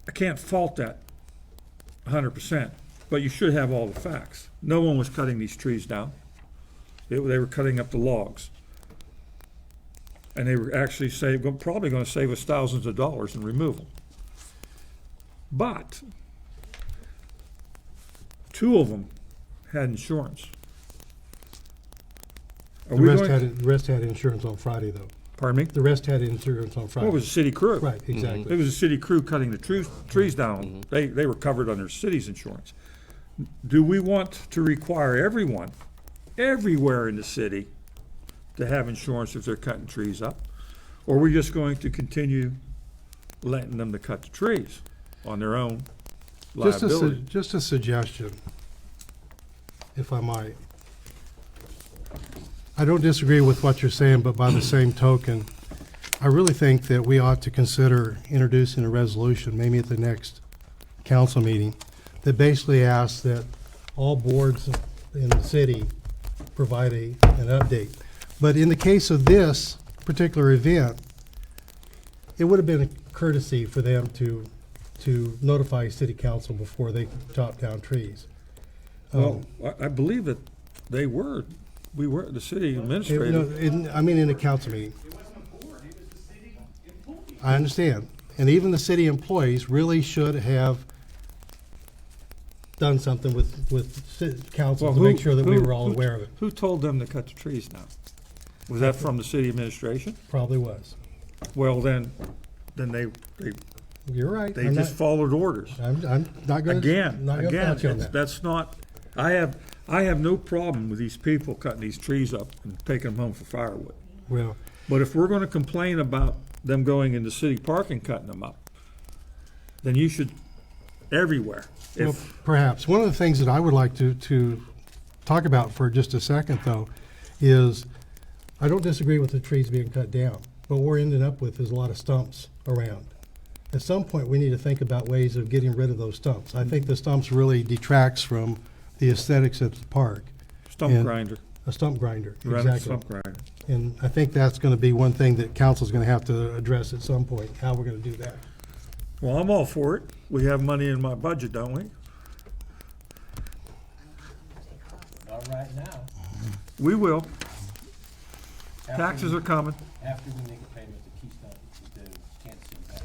[SPEAKER 6] I can't fault that 100%, but you should have all the facts. No one was cutting these trees down. They were cutting up the logs. And they were actually probably going to save us thousands of dollars in removal. But 2 of them had insurance. Are
[SPEAKER 3] The
[SPEAKER 6] we
[SPEAKER 3] rest
[SPEAKER 6] going-
[SPEAKER 3] had, the rest had insurance on Friday, though.
[SPEAKER 6] Pardon me?
[SPEAKER 3] The rest had insurance on Friday.
[SPEAKER 6] Well, it was a city crew.
[SPEAKER 3] Right, exactly.
[SPEAKER 6] It was a city crew cutting the trees down. They were covered under city's insurance. Do we want to require everyone, everywhere in the city, to have insurance if they're cutting trees up? Or are we just going to continue letting them to cut the trees on their own liability?
[SPEAKER 3] Just a suggestion, if I might. I don't disagree with what you're saying, but by the same token, I really think that we ought to consider introducing a resolution, maybe at the next council meeting, that basically asks that all boards in the city provide an update. But in the case of this particular event, it would have been a courtesy for them to notify city council before they chop down trees.
[SPEAKER 6] Well, I believe that we were, the city
[SPEAKER 3] No,
[SPEAKER 6] administrator.
[SPEAKER 3] I mean, in a council meeting.
[SPEAKER 11] It wasn't a board, it was the city employees.
[SPEAKER 3] I understand. And even the city employees really should have done something with council
[SPEAKER 6] Well,
[SPEAKER 3] to make
[SPEAKER 6] who-
[SPEAKER 3] sure that we
[SPEAKER 6] who-
[SPEAKER 3] were all
[SPEAKER 6] who-
[SPEAKER 3] aware of it.
[SPEAKER 6] Who told them to cut the trees down? Was that from the city administration?
[SPEAKER 3] Probably was.
[SPEAKER 6] Well, then they
[SPEAKER 3] You're right.
[SPEAKER 6] They
[SPEAKER 3] I'm
[SPEAKER 6] just
[SPEAKER 3] not-
[SPEAKER 6] followed orders.
[SPEAKER 3] I'm not gonna.
[SPEAKER 6] Again,
[SPEAKER 3] not gonna fault you on that.
[SPEAKER 6] that's not, I have no problem with these people cutting these trees up and taking them home for firewood.
[SPEAKER 3] Well,
[SPEAKER 6] But if we're gonna complain about them going into city park and cutting them up, then you should, everywhere.
[SPEAKER 3] well,
[SPEAKER 6] If,
[SPEAKER 3] perhaps. One of the things that I would like to talk about for just a second, though, is I don't disagree with the trees being cut down, but what we're ending up with is a lot of stumps around. At some point, we need to think about ways of getting rid of those stumps. I think the stumps really detracts from the aesthetics of the park.
[SPEAKER 6] stump
[SPEAKER 3] And-
[SPEAKER 6] grinder,
[SPEAKER 3] A stump grinder,
[SPEAKER 6] run a
[SPEAKER 3] exactly.
[SPEAKER 6] stump grinder.
[SPEAKER 3] And I think that's gonna be one thing that council's gonna have to address at some point, how we're gonna do that.
[SPEAKER 6] Well, I'm all for it. We have money in my budget, don't we?
[SPEAKER 10] Not right now.
[SPEAKER 6] We will.
[SPEAKER 10] After
[SPEAKER 6] Taxes
[SPEAKER 10] we-
[SPEAKER 6] are coming.
[SPEAKER 10] After we make a payment to Keystone, we can't see that.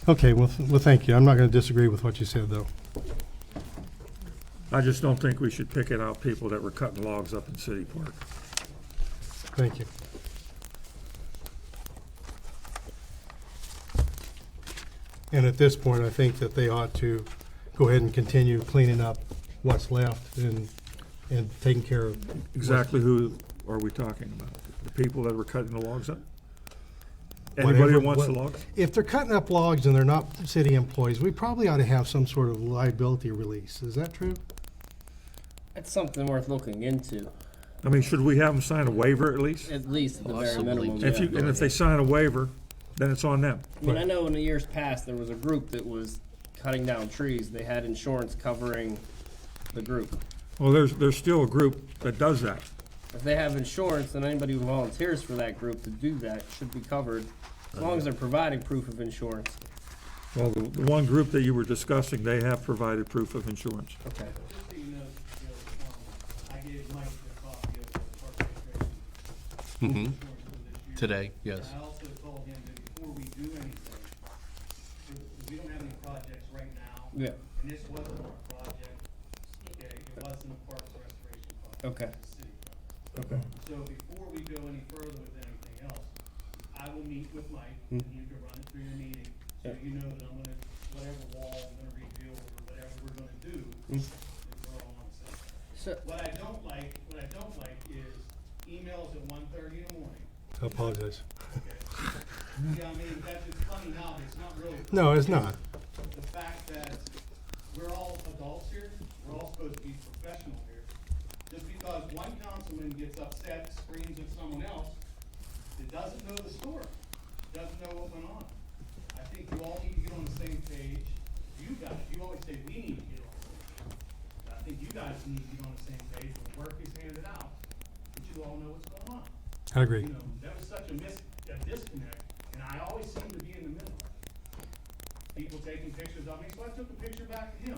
[SPEAKER 3] Okay, well, thank you. I'm not gonna disagree with what you said, though.
[SPEAKER 6] I just don't think we should pick it out people that were cutting logs up in City Park.
[SPEAKER 3] Thank you. And at this point, I think that they ought to go ahead and continue cleaning up what's left and taking care of.
[SPEAKER 6] Exactly who are we talking about? The people that were cutting the logs up?
[SPEAKER 3] Whatever-
[SPEAKER 6] Anybody that wants the
[SPEAKER 3] what-
[SPEAKER 6] logs?
[SPEAKER 3] If they're cutting up logs and they're not city employees, we probably ought to have some sort of liability release. Is that true?
[SPEAKER 9] It's something worth looking into,
[SPEAKER 6] I mean, should we have them sign a waiver at least?
[SPEAKER 9] at least at the very
[SPEAKER 1] Possibly.
[SPEAKER 9] minimum.
[SPEAKER 6] If
[SPEAKER 9] yeah.
[SPEAKER 6] you, and if they sign a waiver, then it's on them.
[SPEAKER 9] I mean, I know in the years past, there was a group that was cutting down trees. They had insurance covering the group.
[SPEAKER 6] Well, there's still a group that does that.
[SPEAKER 9] If they have insurance, then anybody who volunteers for that group to do that should be covered, as long as they're providing proof of insurance.
[SPEAKER 6] Well, the one group that you were discussing, they have provided proof of insurance.
[SPEAKER 9] Okay.
[SPEAKER 11] Just so you know, I gave Mike a copy of the park registration
[SPEAKER 1] Mhm.
[SPEAKER 11] insurance for this year.
[SPEAKER 1] Today, yes.
[SPEAKER 11] I also told him that before we do anything, we don't have any projects right now,
[SPEAKER 9] Yeah,
[SPEAKER 11] and this wasn't our project, okay, it wasn't a parks restoration project.
[SPEAKER 9] Okay.
[SPEAKER 11] It's a city project.
[SPEAKER 9] okay.
[SPEAKER 11] So before we go any further with anything else, I will meet with Mike, and you can run it through your meeting, so
[SPEAKER 9] Yeah.
[SPEAKER 11] you know that I'm gonna, whatever wall I'm gonna rebuild, or whatever we're gonna do,
[SPEAKER 9] Mm.
[SPEAKER 11] that we're all on the same page.
[SPEAKER 9] So,
[SPEAKER 11] What I don't like is emails at 1:30 in the morning,
[SPEAKER 3] I apologize.
[SPEAKER 11] okay? Yeah, I mean, that's just funny now, but it's not really.
[SPEAKER 3] No, it's not.
[SPEAKER 11] The fact that we're all adults here, we're all supposed to be professional here. Just because one councilman gets upset, screams at someone else, that doesn't know the story, doesn't know what went on. I think you all need to get on the same page. You guys, you always say we need to get on the same page. I think you guys need to get on the same page when work is handed out, that you all know what's going on.
[SPEAKER 3] I agree.
[SPEAKER 11] You know, that was such a disconnect, and I always seem to be in the middle. People taking pictures of me, so I took a picture back to him.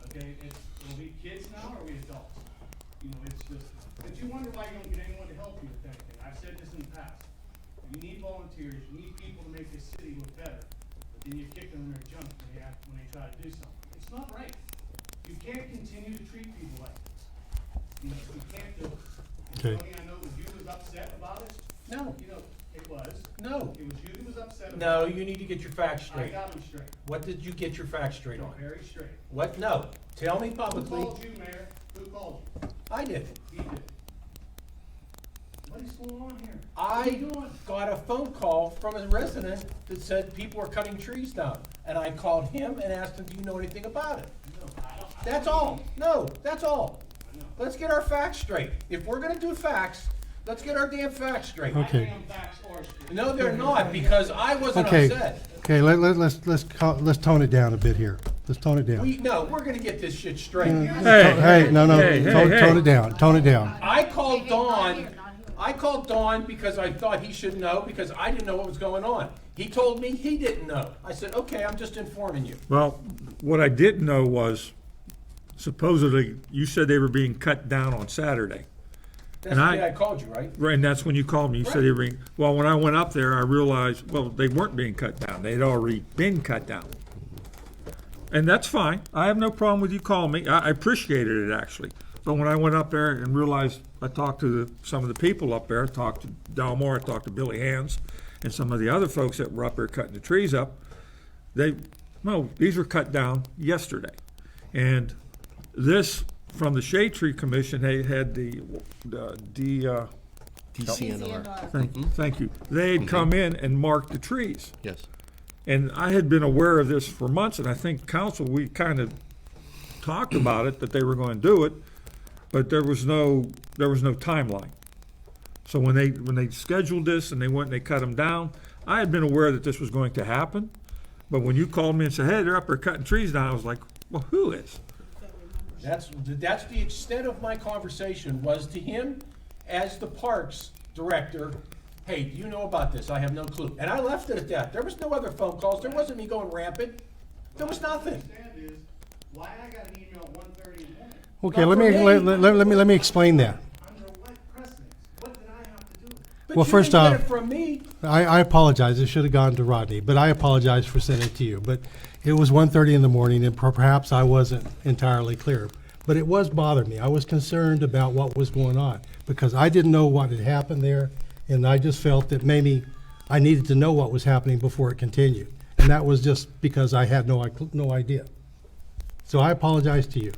[SPEAKER 11] Okay, are we kids now, or are we adults? You know, it's just, but you wonder why you don't get anyone to help you with anything. I've said this in the past. You need volunteers, you need people to make this city look better, but then you kick them in their junk when they try to do something. It's not right. You can't continue to treat people like this. You know, you can't do it.
[SPEAKER 3] Okay.
[SPEAKER 11] Tony, I know you was upset about it.
[SPEAKER 10] No,
[SPEAKER 11] You know, it was.
[SPEAKER 10] no,
[SPEAKER 11] It was you that was upset about
[SPEAKER 10] no,
[SPEAKER 11] it.
[SPEAKER 10] you need to get your facts
[SPEAKER 11] I
[SPEAKER 10] straight.
[SPEAKER 11] got them straight.
[SPEAKER 10] What did you get your facts straight on?
[SPEAKER 11] Very straight.
[SPEAKER 10] What, no, tell me
[SPEAKER 11] Who
[SPEAKER 10] publicly.
[SPEAKER 11] called you, Mayor? Who called you?
[SPEAKER 10] I did.
[SPEAKER 11] He did. What is going on here? What are
[SPEAKER 10] I
[SPEAKER 11] you doing?
[SPEAKER 10] got a phone call from a resident that said people are cutting trees down. And I called him and asked him, do you know anything about it?
[SPEAKER 11] No, I don't.
[SPEAKER 10] That's all. No, that's all.
[SPEAKER 11] I know.
[SPEAKER 10] Let's get our facts straight. If we're gonna do facts, let's get our damn facts straight.
[SPEAKER 11] My
[SPEAKER 3] Okay.
[SPEAKER 11] damn facts are straight.
[SPEAKER 10] No, they're not, because I wasn't
[SPEAKER 3] Okay,
[SPEAKER 10] upset.
[SPEAKER 3] okay, let's tone it down a bit here. Let's tone it down.
[SPEAKER 10] No, we're gonna get this shit straight.
[SPEAKER 3] Hey, no,
[SPEAKER 6] hey,
[SPEAKER 3] tone
[SPEAKER 6] hey.
[SPEAKER 3] it down, tone it down.
[SPEAKER 10] I called Dawn because I thought he should know, because I didn't know what was going on. He told me he didn't know. I said, okay, I'm just informing you.
[SPEAKER 6] Well, what I didn't know was supposedly you said they were being cut down on Saturday.
[SPEAKER 10] That's
[SPEAKER 6] And
[SPEAKER 10] the
[SPEAKER 6] I-
[SPEAKER 10] day I called you, right?
[SPEAKER 6] Right, and that's when you called me. You said they were being, well, when I went up there, I realized, well, they weren't being cut down. They'd already been cut down. And that's fine. I have no problem with you calling me. I appreciated it, actually. But when I went up there and realized, I talked to some of the people up there, I talked to Delmore, I talked to Billy Hands, and some of the other folks that were up there cutting the trees up, these were cut down yesterday. And this, from the Shade Tree Commission, they had
[SPEAKER 1] DCNR.
[SPEAKER 6] thank you. They had come in and marked the trees.
[SPEAKER 1] Yes.
[SPEAKER 6] And I had been aware of this for months, and I think council, we kind of talked about it, that they were going to do it, but there was no timeline. So when they scheduled this and they went and they cut them down, I had been aware that this was going to happen. But when you called me and said, hey, they're up there cutting trees down, I was like, well, who is?
[SPEAKER 10] That's the extent of my conversation, was to him as the parks director. Hey, do you know about this? I have no clue. And I left it at that. There was no other phone calls. There wasn't me going rampant. There was nothing.
[SPEAKER 11] What I don't understand is why I got an email at 1:30 in the morning.
[SPEAKER 3] Okay, let me explain that.
[SPEAKER 11] Under what precedence? What did I have to do with it?
[SPEAKER 3] Well, first
[SPEAKER 10] But you
[SPEAKER 3] off,
[SPEAKER 10] didn't get it from me.
[SPEAKER 3] I apologize. It should have gone to Rodney, but I apologize for sending it to you. But it was 1:30 in the morning, and perhaps I wasn't entirely clear. But it was bothering me. I was concerned about what was going on because I didn't know what had happened there, and I just felt that maybe I needed to know what was happening before it continued. And that was just because I had no idea. So I apologize to you.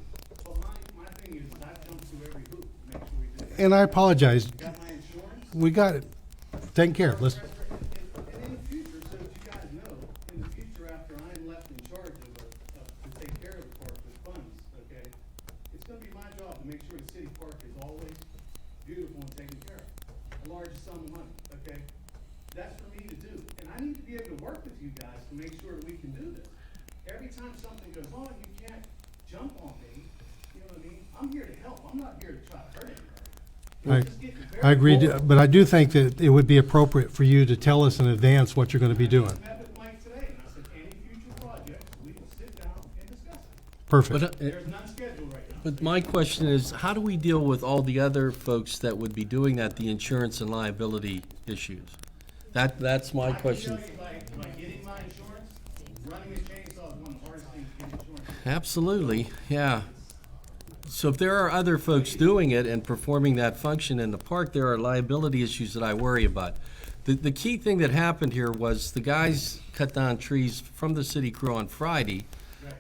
[SPEAKER 11] Well, my thing is, I've jumped through every hoop to make sure we did that.
[SPEAKER 3] And I apologize.
[SPEAKER 11] Got my insurance?
[SPEAKER 3] We got it. Taken care of. Let's,
[SPEAKER 11] And in the future, so that you guys know, in the future, after I'm left in charge to take care of the park with funds, okay? It's gonna be my job to make sure the city park is always beautiful and taken care of. The largest sum of money, okay? That's for me to do. And I need to be able to work with you guys to make sure that we can do this. Every time something goes on, you can't jump on me, you know what I mean? I'm here to help, I'm not here to try to hurt anybody.
[SPEAKER 3] I agree, but I do think that it would be appropriate for you to tell us in advance what you're going to be doing.
[SPEAKER 11] I met with Mike today, and I said, any future projects, we will sit down and discuss it.
[SPEAKER 3] Perfect.
[SPEAKER 1] But,
[SPEAKER 11] There's none scheduled right now.
[SPEAKER 1] but my question is, how do we deal with all the other folks that would be doing that, the insurance and liability issues? That's my question.
[SPEAKER 11] I can tell you by getting my insurance, running a chainsaw is one of the hardest things to get insurance.
[SPEAKER 1] Absolutely, yeah. So if there are other folks doing it and performing that function in the park, there are liability issues that I worry about. The key thing that happened here was the guys cut down trees from the city crew on Friday.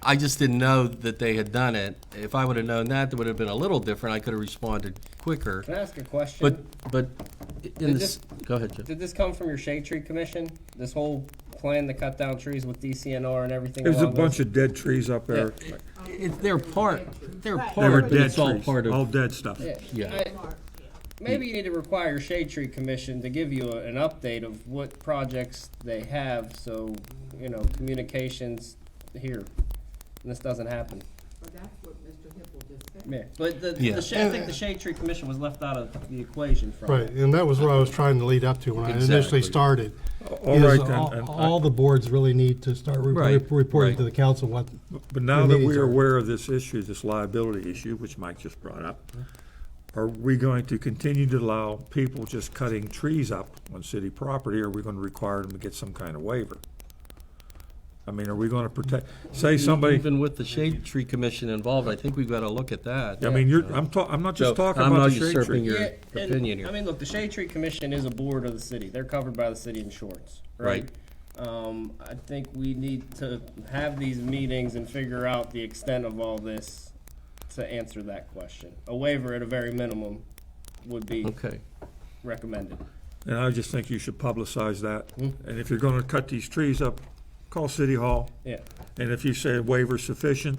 [SPEAKER 1] I just didn't know that they had done it. If I would have known that, it would have been a little different. I could have responded quicker.
[SPEAKER 9] Can I ask a question?
[SPEAKER 1] But in
[SPEAKER 9] Did
[SPEAKER 1] this, go ahead, Joe.
[SPEAKER 9] Did this come from your Shade Tree Commission? This whole plan to cut down trees with DCNR and everything?
[SPEAKER 6] There's a
[SPEAKER 9] along
[SPEAKER 6] bunch
[SPEAKER 9] those-
[SPEAKER 6] of dead trees up there.
[SPEAKER 1] They're part,
[SPEAKER 6] They were
[SPEAKER 1] but
[SPEAKER 6] dead
[SPEAKER 1] it's all
[SPEAKER 6] trees,
[SPEAKER 1] part
[SPEAKER 6] all
[SPEAKER 1] of,
[SPEAKER 6] dead stuff.
[SPEAKER 1] yeah.
[SPEAKER 9] Maybe you need to require your Shade Tree Commission to give you an update of what projects they have, so, you know, communications here, and this doesn't happen.
[SPEAKER 13] But that's what Mr. Hippel just said.
[SPEAKER 9] Yeah, but
[SPEAKER 1] Yeah.
[SPEAKER 9] I think the Shade Tree Commission was left out of the equation from
[SPEAKER 3] Right,
[SPEAKER 9] it.
[SPEAKER 3] and that was what I was trying to lead up to when I initially
[SPEAKER 1] Exactly.
[SPEAKER 3] started.
[SPEAKER 6] All
[SPEAKER 3] is
[SPEAKER 6] right
[SPEAKER 3] all-
[SPEAKER 6] then, and
[SPEAKER 3] All the boards really need to start
[SPEAKER 1] Right,
[SPEAKER 3] reporting
[SPEAKER 1] right.
[SPEAKER 3] to the council what,
[SPEAKER 6] but now
[SPEAKER 3] the
[SPEAKER 6] that
[SPEAKER 3] meetings
[SPEAKER 6] we're
[SPEAKER 3] are-
[SPEAKER 6] aware of this issue, this liability issue, which Mike just brought up, are we going to continue to allow people just cutting trees up on city property, or are we gonna require them to get some kind of waiver? I mean, are we gonna protect, say somebody,
[SPEAKER 1] Even with the Shade Tree Commission involved, I think we've got to look at that.
[SPEAKER 6] I mean, I'm not just
[SPEAKER 1] Joe,
[SPEAKER 6] talking
[SPEAKER 1] I'm
[SPEAKER 6] about
[SPEAKER 1] not
[SPEAKER 6] the shade
[SPEAKER 1] usurping
[SPEAKER 6] tree.
[SPEAKER 1] your
[SPEAKER 9] Yeah, and,
[SPEAKER 1] opinion here.
[SPEAKER 9] I mean, look, the Shade Tree Commission is a board of the city. They're covered by the city insurance, right? I think we need to have these meetings and figure out the extent of all this to answer that question. A waiver at a very minimum would be
[SPEAKER 1] Okay.
[SPEAKER 9] recommended.
[SPEAKER 6] And I just think you should publicize that.
[SPEAKER 1] Hmm.
[SPEAKER 6] And if you're gonna cut these trees up, call City Hall.
[SPEAKER 9] Yeah.
[SPEAKER 6] And if you say waiver sufficient,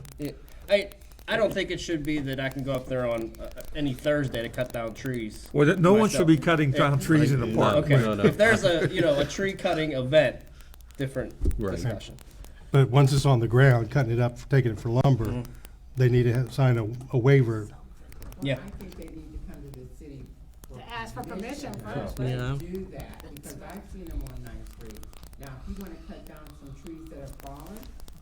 [SPEAKER 9] I don't think it should be that I can go up there on any Thursday to cut down trees.
[SPEAKER 6] well, no one should be
[SPEAKER 9] myself.
[SPEAKER 6] cutting down
[SPEAKER 9] Yeah.
[SPEAKER 6] trees in the park.
[SPEAKER 9] Okay,
[SPEAKER 1] No, no.
[SPEAKER 9] if there's a tree cutting event, different
[SPEAKER 1] Right.
[SPEAKER 9] discussion.
[SPEAKER 3] but once it's on the ground, cutting it up, taking it for lumber, they need to sign a waiver.
[SPEAKER 9] Yeah.
[SPEAKER 13] I think they need to come to the city.
[SPEAKER 4] To ask for permission first.
[SPEAKER 1] Yeah.
[SPEAKER 13] Do that, because I've seen them on Ninth Street. Now, if you wanna cut down some trees that have fallen,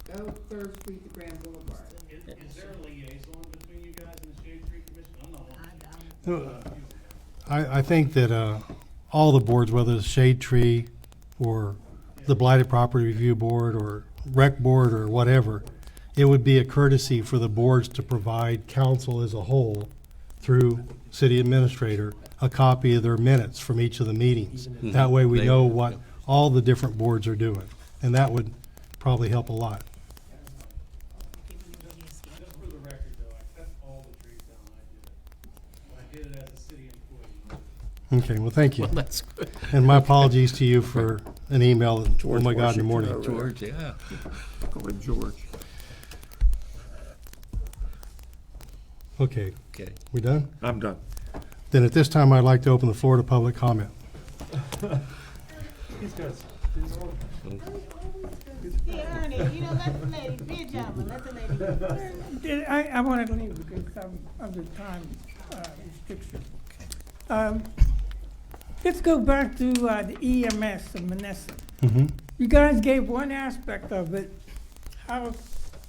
[SPEAKER 13] go Third Street to Grand Boulevard.
[SPEAKER 11] Is there a liaison between you guys and the Shade Tree Commission? I'm not one.
[SPEAKER 3] I think that all the boards, whether it's Shade Tree or the Blighted Property Review Board or Rec Board or whatever, it would be a courtesy for the boards to provide council as a whole through city administrator a copy of their minutes from each of the meetings. That way we
[SPEAKER 1] They-
[SPEAKER 3] know what all the different boards are doing, and that would probably help a lot.
[SPEAKER 11] Just for the record though, I cut all the trees down, I did it. I did it as a city employee.
[SPEAKER 3] Okay, well, thank you.
[SPEAKER 1] Well, that's good.
[SPEAKER 3] And my apologies to you for an email, oh
[SPEAKER 6] George
[SPEAKER 3] my God, in the
[SPEAKER 6] Washington,
[SPEAKER 3] morning.
[SPEAKER 1] George, yeah.
[SPEAKER 6] Call him George.
[SPEAKER 3] Okay,
[SPEAKER 1] Okay.
[SPEAKER 3] we done?
[SPEAKER 6] I'm done.
[SPEAKER 3] Then at this time, I'd like to open the floor to public comment.
[SPEAKER 4] Yeah, Ernie, you know, let the lady, be a gentleman, let the lady go.
[SPEAKER 8] I wanted to leave because of the time restriction. Let's go back to the EMS of Monessen.
[SPEAKER 3] Mm-hmm.
[SPEAKER 8] You guys gave one aspect of it, how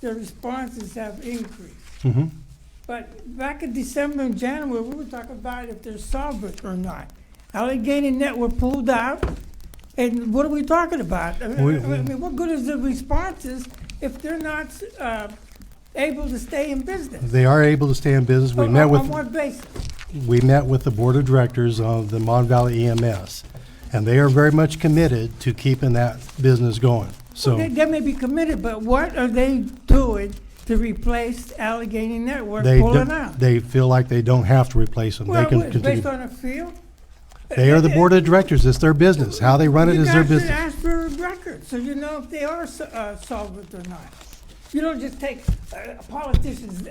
[SPEAKER 8] the responses have increased.
[SPEAKER 3] Mm-hmm.
[SPEAKER 8] But back in December and January, we were talking about if they're solvent or not. Allegheny Network pulled out, and what are we talking about? I mean, what good is the responses if they're not able to stay in business?
[SPEAKER 3] They are able to stay in business. We met
[SPEAKER 8] On what basis?
[SPEAKER 3] with the board of directors of the Mon Valley EMS, and they are very much committed to keeping that business going. So
[SPEAKER 8] They may be committed, but what are they doing to replace Allegheny Network
[SPEAKER 3] they
[SPEAKER 8] pulling
[SPEAKER 3] do-
[SPEAKER 8] out?
[SPEAKER 3] they feel like they don't have to replace them. They
[SPEAKER 8] Well,
[SPEAKER 3] can
[SPEAKER 8] it's based
[SPEAKER 3] continue.
[SPEAKER 8] on a field?
[SPEAKER 3] They are the board of directors. It's their business. How they run it is their
[SPEAKER 8] You guys should
[SPEAKER 3] business.
[SPEAKER 8] ask for a record, so you know if they are solvent or not. You don't just take politicians,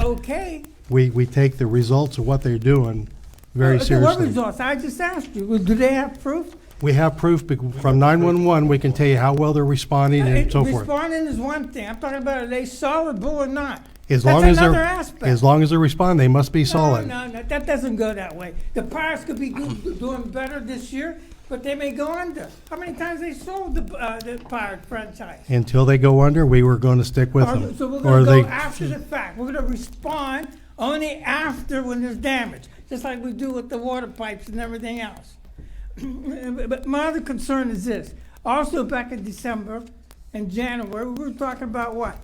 [SPEAKER 8] okay.
[SPEAKER 3] We take the results of what they're doing very
[SPEAKER 8] So what
[SPEAKER 3] seriously.
[SPEAKER 8] results? I just asked you, well, do they have proof?
[SPEAKER 3] We have proof from 911. We can tell you how well they're responding and so forth.
[SPEAKER 8] Responding is one thing, I'm talking about are they solid or not?
[SPEAKER 3] As
[SPEAKER 8] That's
[SPEAKER 3] long as
[SPEAKER 8] another
[SPEAKER 3] they're,
[SPEAKER 8] aspect.
[SPEAKER 3] as long as they're responding, they must be solid.
[SPEAKER 8] No, that doesn't go that way. The Pirates could be doing better this year, but they may go under. How many times they sold the Pirate franchise?
[SPEAKER 3] Until they go under, we were going to stick with them.
[SPEAKER 8] So we're
[SPEAKER 3] Or
[SPEAKER 8] gonna
[SPEAKER 3] they-
[SPEAKER 8] go after the fact. We're gonna respond only after when there's damage, just like we do with the water pipes and everything else. But my other concern is this. Also, back in December and January, we were talking about what?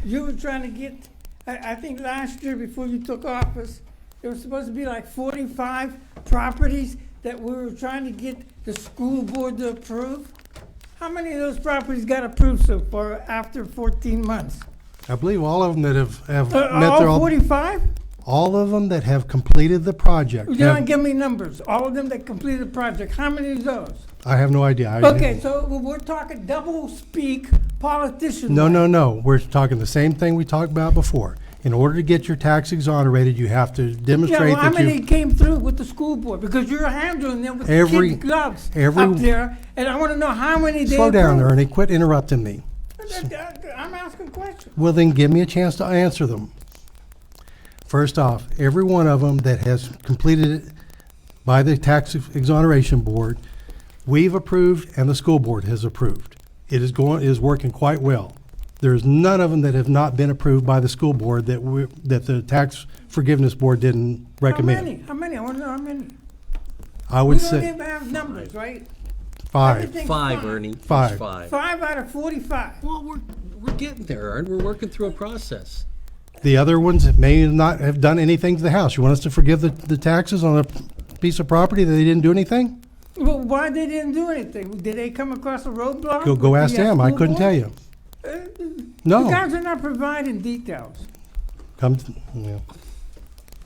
[SPEAKER 8] You were trying to get, I think last year before you took office, there was supposed to be like 45 properties that we were trying to get the school board to approve. How many of those properties got approved so far after 14 months?
[SPEAKER 3] I believe all of them that have met their,
[SPEAKER 8] All 45?
[SPEAKER 3] all of them that have completed the project.
[SPEAKER 8] You don't give me numbers. All of them that completed the project. How many of those?
[SPEAKER 3] I have no idea.
[SPEAKER 8] Okay, so we're talking double speak politician.
[SPEAKER 3] No. We're talking the same thing we talked about before. In order to get your tax exonerated, you have to
[SPEAKER 8] Yeah,
[SPEAKER 3] demonstrate
[SPEAKER 8] well, how
[SPEAKER 3] that
[SPEAKER 8] many
[SPEAKER 3] you.
[SPEAKER 8] came through with the school board? Because you're handling them with
[SPEAKER 3] Every-
[SPEAKER 8] kid gloves
[SPEAKER 3] every-
[SPEAKER 8] up there, and I want to know how many they
[SPEAKER 3] Slow down,
[SPEAKER 8] approved.
[SPEAKER 3] Ernie. Quit interrupting me.
[SPEAKER 8] I'm asking questions.
[SPEAKER 3] Well, then give me a chance to answer them. First off, every one of them that has completed it by the tax exoneration board, we've approved and the school board has approved. It is working quite well. There's none of them that have not been approved by the school board that the tax forgiveness board didn't recommend.
[SPEAKER 8] How many? I want to know how many.
[SPEAKER 3] I
[SPEAKER 8] We
[SPEAKER 3] would
[SPEAKER 8] don't
[SPEAKER 3] say
[SPEAKER 8] even have numbers, right?
[SPEAKER 3] 5.
[SPEAKER 8] Everything's
[SPEAKER 1] Five,
[SPEAKER 8] fine.
[SPEAKER 1] Ernie. It's
[SPEAKER 3] 5.
[SPEAKER 8] 5 out of 45.
[SPEAKER 1] Well, we're getting there, Ern. We're working through a process.
[SPEAKER 3] The other ones may not have done anything to the house. You want us to forgive the taxes on a piece of property that they didn't do anything?
[SPEAKER 8] Well, why they didn't do anything? Did they come across a roadblock?
[SPEAKER 3] Go
[SPEAKER 8] with
[SPEAKER 3] ask
[SPEAKER 8] the,
[SPEAKER 3] them. I
[SPEAKER 8] school
[SPEAKER 3] couldn't
[SPEAKER 8] board?
[SPEAKER 3] tell you.
[SPEAKER 8] You
[SPEAKER 3] No.
[SPEAKER 8] guys are not providing details.
[SPEAKER 3] Yeah.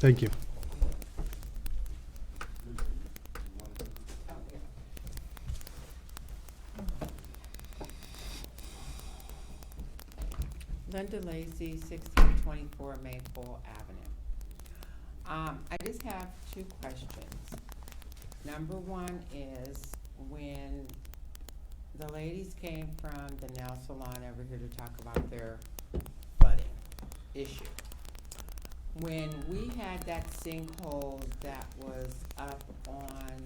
[SPEAKER 3] Thank you.
[SPEAKER 13] Linda Lacy, 1624 Maple Avenue. I just have two questions. Number one is, when the ladies came from the nail salon over here to talk about their flooding issue, when we had that sinkhole that was up on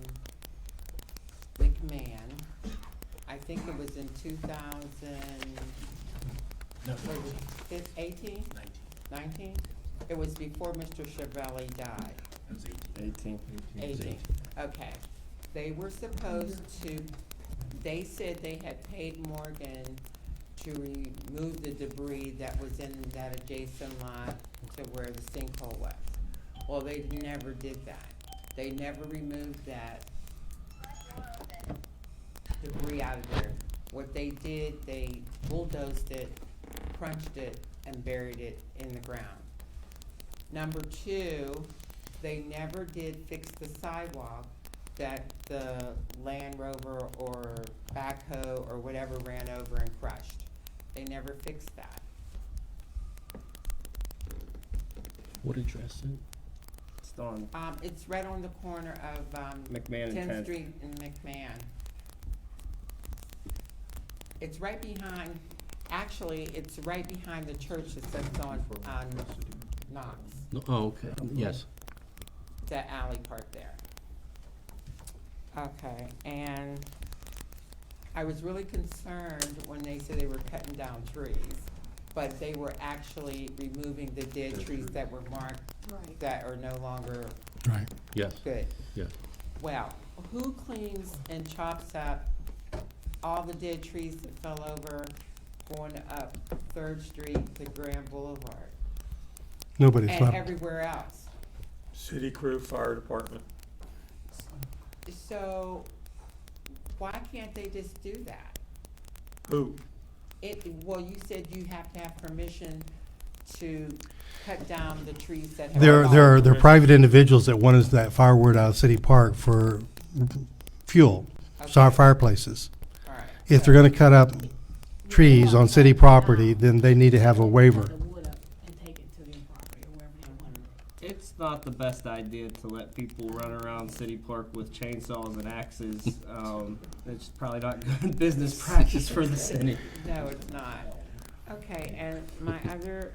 [SPEAKER 13] McMahon, I think it was in 2018? 19? It was before Mr. Chiavelli died.
[SPEAKER 9] 18.
[SPEAKER 13] 18, okay. They were supposed to, they said they had paid Morgan to remove the debris that was in that adjacent lot to where the sinkhole was. Well, they never did that. They never removed that debris out of there. What they did, they bulldozed it, crunched it, and buried it in the ground. Number two, they never did fix the sidewalk that the Land Rover or backhoe or whatever ran over and crushed. They never fixed that.
[SPEAKER 1] What address is it?
[SPEAKER 9] It's on
[SPEAKER 13] It's right on the corner of,
[SPEAKER 9] McMahon and
[SPEAKER 13] 10th
[SPEAKER 9] 10th.
[SPEAKER 13] Street and McMahon. It's right behind, actually, it's right behind the church that sits on Knox,
[SPEAKER 1] No, oh, okay. Yes.
[SPEAKER 13] that alley part there. Okay, and I was really concerned when they said they were cutting down trees, but they were actually removing the dead trees that were marked
[SPEAKER 12] Right.
[SPEAKER 13] that are no longer
[SPEAKER 3] Right.
[SPEAKER 1] Yes.
[SPEAKER 13] good.
[SPEAKER 1] Yes.
[SPEAKER 13] Well, who cleans and chops up all the dead trees that fell over going up Third Street to Grand Boulevard?
[SPEAKER 3] Nobody's
[SPEAKER 13] And
[SPEAKER 3] not.
[SPEAKER 13] everywhere else?
[SPEAKER 6] City crew, fire department.
[SPEAKER 13] So, why can't they just do that?
[SPEAKER 6] Who?
[SPEAKER 13] Well, you said you have to have permission to cut down the trees that have.
[SPEAKER 3] There are private individuals that want that firewood out of City Park for fuel, so our
[SPEAKER 13] Okay.
[SPEAKER 3] fireplaces.
[SPEAKER 13] All right.
[SPEAKER 3] If they're gonna cut up trees on city property, then they need to have a waiver.
[SPEAKER 4] The wood up and take it to their property or wherever they want it.
[SPEAKER 9] It's not the best idea to let people run around City Park with chainsaws and axes. It's probably not good business practice for the city.
[SPEAKER 13] No, it's not. Okay, and my other,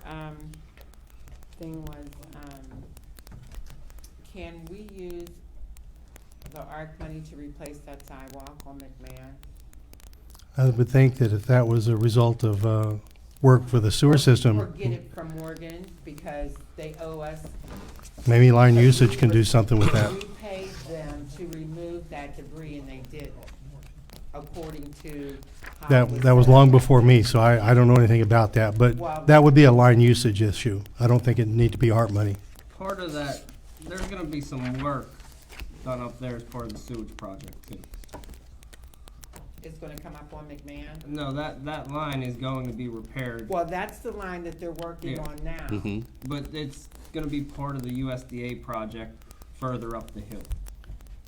[SPEAKER 13] thing was, can we use the ARC money to replace that sidewalk on McMahon?
[SPEAKER 3] I would think that if that was a result of work for the sewer
[SPEAKER 13] Or
[SPEAKER 3] system,
[SPEAKER 13] get it from Morgan, because they owe us.
[SPEAKER 3] maybe line usage can do something with that.
[SPEAKER 13] We paid them to remove that debris and they didn't, according to. how it
[SPEAKER 3] That was long
[SPEAKER 13] set up.
[SPEAKER 3] before me, so I don't know anything about that, but that would be a line usage issue. I don't think it need to be art money.
[SPEAKER 9] Part of that, there's gonna be some work done up there as part of the sewage project too.
[SPEAKER 13] It's gonna come up on McMahon?
[SPEAKER 9] No, that line is going to be repaired,
[SPEAKER 13] Well, that's the line that they're working
[SPEAKER 9] Yeah.
[SPEAKER 13] on now.
[SPEAKER 1] Mhm.
[SPEAKER 9] but it's gonna be part of the USDA project further up the hill.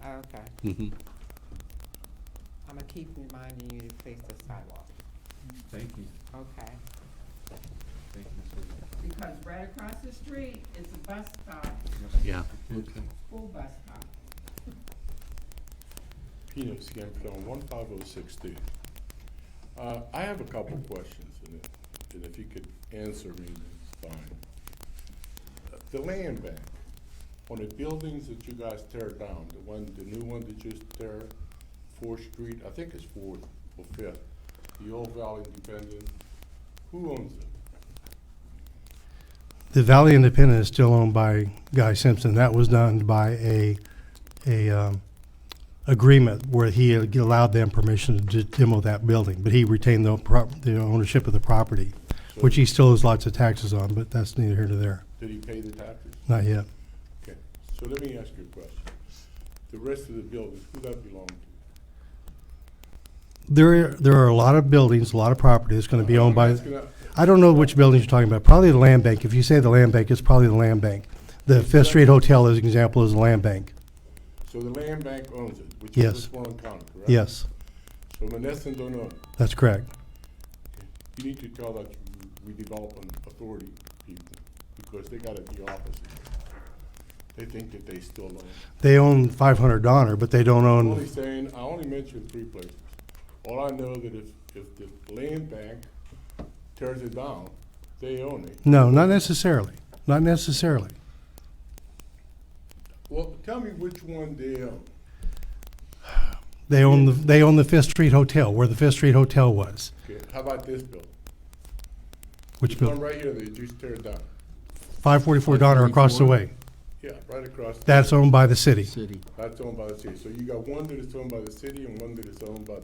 [SPEAKER 13] Okay,
[SPEAKER 1] Mhm.
[SPEAKER 13] I'm gonna keep reminding you to fix the sidewalk,
[SPEAKER 2] Thank you.
[SPEAKER 13] okay?
[SPEAKER 2] Thank you, Ms. Lee.
[SPEAKER 13] Because right across the street is a bus stop,
[SPEAKER 1] Yeah, okay.
[SPEAKER 13] full bus stop.
[SPEAKER 7] Peanut Scampton on 15060. I have a couple questions, and if you could answer me, that's fine. The land bank, on the buildings that you guys tear down, the new one that you tear, 4th Street, I think it's 4th or 5th, the old Valley Independent, who owns it?
[SPEAKER 3] The Valley Independent is still owned by Guy Simpson. That was done by a agreement where he allowed them permission to demo that building, but he retained the ownership of the property,
[SPEAKER 7] So
[SPEAKER 3] which he still owes lots of taxes on, but that's neither here nor there.
[SPEAKER 7] Did he pay the taxes?
[SPEAKER 3] Not yet.
[SPEAKER 7] Okay, so let me ask you a question. The rest of the buildings, who that belong to?
[SPEAKER 3] There are a lot of buildings, a lot of property that's gonna be owned by,
[SPEAKER 7] I'm asking,
[SPEAKER 3] I don't know which buildings you're talking about. Probably the land bank. If you say the land bank, it's probably the land bank. The Fifth Street Hotel, as an example, is the land bank.
[SPEAKER 7] So the land bank owns it, which
[SPEAKER 3] Yes.
[SPEAKER 7] is Swan County, correct?
[SPEAKER 3] Yes,
[SPEAKER 7] So Monessen don't own it.
[SPEAKER 3] that's correct.
[SPEAKER 7] You need to tell that redevelopment authority people, because they got it the opposite. They think that they still own.
[SPEAKER 3] They own 500 Donner, but they don't
[SPEAKER 7] I'm only
[SPEAKER 3] own,
[SPEAKER 7] saying, I only mentioned 3 places. All I know that if the land bank tears it down, they own it.
[SPEAKER 3] no, not necessarily. Not necessarily.
[SPEAKER 7] Well, tell me which one they own.
[SPEAKER 3] They own the Fifth Street Hotel, where the Fifth Street Hotel was.
[SPEAKER 7] Okay, how about this building?
[SPEAKER 3] Which
[SPEAKER 7] This one
[SPEAKER 3] building?
[SPEAKER 7] right here, they just tear it down.
[SPEAKER 3] 544 Donner across the way.
[SPEAKER 7] Yeah, right across.
[SPEAKER 3] That's owned by the city.
[SPEAKER 1] City.
[SPEAKER 7] That's owned by the city. So you got one that is owned by the city and one that is owned by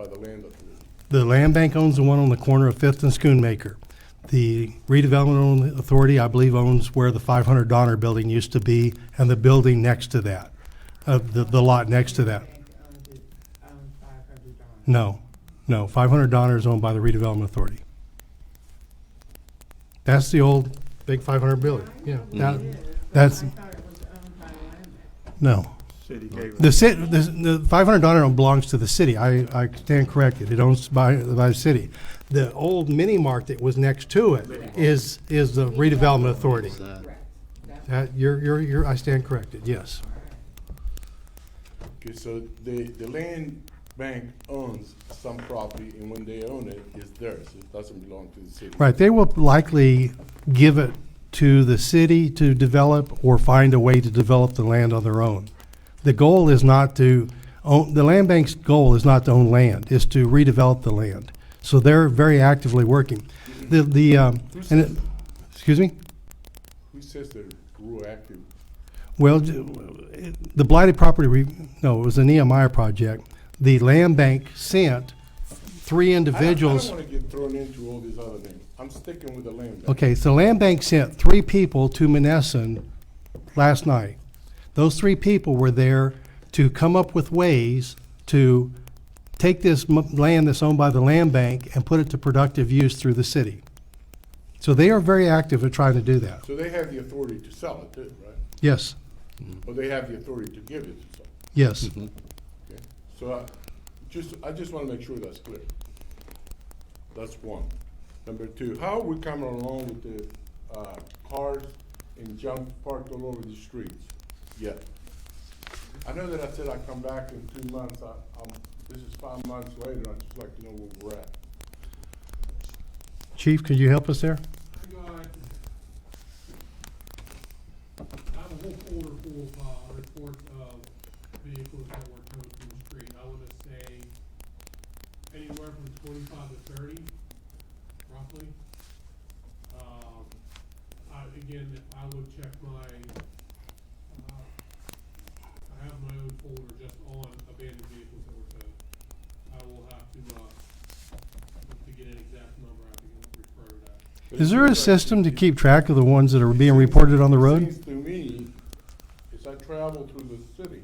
[SPEAKER 7] the land authority.
[SPEAKER 3] The land bank owns the one on the corner of Fifth and Schoonmaker. The redevelopment authority, I believe, owns where the 500 Donner building used to be and the building next to that, the lot next to that.
[SPEAKER 13] Bank owns it, owns $500.
[SPEAKER 3] No, 500 Donner is owned by the redevelopment authority. That's the old big 500 building, yeah. That's,
[SPEAKER 13] I thought it was owned by the land bank.
[SPEAKER 3] no.
[SPEAKER 6] City gave it.
[SPEAKER 3] The 500 Donner belongs to the city. I stand corrected. It owns by the city. The old mini mart that was next to it is the redevelopment authority. I stand corrected, yes.
[SPEAKER 7] Okay, so the land bank owns some property, and when they own it, it's theirs. It doesn't belong to the city.
[SPEAKER 3] Right, they will likely give it to the city to develop or find a way to develop the land on their own. The goal is not to own, the land bank's goal is not to own land, it's to redevelop the land. So they're very actively working. Excuse me?
[SPEAKER 7] Who says they're real active?
[SPEAKER 3] Well, the blighted property, no, it was a Nehemiah project. The land bank sent 3 individuals.
[SPEAKER 7] I don't wanna get thrown into all these other things. I'm sticking with the land bank.
[SPEAKER 3] Okay, so land bank sent 3 people to Monessen last night. Those 3 people were there to come up with ways to take this land that's owned by the land bank and put it to productive use through the city. So they are very active at trying to do that.
[SPEAKER 7] So they have the authority to sell it too, right?
[SPEAKER 3] Yes,
[SPEAKER 7] Or they have the authority to give it to someone?
[SPEAKER 3] yes.
[SPEAKER 7] Okay, so I just wanna make sure that's clear. That's one. Number 2, how are we coming along with the, cars and junk parked all over the streets yet? I know that I said I'd come back in 2 months, this is 5 months later, I'd just like to know where we're at.
[SPEAKER 3] Chief, could you help us there?
[SPEAKER 11] I have a whole folder full of, reports of vehicles that were towed from the street. I would say anywhere from 25 to 30, roughly. Again, I would check my, I have my own folder just on abandoned vehicles that were towed. I will have to get an exact number, I can refer to that.
[SPEAKER 3] Is there a system to keep track of the ones that are being reported on the
[SPEAKER 7] It
[SPEAKER 3] road?
[SPEAKER 7] seems to me, as I travel through the city,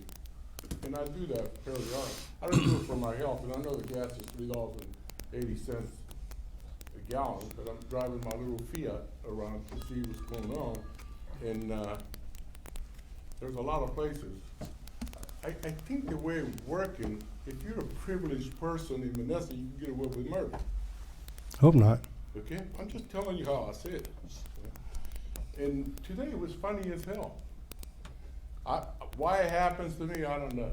[SPEAKER 7] and I do that fairly often, I don't do it for my health, and I know the gas is $3.80 a gallon, but I'm driving my little Fiat around to see what's going on, and, there's a lot of places. I think the way it's working, if you're a privileged person in Monessen, you can get away with murder.
[SPEAKER 3] Hope not.
[SPEAKER 7] Okay, I'm just telling you how I see it. And today was funny as hell. Why it happens to me, I don't know.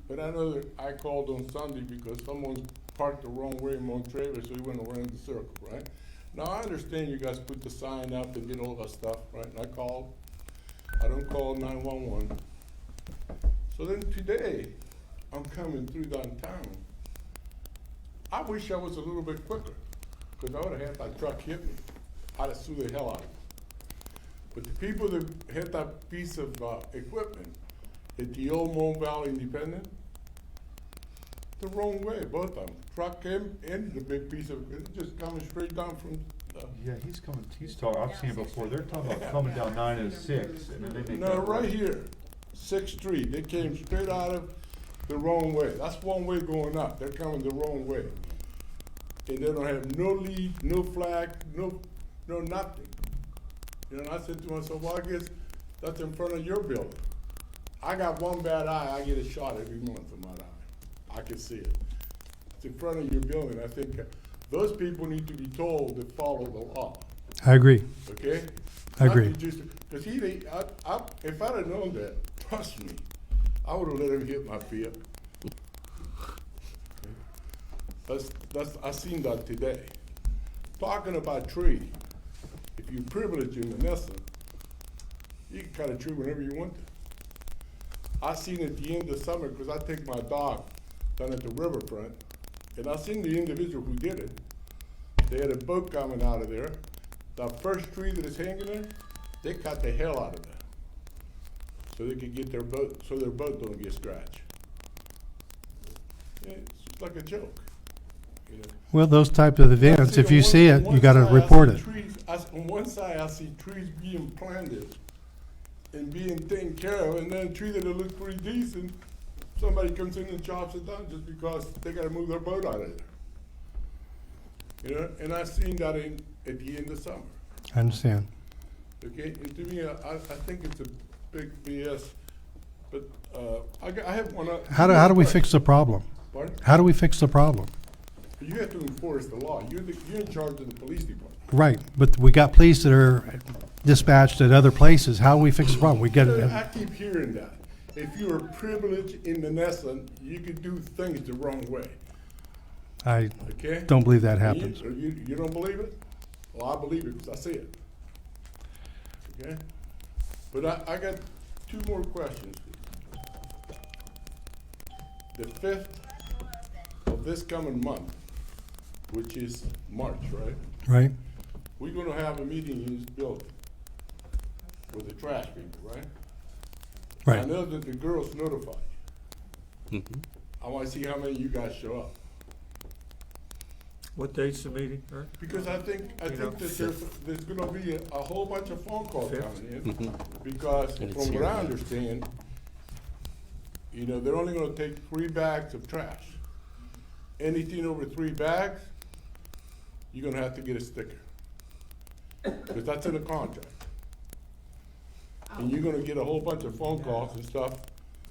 [SPEAKER 7] But I know that I called on Sunday because someone parked the wrong way in Montreville, so he went around the circle, right? Now, I understand you guys put the sign up and did all that stuff, right? And I called. I don't call 911. So then today, I'm coming through downtown. I wish I was a little bit quicker, because I would have had that truck hit me. I'd have sued the hell out of it. But the people that hit that piece of equipment at the old Mon Valley Independent, the wrong way, both of them. Truck came and the big piece of it just coming straight down from.
[SPEAKER 2] Yeah, he's talking, I've seen it before, they're talking about coming down 906, and then they make
[SPEAKER 7] No,
[SPEAKER 2] that
[SPEAKER 7] right
[SPEAKER 2] right.
[SPEAKER 7] here, 6th Street. They came straight out of the wrong way. That's one way going up. They're coming the wrong way. And they don't have no lead, no flag, no nothing. You know, and I said to myself, well, I guess that's in front of your building. I got one bad eye, I get a shot every month in my eye. I can see it. It's in front of your building. I think those people need to be told to follow the law,
[SPEAKER 3] I agree.
[SPEAKER 7] okay?
[SPEAKER 3] I agree.
[SPEAKER 7] Because if I'd have known that, trust me, I would have let him hit my Fiat. I seen that today. Talking about tree, if you're privileged in Monessen, you can cut a tree whenever you want to. I seen at the end of summer, because I take my dog down at the riverfront, and I seen the individual who did it. They had a boat coming out of there. The first tree that is hanging there, they cut the hell out of it, so they could get their boat, so their boat don't get scratched. Yeah, it's like a joke, you know.
[SPEAKER 3] Well, those type of events, if you see it, you gotta
[SPEAKER 7] On one
[SPEAKER 3] report
[SPEAKER 7] side, I
[SPEAKER 3] it.
[SPEAKER 7] see trees- on one side, I see trees being planted and being taken care of, and then a tree that looks pretty decent, somebody comes in and chops it down just because they gotta move their boat out of there. You know, and I seen that at the end of summer,
[SPEAKER 3] I understand.
[SPEAKER 7] okay? And to me, I think it's a big BS, but, I have one.
[SPEAKER 3] How do we fix the problem?
[SPEAKER 7] Pardon?
[SPEAKER 3] How do we fix the problem?
[SPEAKER 7] You have to enforce the law. You're in charge of the police department.
[SPEAKER 3] Right, but we got police that are dispatched at other places. How do we fix the problem? We get
[SPEAKER 7] I
[SPEAKER 3] it.
[SPEAKER 7] keep hearing that. If you're privileged in Monessen, you can do things the wrong way,
[SPEAKER 3] I
[SPEAKER 7] okay?
[SPEAKER 3] don't believe that
[SPEAKER 7] And
[SPEAKER 3] happens.
[SPEAKER 7] You don't believe it? Well, I believe it because I see it. Okay? But I got 2 more questions. The 5th of this coming month, which is March, right?
[SPEAKER 3] Right?
[SPEAKER 7] We're gonna have a meeting in this building with the trash people, right? I
[SPEAKER 3] Right.
[SPEAKER 7] know that the girls notified.
[SPEAKER 1] Mhm.
[SPEAKER 7] I wanna see how many of you guys show up.
[SPEAKER 6] What date's the meeting, Eric?
[SPEAKER 7] Because I think
[SPEAKER 6] know,
[SPEAKER 7] that there's gonna be a whole bunch of phone calls
[SPEAKER 6] Fifth.
[SPEAKER 7] coming in.
[SPEAKER 1] Mhm.
[SPEAKER 7] Because
[SPEAKER 1] And it's
[SPEAKER 7] from what
[SPEAKER 1] here
[SPEAKER 7] I
[SPEAKER 1] now.
[SPEAKER 7] understand, they're only gonna take 3 bags of trash. Anything over 3 bags, you're gonna have to get a sticker. Because that's in the contract. And you're gonna get a whole bunch of phone calls and stuff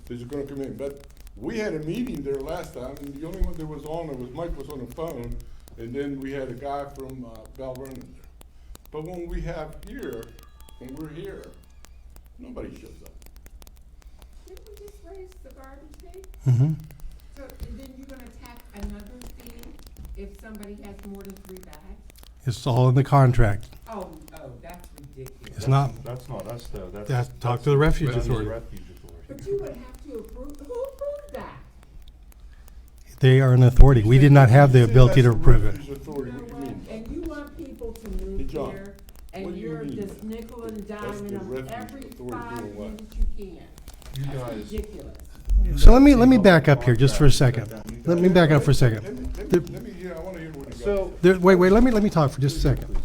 [SPEAKER 7] that's gonna come in. But we had a meeting there last time, and the only one that was on, it was Mike was on the phone, and then we had a guy from, Bell Vernon there. But when we're here, nobody shows up.
[SPEAKER 13] Didn't we just raise the garbage fee?
[SPEAKER 3] Mm-hmm.
[SPEAKER 13] So, and then you're gonna tack another fee if somebody has more than 3 bags?
[SPEAKER 3] It's all in the contract.
[SPEAKER 13] Oh, that's ridiculous.
[SPEAKER 3] It's not,
[SPEAKER 2] That's not us, though.
[SPEAKER 3] talk to the refuge
[SPEAKER 2] that's the
[SPEAKER 3] authority.
[SPEAKER 2] Refuge Authority.
[SPEAKER 13] But you would have to approve, who approved that?
[SPEAKER 3] They are an authority. We did not have the
[SPEAKER 7] You said
[SPEAKER 3] ability to
[SPEAKER 7] that's the
[SPEAKER 3] approve it.
[SPEAKER 7] Refuge Authority.
[SPEAKER 13] You know
[SPEAKER 7] What do you
[SPEAKER 13] what?
[SPEAKER 7] mean?
[SPEAKER 13] And you want people to
[SPEAKER 7] Hey,
[SPEAKER 13] move
[SPEAKER 7] John,
[SPEAKER 13] here,
[SPEAKER 7] what
[SPEAKER 13] and
[SPEAKER 7] do you
[SPEAKER 13] you're
[SPEAKER 7] mean?
[SPEAKER 13] just nickel and
[SPEAKER 7] That's
[SPEAKER 13] diming
[SPEAKER 7] the
[SPEAKER 13] them
[SPEAKER 7] Refuge
[SPEAKER 13] every
[SPEAKER 7] Authority
[SPEAKER 13] 5
[SPEAKER 7] doing what?
[SPEAKER 13] minutes you can.
[SPEAKER 2] You
[SPEAKER 13] That's
[SPEAKER 2] guys.
[SPEAKER 13] ridiculous.
[SPEAKER 3] So let me back up here just for a second. Let me back up for a second.
[SPEAKER 7] Let me hear, I wanna hear what you got.
[SPEAKER 2] So,
[SPEAKER 3] Wait, let me talk for just a second.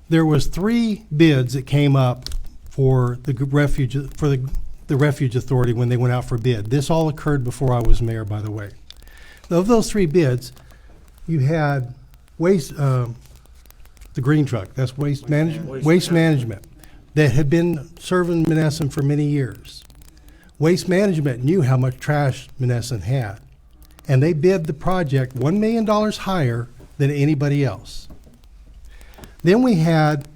[SPEAKER 3] There was 3 bids that came up for the refuge, the refuge authority when they went out for bid. This all occurred before I was mayor, by the way. Of those 3 bids, you had the green truck, that's waste management, waste management, that had been serving Monessen for many years. Waste management knew how much trash Monessen had, and they bid the project $1 million higher than anybody else. Then we had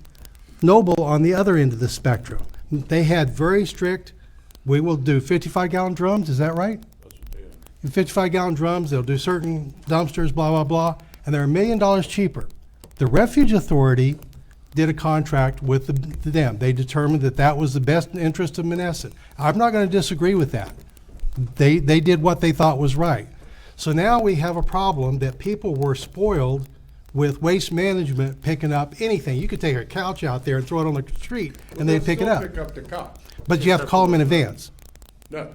[SPEAKER 3] Noble on the other end of the spectrum. They had very strict, we will do 55-gallon drums, is that right?
[SPEAKER 7] That's what they are.
[SPEAKER 3] In 55-gallon drums, they'll do certain dumpsters, blah, blah, blah, and they're $1 million cheaper. The Refuge Authority did a contract with them. They determined that that was the best interest of Monessen. I'm not going to disagree with that. They did what they thought was right. So now we have a problem that people were spoiled with waste management picking up anything. You could take a couch out there and throw it on the street, and they'd pick it
[SPEAKER 7] They'll
[SPEAKER 3] up.
[SPEAKER 7] still pick up the couch.
[SPEAKER 3] But you have to call them in advance.
[SPEAKER 7] No.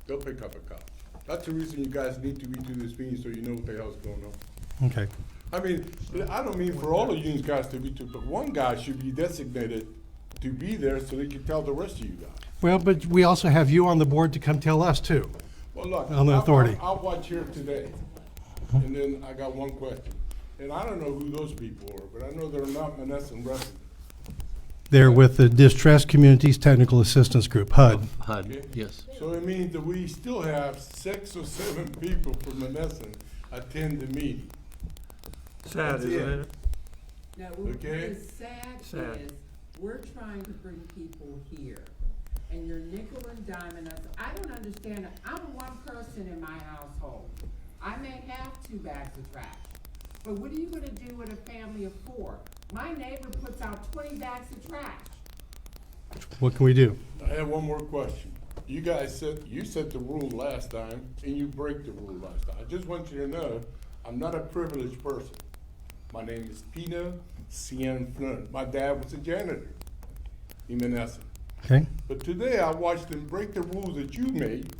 [SPEAKER 7] They'll pick up a couch. That's the reason you guys need to redo this meeting, so you know what the hell's going on.
[SPEAKER 3] Okay.
[SPEAKER 7] I mean, I don't mean for all of you guys to be, but one guy should be designated to be there so they can tell the rest of you guys.
[SPEAKER 3] Well, but we also have you on the board to come tell us too.
[SPEAKER 7] Well, look.
[SPEAKER 3] On the authority.
[SPEAKER 7] I'll watch here today, and then I got one question. And I don't know who those people are, but I know they're not Monessen residents.
[SPEAKER 3] They're with the Distressed Communities Technical Assistance Group, HUD.
[SPEAKER 1] HUD, yes.
[SPEAKER 7] So it means that we still have 6 or 7 people from Monessen attend the meeting.
[SPEAKER 6] Sad,
[SPEAKER 7] That's
[SPEAKER 6] isn't
[SPEAKER 7] it.
[SPEAKER 6] it?
[SPEAKER 13] No,
[SPEAKER 7] Okay.
[SPEAKER 13] what's sad
[SPEAKER 6] Sad.
[SPEAKER 13] is, we're trying to bring people here, and you're nickel and diming us. I don't understand it. I'm one person in my household. I may have 2 bags of trash, but what are you gonna do with a family of 4? My neighbor puts out 20 bags of trash.
[SPEAKER 3] What can we do?
[SPEAKER 7] I have one more question. You guys set the rule last time, and you break the rule last time. I just want you to know, I'm not a privileged person. My name is Pino Cienflon. My dad was a janitor in Monessen.
[SPEAKER 3] Okay?
[SPEAKER 7] But today I watched them break the rules that you made,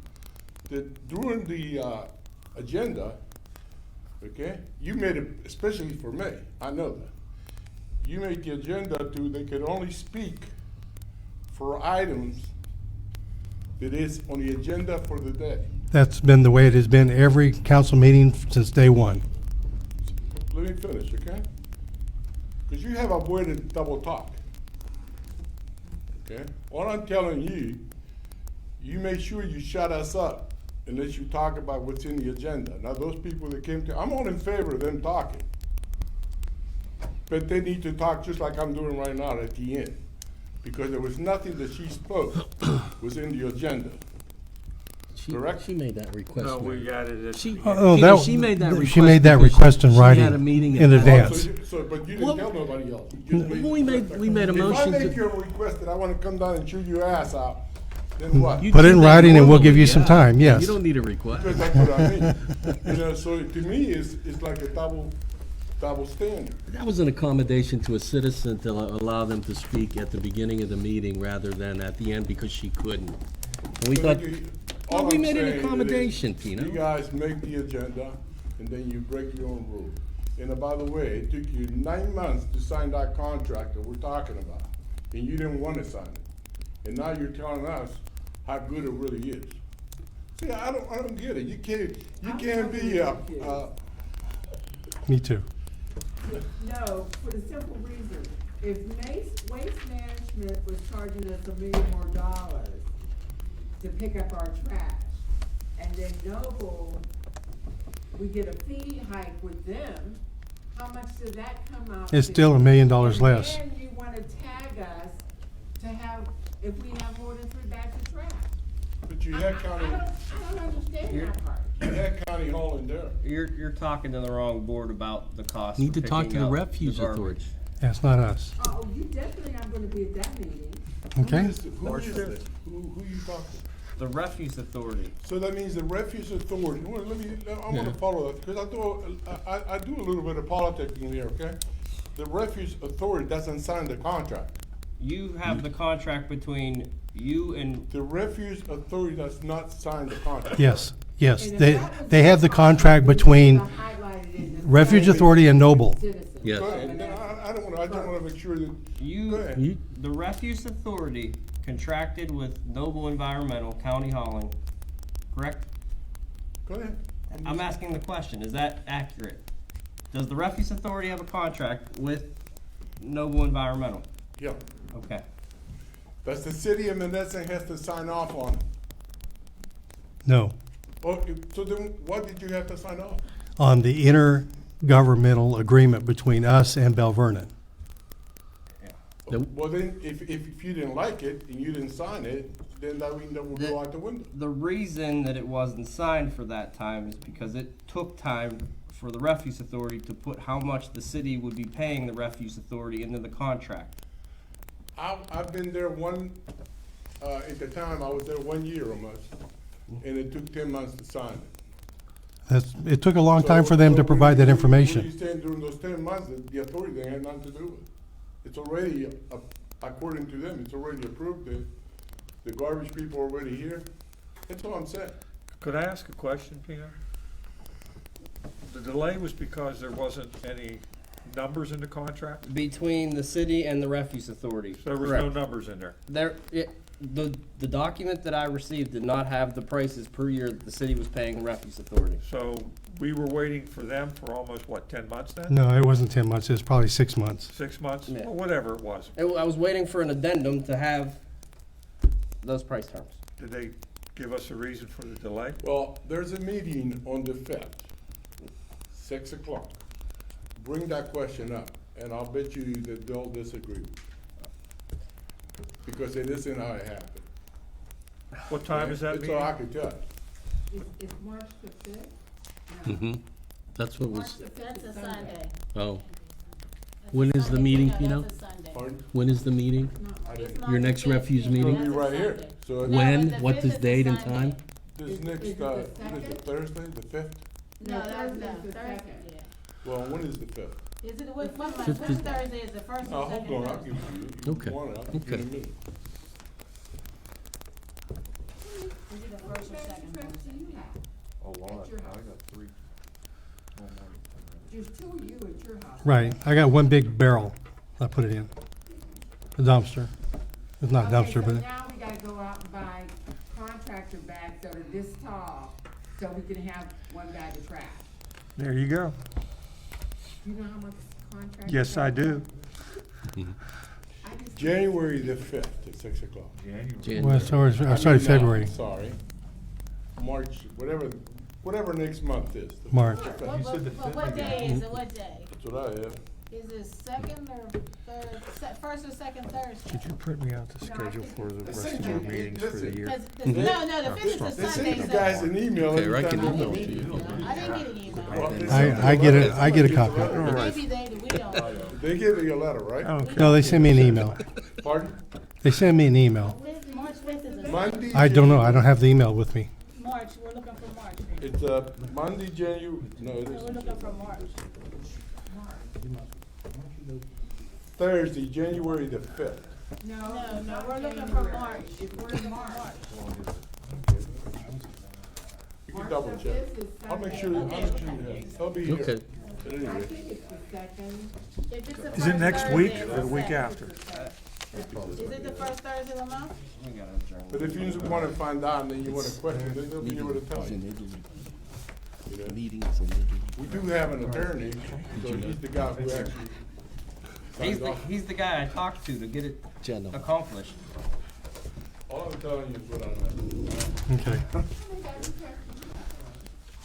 [SPEAKER 7] that during the agenda, okay? You made it especially for me, I know that. You made the agenda they could only speak for items that is on the agenda for the day.
[SPEAKER 3] That's been the way it has been every council meeting since day one.
[SPEAKER 7] Let me finish, okay? Because you have avoided double talk. Okay? All I'm telling you, you make sure you shut us up unless you talk about what's in the agenda. Now, those people that came I'm all in favor of them talking. But they need to talk just like I'm doing right now at the end. Because there was nothing that she spoke was in the agenda. Correct?
[SPEAKER 1] She made that request.
[SPEAKER 6] No,
[SPEAKER 1] Mayor.
[SPEAKER 6] we got it at.
[SPEAKER 1] She,
[SPEAKER 3] Oh,
[SPEAKER 1] Peter,
[SPEAKER 3] that-
[SPEAKER 1] she made that request.
[SPEAKER 3] she made that
[SPEAKER 1] because
[SPEAKER 3] request in
[SPEAKER 1] she
[SPEAKER 3] writing
[SPEAKER 1] had a meeting
[SPEAKER 3] in advance.
[SPEAKER 7] But you
[SPEAKER 1] Well,
[SPEAKER 7] didn't tell nobody else. You just
[SPEAKER 1] Well, we made a
[SPEAKER 7] If I
[SPEAKER 1] motion
[SPEAKER 7] make
[SPEAKER 1] to.
[SPEAKER 7] you a request that I want to come down and chew your ass out, then what?
[SPEAKER 1] You
[SPEAKER 3] Put it
[SPEAKER 1] did
[SPEAKER 3] in
[SPEAKER 1] that
[SPEAKER 3] writing and we'll give you
[SPEAKER 1] normally,
[SPEAKER 3] some
[SPEAKER 1] yeah.
[SPEAKER 3] time, yes.
[SPEAKER 1] You don't need a request.
[SPEAKER 7] Because that's what I mean. So to me, it's like a double double standard.
[SPEAKER 1] That was an accommodation to a citizen to allow them to speak at the beginning of the meeting rather than at the end because she couldn't. And we
[SPEAKER 7] So
[SPEAKER 1] thought,
[SPEAKER 7] all
[SPEAKER 1] well, we
[SPEAKER 7] I'm
[SPEAKER 1] made
[SPEAKER 7] saying
[SPEAKER 1] an
[SPEAKER 7] is,
[SPEAKER 1] accommodation, Pino.
[SPEAKER 7] You guys make the agenda, and then you break your own rules. And by the way, it took you 9 months to sign that contract that we're talking about, and you didn't want to sign it. And now you're telling us how good it really is. See, I don't get it. You can't be,
[SPEAKER 3] Me too.
[SPEAKER 14] No, for the simple reason, if Waste Management was charging us $1 million more to pick up our trash, and then Noble, we get a fee hike with them, how much does that come out?
[SPEAKER 3] It's
[SPEAKER 14] to?
[SPEAKER 3] still $1 million less.
[SPEAKER 14] And then you wanna tag us to have, if we have more than 3 bags of trash.
[SPEAKER 7] but you had county,
[SPEAKER 14] I don't understand that part.
[SPEAKER 7] you had county hall in there.
[SPEAKER 9] You're talking to the wrong board about the cost.
[SPEAKER 1] Need
[SPEAKER 9] for
[SPEAKER 1] to talk to
[SPEAKER 9] picking
[SPEAKER 1] the
[SPEAKER 9] up
[SPEAKER 1] refuse
[SPEAKER 9] garbage.
[SPEAKER 1] authority.
[SPEAKER 3] That's not us.
[SPEAKER 14] Oh, you definitely not gonna be at that meeting.
[SPEAKER 3] Okay?
[SPEAKER 7] Who is this? Who you talking to?
[SPEAKER 9] The refuse authority.
[SPEAKER 7] So that means the refuse authority, well, I wanna follow that, because I do a little bit of politicking here, okay? The refuse authority doesn't sign the contract.
[SPEAKER 9] You have the contract between you and
[SPEAKER 7] The refuse authority does not sign the contract.
[SPEAKER 3] Yes, yes.
[SPEAKER 14] And if
[SPEAKER 3] They,
[SPEAKER 14] that was
[SPEAKER 3] they have the contract
[SPEAKER 14] we
[SPEAKER 3] between
[SPEAKER 14] would've highlighted it and
[SPEAKER 3] Refuge
[SPEAKER 14] said
[SPEAKER 3] Authority and Noble.
[SPEAKER 14] citizens.
[SPEAKER 1] Yes.
[SPEAKER 7] Go ahead, no, I don't wanna make sure that, go
[SPEAKER 9] you.
[SPEAKER 7] ahead.
[SPEAKER 9] The refuse authority contracted with Noble Environmental, County Hauling, correct?
[SPEAKER 7] Go ahead.
[SPEAKER 9] I'm asking the question, is that accurate? Does the refuse authority have a contract with Noble Environmental?
[SPEAKER 7] Yeah,
[SPEAKER 9] Okay.
[SPEAKER 7] that's the city of Monessen has to sign off on it.
[SPEAKER 3] No,
[SPEAKER 7] Oh, so then what did you have to sign off?
[SPEAKER 3] on the intergovernmental agreement between us and Bell Vernon.
[SPEAKER 1] Nope.
[SPEAKER 7] Well, then, if you didn't like it and you didn't sign it, then that would go out the window.
[SPEAKER 9] The reason that it wasn't signed for that time is because it took time for the refuse authority to put how much the city would be paying the refuse authority into the contract.
[SPEAKER 7] I've been there at the time, I was there 1 year almost, and it took 10 months to sign it.
[SPEAKER 3] It took a long time for them to provide that
[SPEAKER 7] What
[SPEAKER 3] information.
[SPEAKER 7] you saying during those 10 months, the authority, they had nothing to do with it. It's already, according to them, it's already approved, the garbage people are already here. That's all I'm saying.
[SPEAKER 6] Could I ask a question, Peter? The delay was because there wasn't any numbers in the contract?
[SPEAKER 9] Between the city and the refuse authority.
[SPEAKER 6] So there was no
[SPEAKER 9] Correct.
[SPEAKER 6] numbers in there?
[SPEAKER 9] The document that I received did not have the prices per year that the city was paying the refuse authority.
[SPEAKER 6] So we were waiting for them for almost, what, 10 months then?
[SPEAKER 3] No, it wasn't 10 months, it was probably 6 months.
[SPEAKER 6] 6 months?
[SPEAKER 9] Yeah.
[SPEAKER 6] Or whatever it was.
[SPEAKER 9] I was waiting for an addendum to have those price terms.
[SPEAKER 6] Did they give us a reason for the delay?
[SPEAKER 7] Well, there's a meeting on the 5th, 6 o'clock. Bring that question up, and I'll bet you that they'll disagree. Because it isn't how it happened.
[SPEAKER 6] What time is that
[SPEAKER 7] That's
[SPEAKER 6] meeting?
[SPEAKER 7] all I can tell you.
[SPEAKER 14] Is March the 5th?
[SPEAKER 1] Mm-hmm. That's what was,
[SPEAKER 4] That's a Sunday.
[SPEAKER 1] oh.
[SPEAKER 4] That's
[SPEAKER 1] When
[SPEAKER 4] a
[SPEAKER 1] is the
[SPEAKER 4] Sunday.
[SPEAKER 1] meeting,
[SPEAKER 4] No,
[SPEAKER 1] Pino?
[SPEAKER 4] that's a Sunday.
[SPEAKER 7] Pardon?
[SPEAKER 1] When is the meeting?
[SPEAKER 4] It's
[SPEAKER 1] Your
[SPEAKER 4] March
[SPEAKER 1] next
[SPEAKER 4] the
[SPEAKER 1] refuse
[SPEAKER 4] 5th.
[SPEAKER 1] meeting?
[SPEAKER 7] It'll be
[SPEAKER 4] That's a
[SPEAKER 7] right here.
[SPEAKER 4] Sunday.
[SPEAKER 7] So
[SPEAKER 4] No,
[SPEAKER 1] When?
[SPEAKER 4] but the
[SPEAKER 1] What
[SPEAKER 4] 5th
[SPEAKER 1] is
[SPEAKER 4] is a
[SPEAKER 1] date and
[SPEAKER 4] Sunday.
[SPEAKER 1] time?
[SPEAKER 7] this
[SPEAKER 14] Is
[SPEAKER 7] next,
[SPEAKER 14] it the
[SPEAKER 7] what is it,
[SPEAKER 14] second?
[SPEAKER 7] Thursday, the 5th?
[SPEAKER 4] No, that's
[SPEAKER 14] Thursday's the
[SPEAKER 4] Thursday,
[SPEAKER 14] second.
[SPEAKER 4] yeah.
[SPEAKER 7] Well, when is the 5th?
[SPEAKER 4] Is it, which
[SPEAKER 1] Fifth is-
[SPEAKER 4] Thursday is the first
[SPEAKER 7] Oh,
[SPEAKER 4] or second
[SPEAKER 7] hold on, I'll
[SPEAKER 4] Thursday?
[SPEAKER 7] give it to you. You
[SPEAKER 1] Okay,
[SPEAKER 7] want it, I'll give you in a
[SPEAKER 1] okay.
[SPEAKER 7] minute.
[SPEAKER 4] Is it the first or second Thursday?
[SPEAKER 6] Oh,
[SPEAKER 14] Lord, I
[SPEAKER 6] got 3.
[SPEAKER 14] There's 2 of you at your house.
[SPEAKER 3] Right, I got one big barrel, I put it in, a dumpster. It's not a dumpster,
[SPEAKER 14] Okay, so
[SPEAKER 3] but,
[SPEAKER 14] now we gotta go out and buy contractor bags that are this tall, so we can have 1 bag of trash.
[SPEAKER 6] There you go.
[SPEAKER 14] You know how much contractor?
[SPEAKER 6] Yes, I
[SPEAKER 14] bags
[SPEAKER 6] do.
[SPEAKER 14] are? I just-
[SPEAKER 7] January the 5th at 6 o'clock.
[SPEAKER 3] well, I started February,
[SPEAKER 7] Sorry. March, whatever next month is. The
[SPEAKER 3] March.
[SPEAKER 7] fifth.
[SPEAKER 4] What day is it, what day?
[SPEAKER 7] That's what I have.
[SPEAKER 4] Is it second or third, first or second Thursday?
[SPEAKER 6] Could you print me out the schedule for the rest of our meetings for the year?
[SPEAKER 4] No, the fifth is a
[SPEAKER 7] They
[SPEAKER 4] Sunday,
[SPEAKER 7] send you guys
[SPEAKER 4] so
[SPEAKER 7] an email
[SPEAKER 1] Okay,
[SPEAKER 7] every
[SPEAKER 1] I can
[SPEAKER 7] time
[SPEAKER 1] email
[SPEAKER 7] they
[SPEAKER 1] it to
[SPEAKER 7] meet.
[SPEAKER 1] you.
[SPEAKER 4] I didn't get an email.
[SPEAKER 7] Well, they
[SPEAKER 3] I
[SPEAKER 7] send
[SPEAKER 3] get
[SPEAKER 7] you
[SPEAKER 3] it, I get a copy.
[SPEAKER 4] Maybe we don't.
[SPEAKER 7] They give you a letter, right?
[SPEAKER 3] No, they send me an email.
[SPEAKER 7] Pardon?
[SPEAKER 3] They send me an email.
[SPEAKER 4] March fifth is a
[SPEAKER 7] Monday.
[SPEAKER 3] I don't know, I don't have the email with me.
[SPEAKER 4] March, we're looking for March.
[SPEAKER 7] It's Monday, January, no, it
[SPEAKER 4] We're
[SPEAKER 7] isn't.
[SPEAKER 4] looking for March.
[SPEAKER 7] Thursday, January the 5th.
[SPEAKER 4] No, we're looking for March.
[SPEAKER 14] We're in March.
[SPEAKER 7] You can double check. I'll make sure, I'll be here.
[SPEAKER 1] Okay.
[SPEAKER 7] But
[SPEAKER 14] I
[SPEAKER 7] anyway,
[SPEAKER 14] think it's the second.
[SPEAKER 4] If it's the
[SPEAKER 6] Is it
[SPEAKER 4] first
[SPEAKER 6] next
[SPEAKER 4] Thursday,
[SPEAKER 6] week
[SPEAKER 4] it's
[SPEAKER 6] or the week
[SPEAKER 4] set.
[SPEAKER 6] after?
[SPEAKER 4] Is it the first Thursday of the month?
[SPEAKER 9] We gotta adjourn.
[SPEAKER 7] but if you want to find out and then you want to question, then they'll be able to tell you. You know? We do have an attorney, so he's the guy who actually signs off.
[SPEAKER 9] He's the guy I talked to get it
[SPEAKER 1] Gentlemen.
[SPEAKER 9] accomplished.
[SPEAKER 7] All I'm telling you is what I know.
[SPEAKER 3] Okay.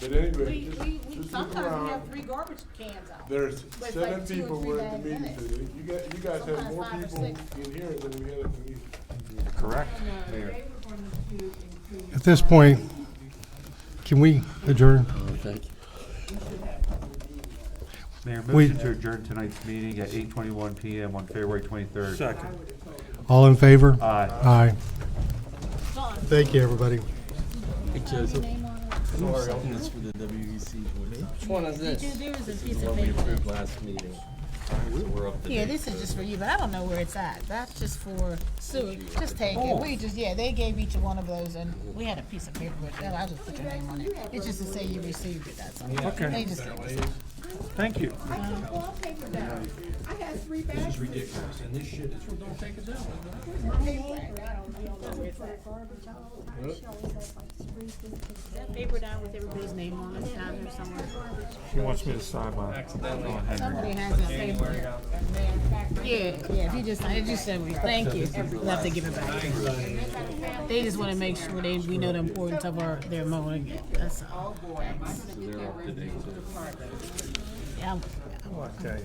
[SPEAKER 7] But anyway,
[SPEAKER 4] We
[SPEAKER 7] just look
[SPEAKER 4] sometimes we
[SPEAKER 7] around.
[SPEAKER 4] have 3 garbage cans out.
[SPEAKER 7] There's
[SPEAKER 4] But it's
[SPEAKER 7] 7
[SPEAKER 4] like 2 or
[SPEAKER 7] people
[SPEAKER 4] 3
[SPEAKER 7] were at the
[SPEAKER 4] bags
[SPEAKER 7] meeting
[SPEAKER 4] in it.
[SPEAKER 7] today. You guys have
[SPEAKER 4] Sometimes
[SPEAKER 7] more
[SPEAKER 4] 5 or
[SPEAKER 7] people
[SPEAKER 4] 6.
[SPEAKER 7] in here than we had at the meeting.
[SPEAKER 6] Correct.
[SPEAKER 14] No, they were going to include.
[SPEAKER 3] At this point, can we adjourn?
[SPEAKER 1] Thank you.
[SPEAKER 15] Mayor,
[SPEAKER 3] We-
[SPEAKER 15] motion to adjourn tonight's meeting at 8:21 PM on February 23rd.
[SPEAKER 6] Second.
[SPEAKER 3] All in favor?
[SPEAKER 15] Aye.
[SPEAKER 3] Aye. Thank you, everybody.
[SPEAKER 1] Hey, Joseph. This for the WEC board.
[SPEAKER 9] Which one is this?
[SPEAKER 4] There's a
[SPEAKER 1] This
[SPEAKER 4] piece
[SPEAKER 1] is the
[SPEAKER 4] of
[SPEAKER 1] one we
[SPEAKER 4] paper.
[SPEAKER 1] approved last meeting. We're up to
[SPEAKER 4] Yeah,
[SPEAKER 1] date.
[SPEAKER 4] this is just for you, but I don't know where it's at. That's just for Sue. Just take it. We just, they gave each one of those and we had a piece of paper with that. I just put your name on it. It's just to say you received it, that's all.
[SPEAKER 6] Okay.
[SPEAKER 4] They just gave us it.
[SPEAKER 6] Thank you.
[SPEAKER 14] I took wallpaper down. I had 3 bags.
[SPEAKER 10] This is ridiculous, and this shit is, don't take it down.
[SPEAKER 4] That paper down with everybody's name on it down there somewhere.
[SPEAKER 6] He wants me to sign my.
[SPEAKER 4] Somebody has that paper. Yeah, he just said, thank you. We'll have to give it back. They just wanna make sure we know the importance of their mowing it, that's all.
[SPEAKER 14] Oh, boy, am I gonna get rid of the
[SPEAKER 4] Yeah,
[SPEAKER 6] I'll tell you.